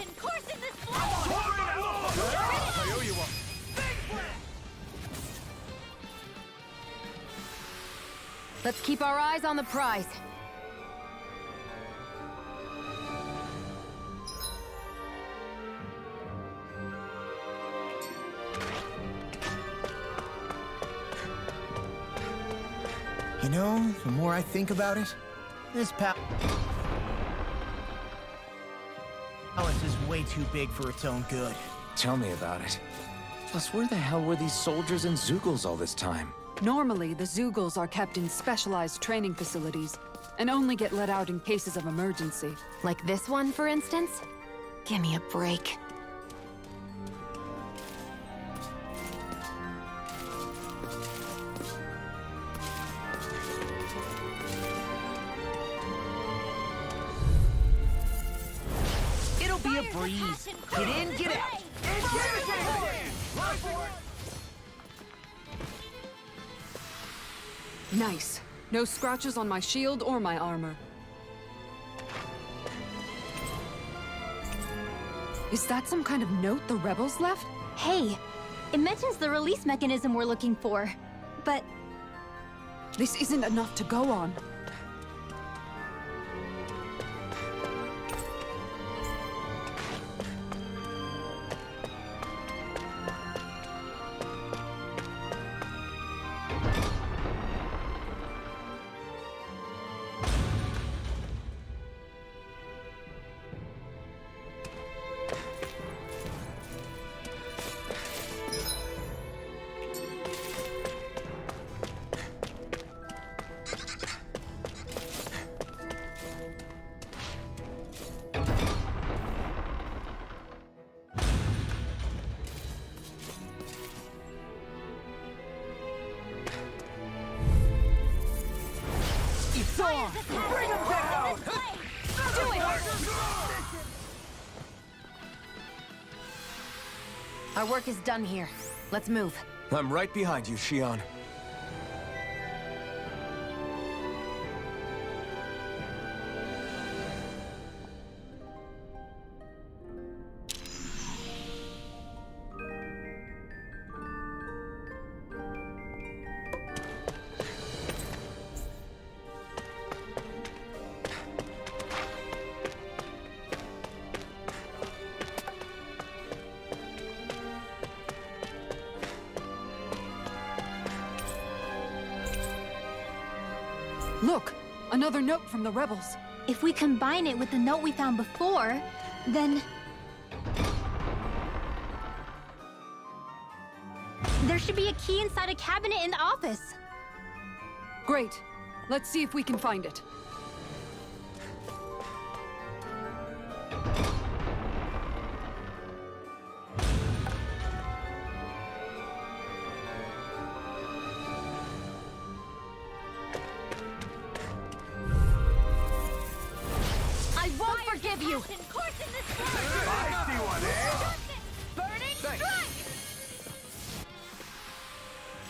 I owe you one. Let's keep our eyes on the prize. You know, the more I think about it, this Palace is way too big for its own good. Tell me about it. Plus, where the hell were these soldiers and Zeugles all this time? Normally, the Zeugles are kept in specialized training facilities and only get let out in cases of emergency. Like this one, for instance? Give me a break. It'll be a breeze. Get in, get out. Nice. No scratches on my shield or my armor. Is that some kind of note the rebels left? Hey, it mentions the release mechanism we're looking for, but... This isn't enough to go on. Bring him down! Do it! Our work is done here. Let's move. I'm right behind you, Shion. Look! Another note from the rebels. If we combine it with the note we found before, then... there should be a key inside a cabinet in the office. Great. Let's see if we can find it.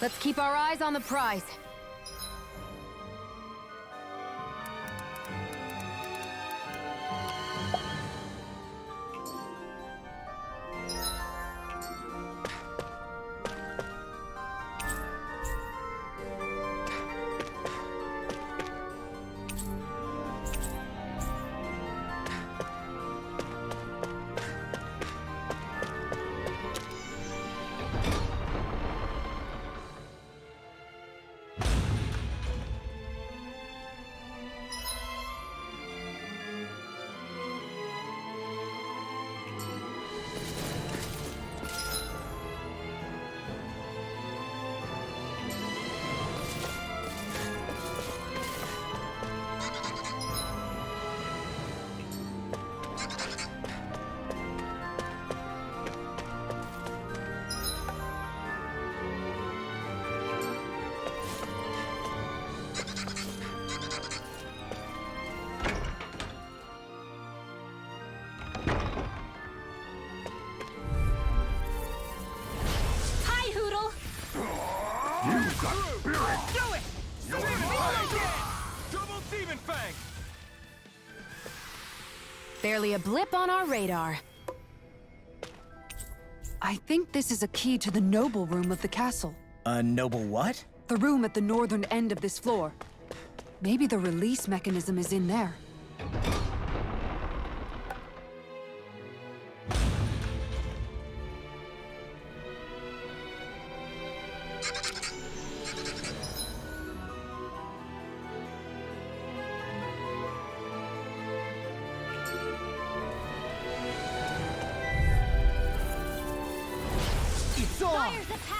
Let's keep our eyes on the prize. Barely a blip on our radar. I think this is a key to the noble room of the castle. A noble what? The room at the northern end of this floor. Maybe the release mechanism is in there.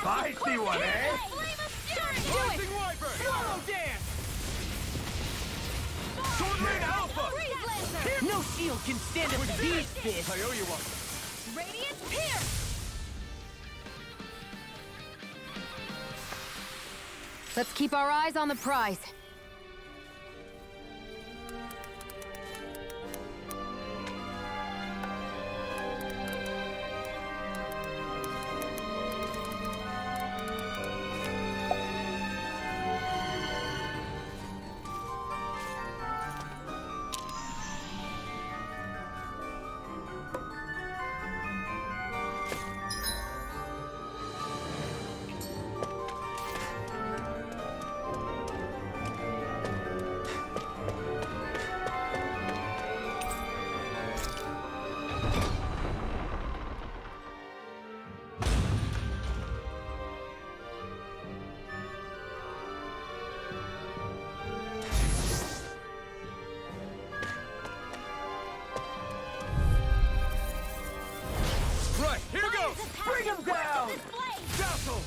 I see one, eh? Rising Wyvern! Swallow Dance! Sword Rain Alpha! No shield can stand up to these fists! I owe you one. Radiant Pierce! Let's keep our eyes on the prize. Bring him down! Jostle!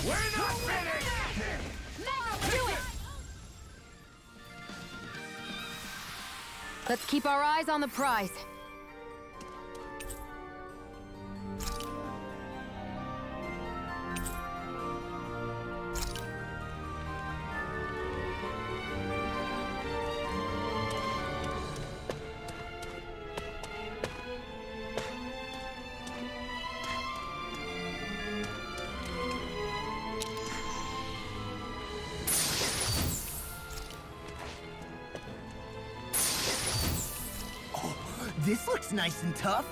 We're not finished! Do it! Let's keep our eyes on the prize. This looks nice and tough.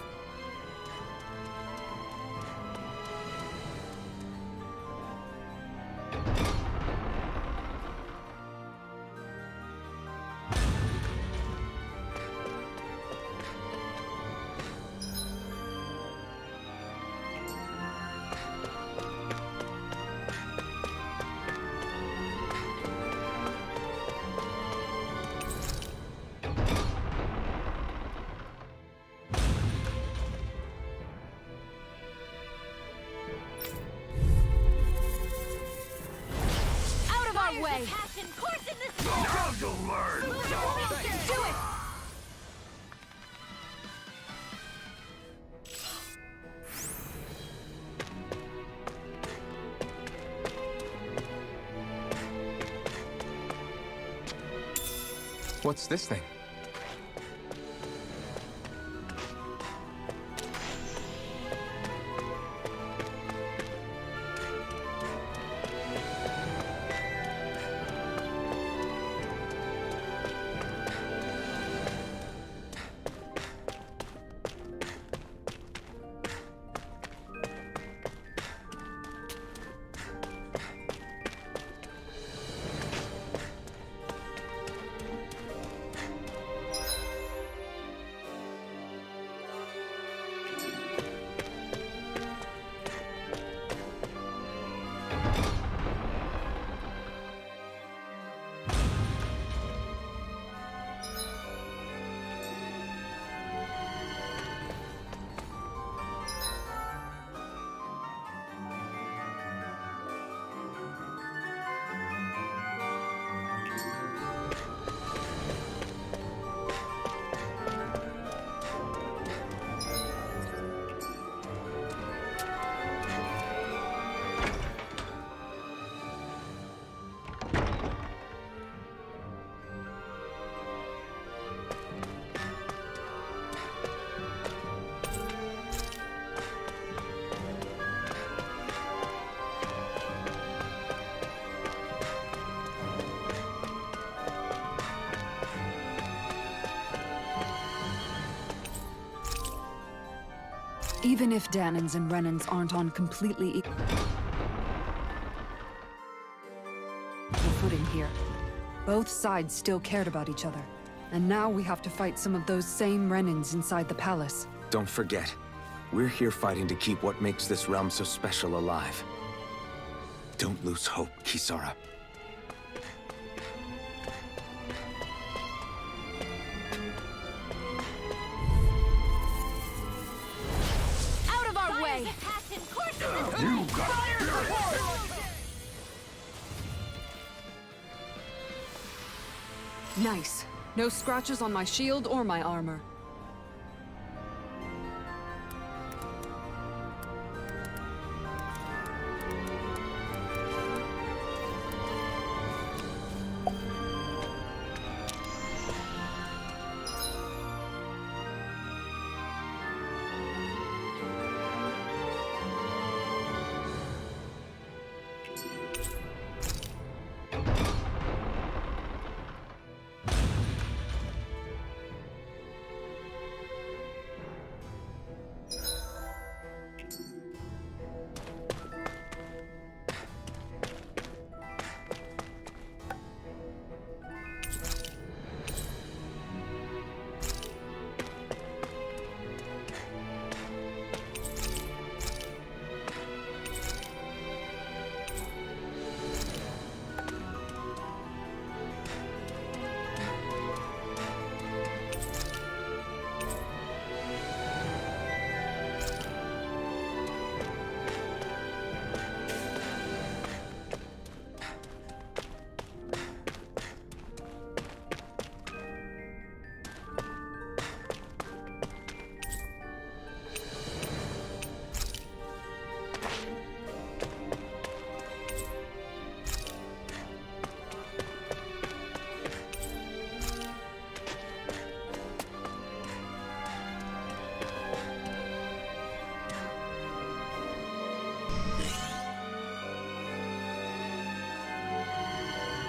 Way. Now you'll learn! Do it! What's this thing? Even if Danins and Renans aren't on completely equal footing here, both sides still cared about each other. And now we have to fight some of those same Renans inside the palace. Don't forget, we're here fighting to keep what makes this realm so special alive. Don't lose hope, Kisara. Nice. No scratches on my shield or my armor.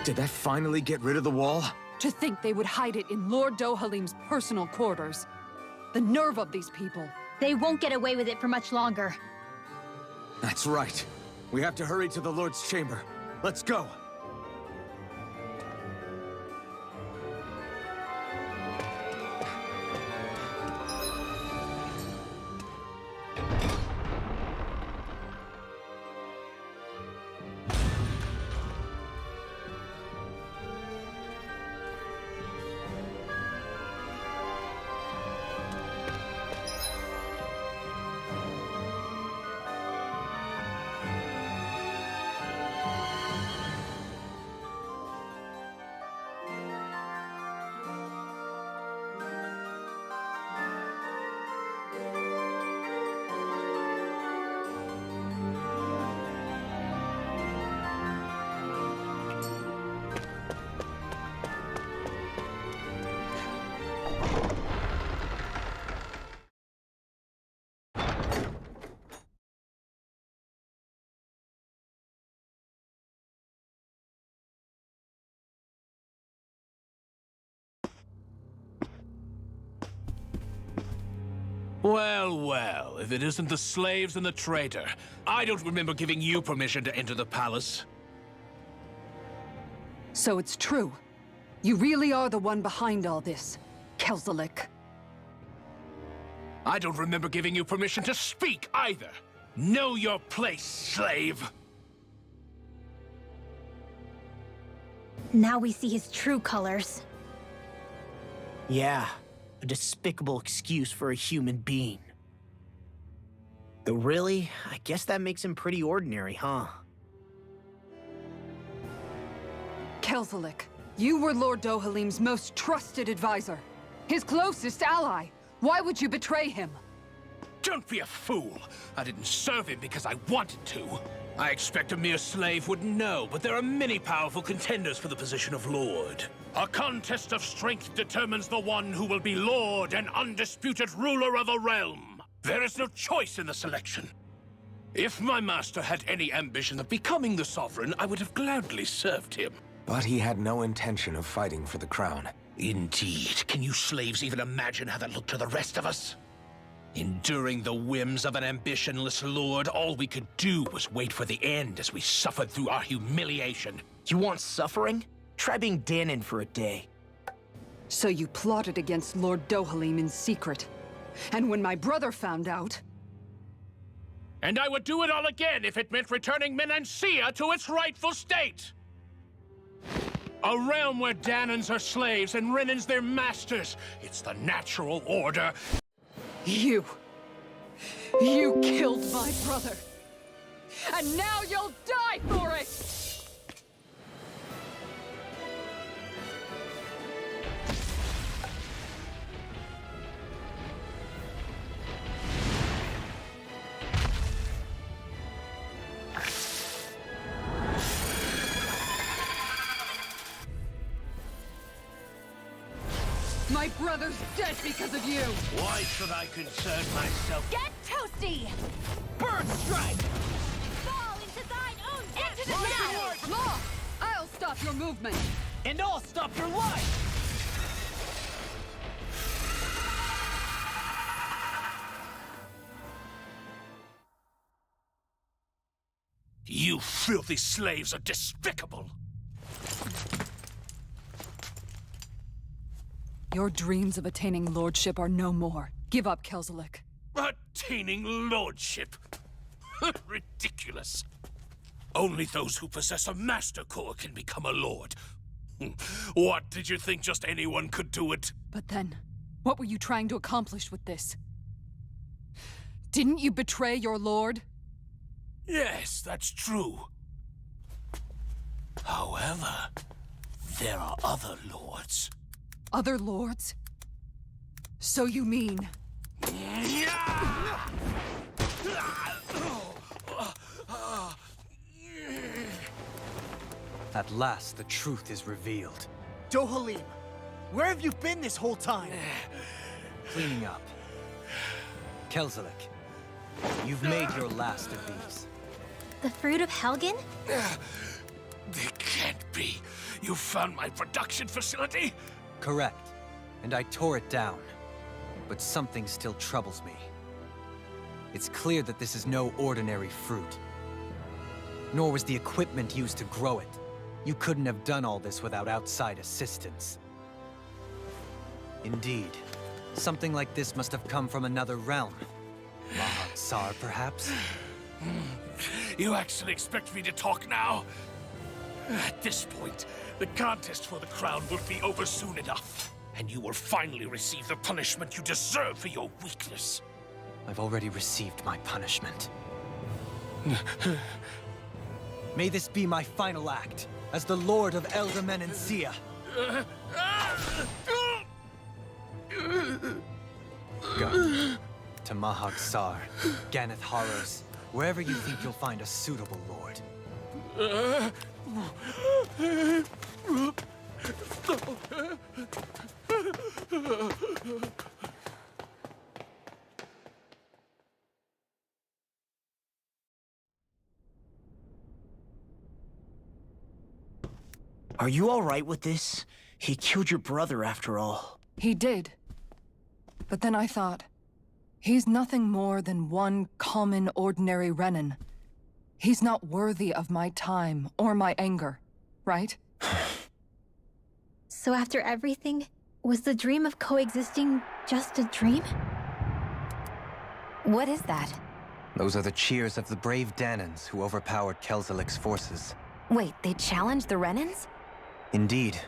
Did that finally get rid of the wall? To think they would hide it in Lord Dohalim's personal quarters. The nerve of these people. They won't get away with it for much longer. That's right. We have to hurry to the Lord's chamber. Let's go. Well, well, if it isn't the slaves and the traitor. I don't remember giving you permission to enter the palace. So it's true. You really are the one behind all this, Kelzelik. I don't remember giving you permission to speak either. Know your place, slave. Now we see his true colors. Yeah, a despicable excuse for a human being. Though really, I guess that makes him pretty ordinary, huh? Kelzelik, you were Lord Dohalim's most trusted advisor. His closest ally. Why would you betray him? Don't be a fool. I didn't serve him because I wanted to. I expect a mere slave wouldn't know, but there are many powerful contenders for the position of Lord. A contest of strength determines the one who will be Lord and undisputed ruler of a realm. There is no choice in the selection. If my master had any ambition of becoming the sovereign, I would have gladly served him. But he had no intention of fighting for the crown. Indeed. Can you slaves even imagine how that looked to the rest of us? Enduring the whims of an ambitionless lord, all we could do was wait for the end as we suffered through our humiliation. You want suffering? Try being Danon for a day. So you plotted against Lord Dohalim in secret. And when my brother found out... And I would do it all again if it meant returning Menancia to its rightful state! A realm where Danons are slaves and Renans their masters. It's the natural order. You killed my brother. And now you'll die for it! My brother's dead because of you! Why should I concern myself? Get toasty! Bird strike! Fall into thine own Into destiny! the Law! I'll stop your movement! And I'll stop your life! You filthy slaves are despicable! Your dreams of attaining lordship are no more. Give up, Kelzelik. Attaining lordship? Ridiculous. Only those who possess a master core can become a lord. What, did you think just anyone could do it? But then, what were you trying to accomplish with this? Didn't you betray your lord? Yes, that's true. However, there are other lords. Other lords? So you mean... At last, the truth is revealed. Dohalim, where have you been this whole time? Cleaning up. Kelzelik, you've made your last of these. The fruit of Helgen? They can't be. You found my production facility? Correct. And I tore it down. But something still troubles me. It's clear that this is no ordinary fruit. Nor was the equipment used to grow it. You couldn't have done all this without outside assistance. Indeed. Something like this must have come from another realm. Mahak-Sar, perhaps? You actually expect me to talk now? At this point, the contest for the crown will be over soon enough. And you will finally receive the punishment you deserve for your weakness. I've already received my punishment. May this be my final act, as the Lord of Elder Menencia. Go. To Mahak-Sar, Ganeth Haros, wherever you think you'll find a suitable lord. Are you all right with this? He killed your brother after all. He did. But then I thought, he's nothing more than one common, ordinary Renin. He's not worthy of my time or my anger, right? So after everything, was the dream of coexisting just a dream? What is that? Those are the cheers of the brave Danans who overpowered Kelzelik's forces. Wait, they challenged the Renans? Indeed.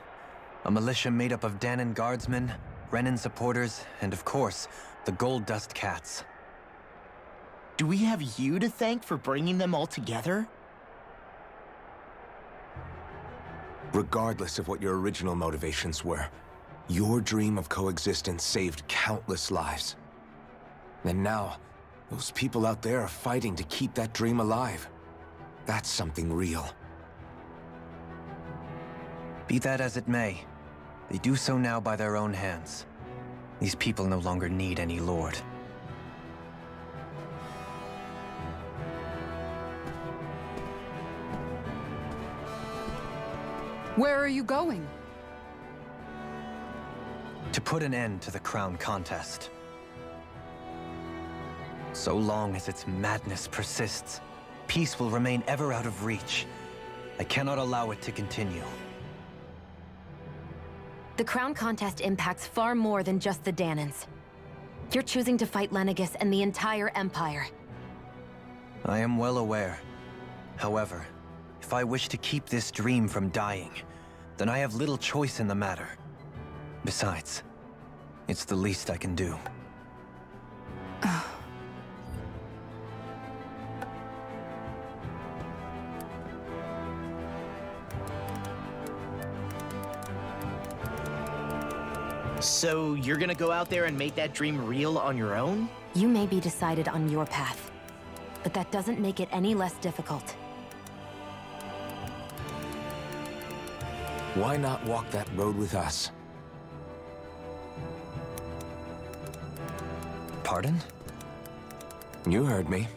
A militia made up of Danan guardsmen, Renin supporters, and of course, the Gold Dust Cats. Do we have you to thank for bringing them all together? Regardless of what your original motivations were, your dream of coexistence saved countless lives. And now, those people out there are fighting to keep that dream alive. That's something real. Be that as it may, they do so now by their own hands. These people no longer need any lord. Where are you going? To put an end to the crown contest. So long as its madness persists, peace will remain ever out of reach. I cannot allow it to continue. The crown contest impacts far more than just the Danans. You're choosing to fight Lenegis and the entire Empire. I am well aware. However, if I wish to keep this dream from dying, then I have little choice in the matter. Besides, it's the least I can do. So you're gonna go out there and make that dream real on your own? You may be decided on your path, but that doesn't make it any less difficult. Why not walk that road with us? Pardon? You heard me.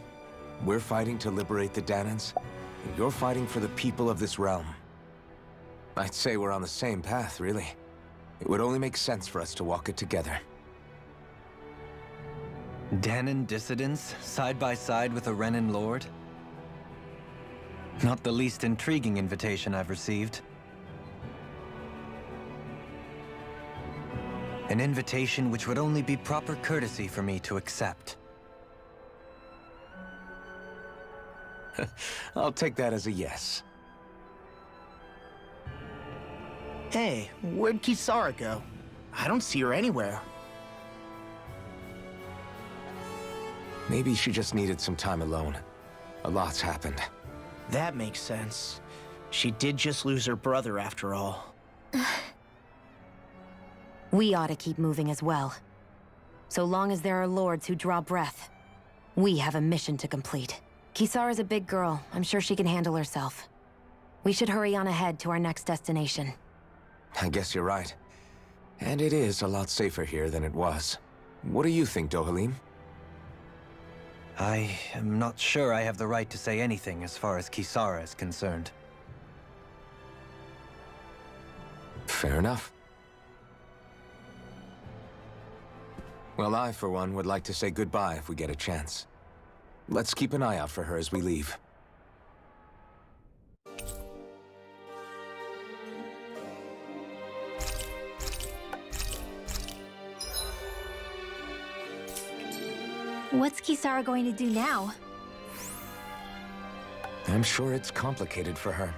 We're fighting to liberate the Danans, and you're fighting for the people of this realm. I'd say we're on the same path, really. It would only make sense for us to walk it together. Danan dissidents, side by side with a Renan lord? Not the least intriguing invitation I've received. An invitation which would only be proper courtesy for me to accept. I'll take that as a yes. Hey, where'd Kisara go? I don't see her anywhere. Maybe she just needed some time alone. A lot's happened. That makes sense. She did just lose her brother after all. We ought to keep moving as well. So long as there are lords who draw breath, we have a mission to complete. Kisara's a big girl. I'm sure she can handle herself. We should hurry on ahead to our next destination. I guess you're right. And it is a lot safer here than it was. What do you think, Dohalim? I am not sure I have the right to say anything as far as Kisara is concerned. Fair enough. Well, I, for one, would like to say goodbye if we get a chance. Let's keep an eye out for her as we leave. What's Kisara going to do now? I'm sure it's complicated for her.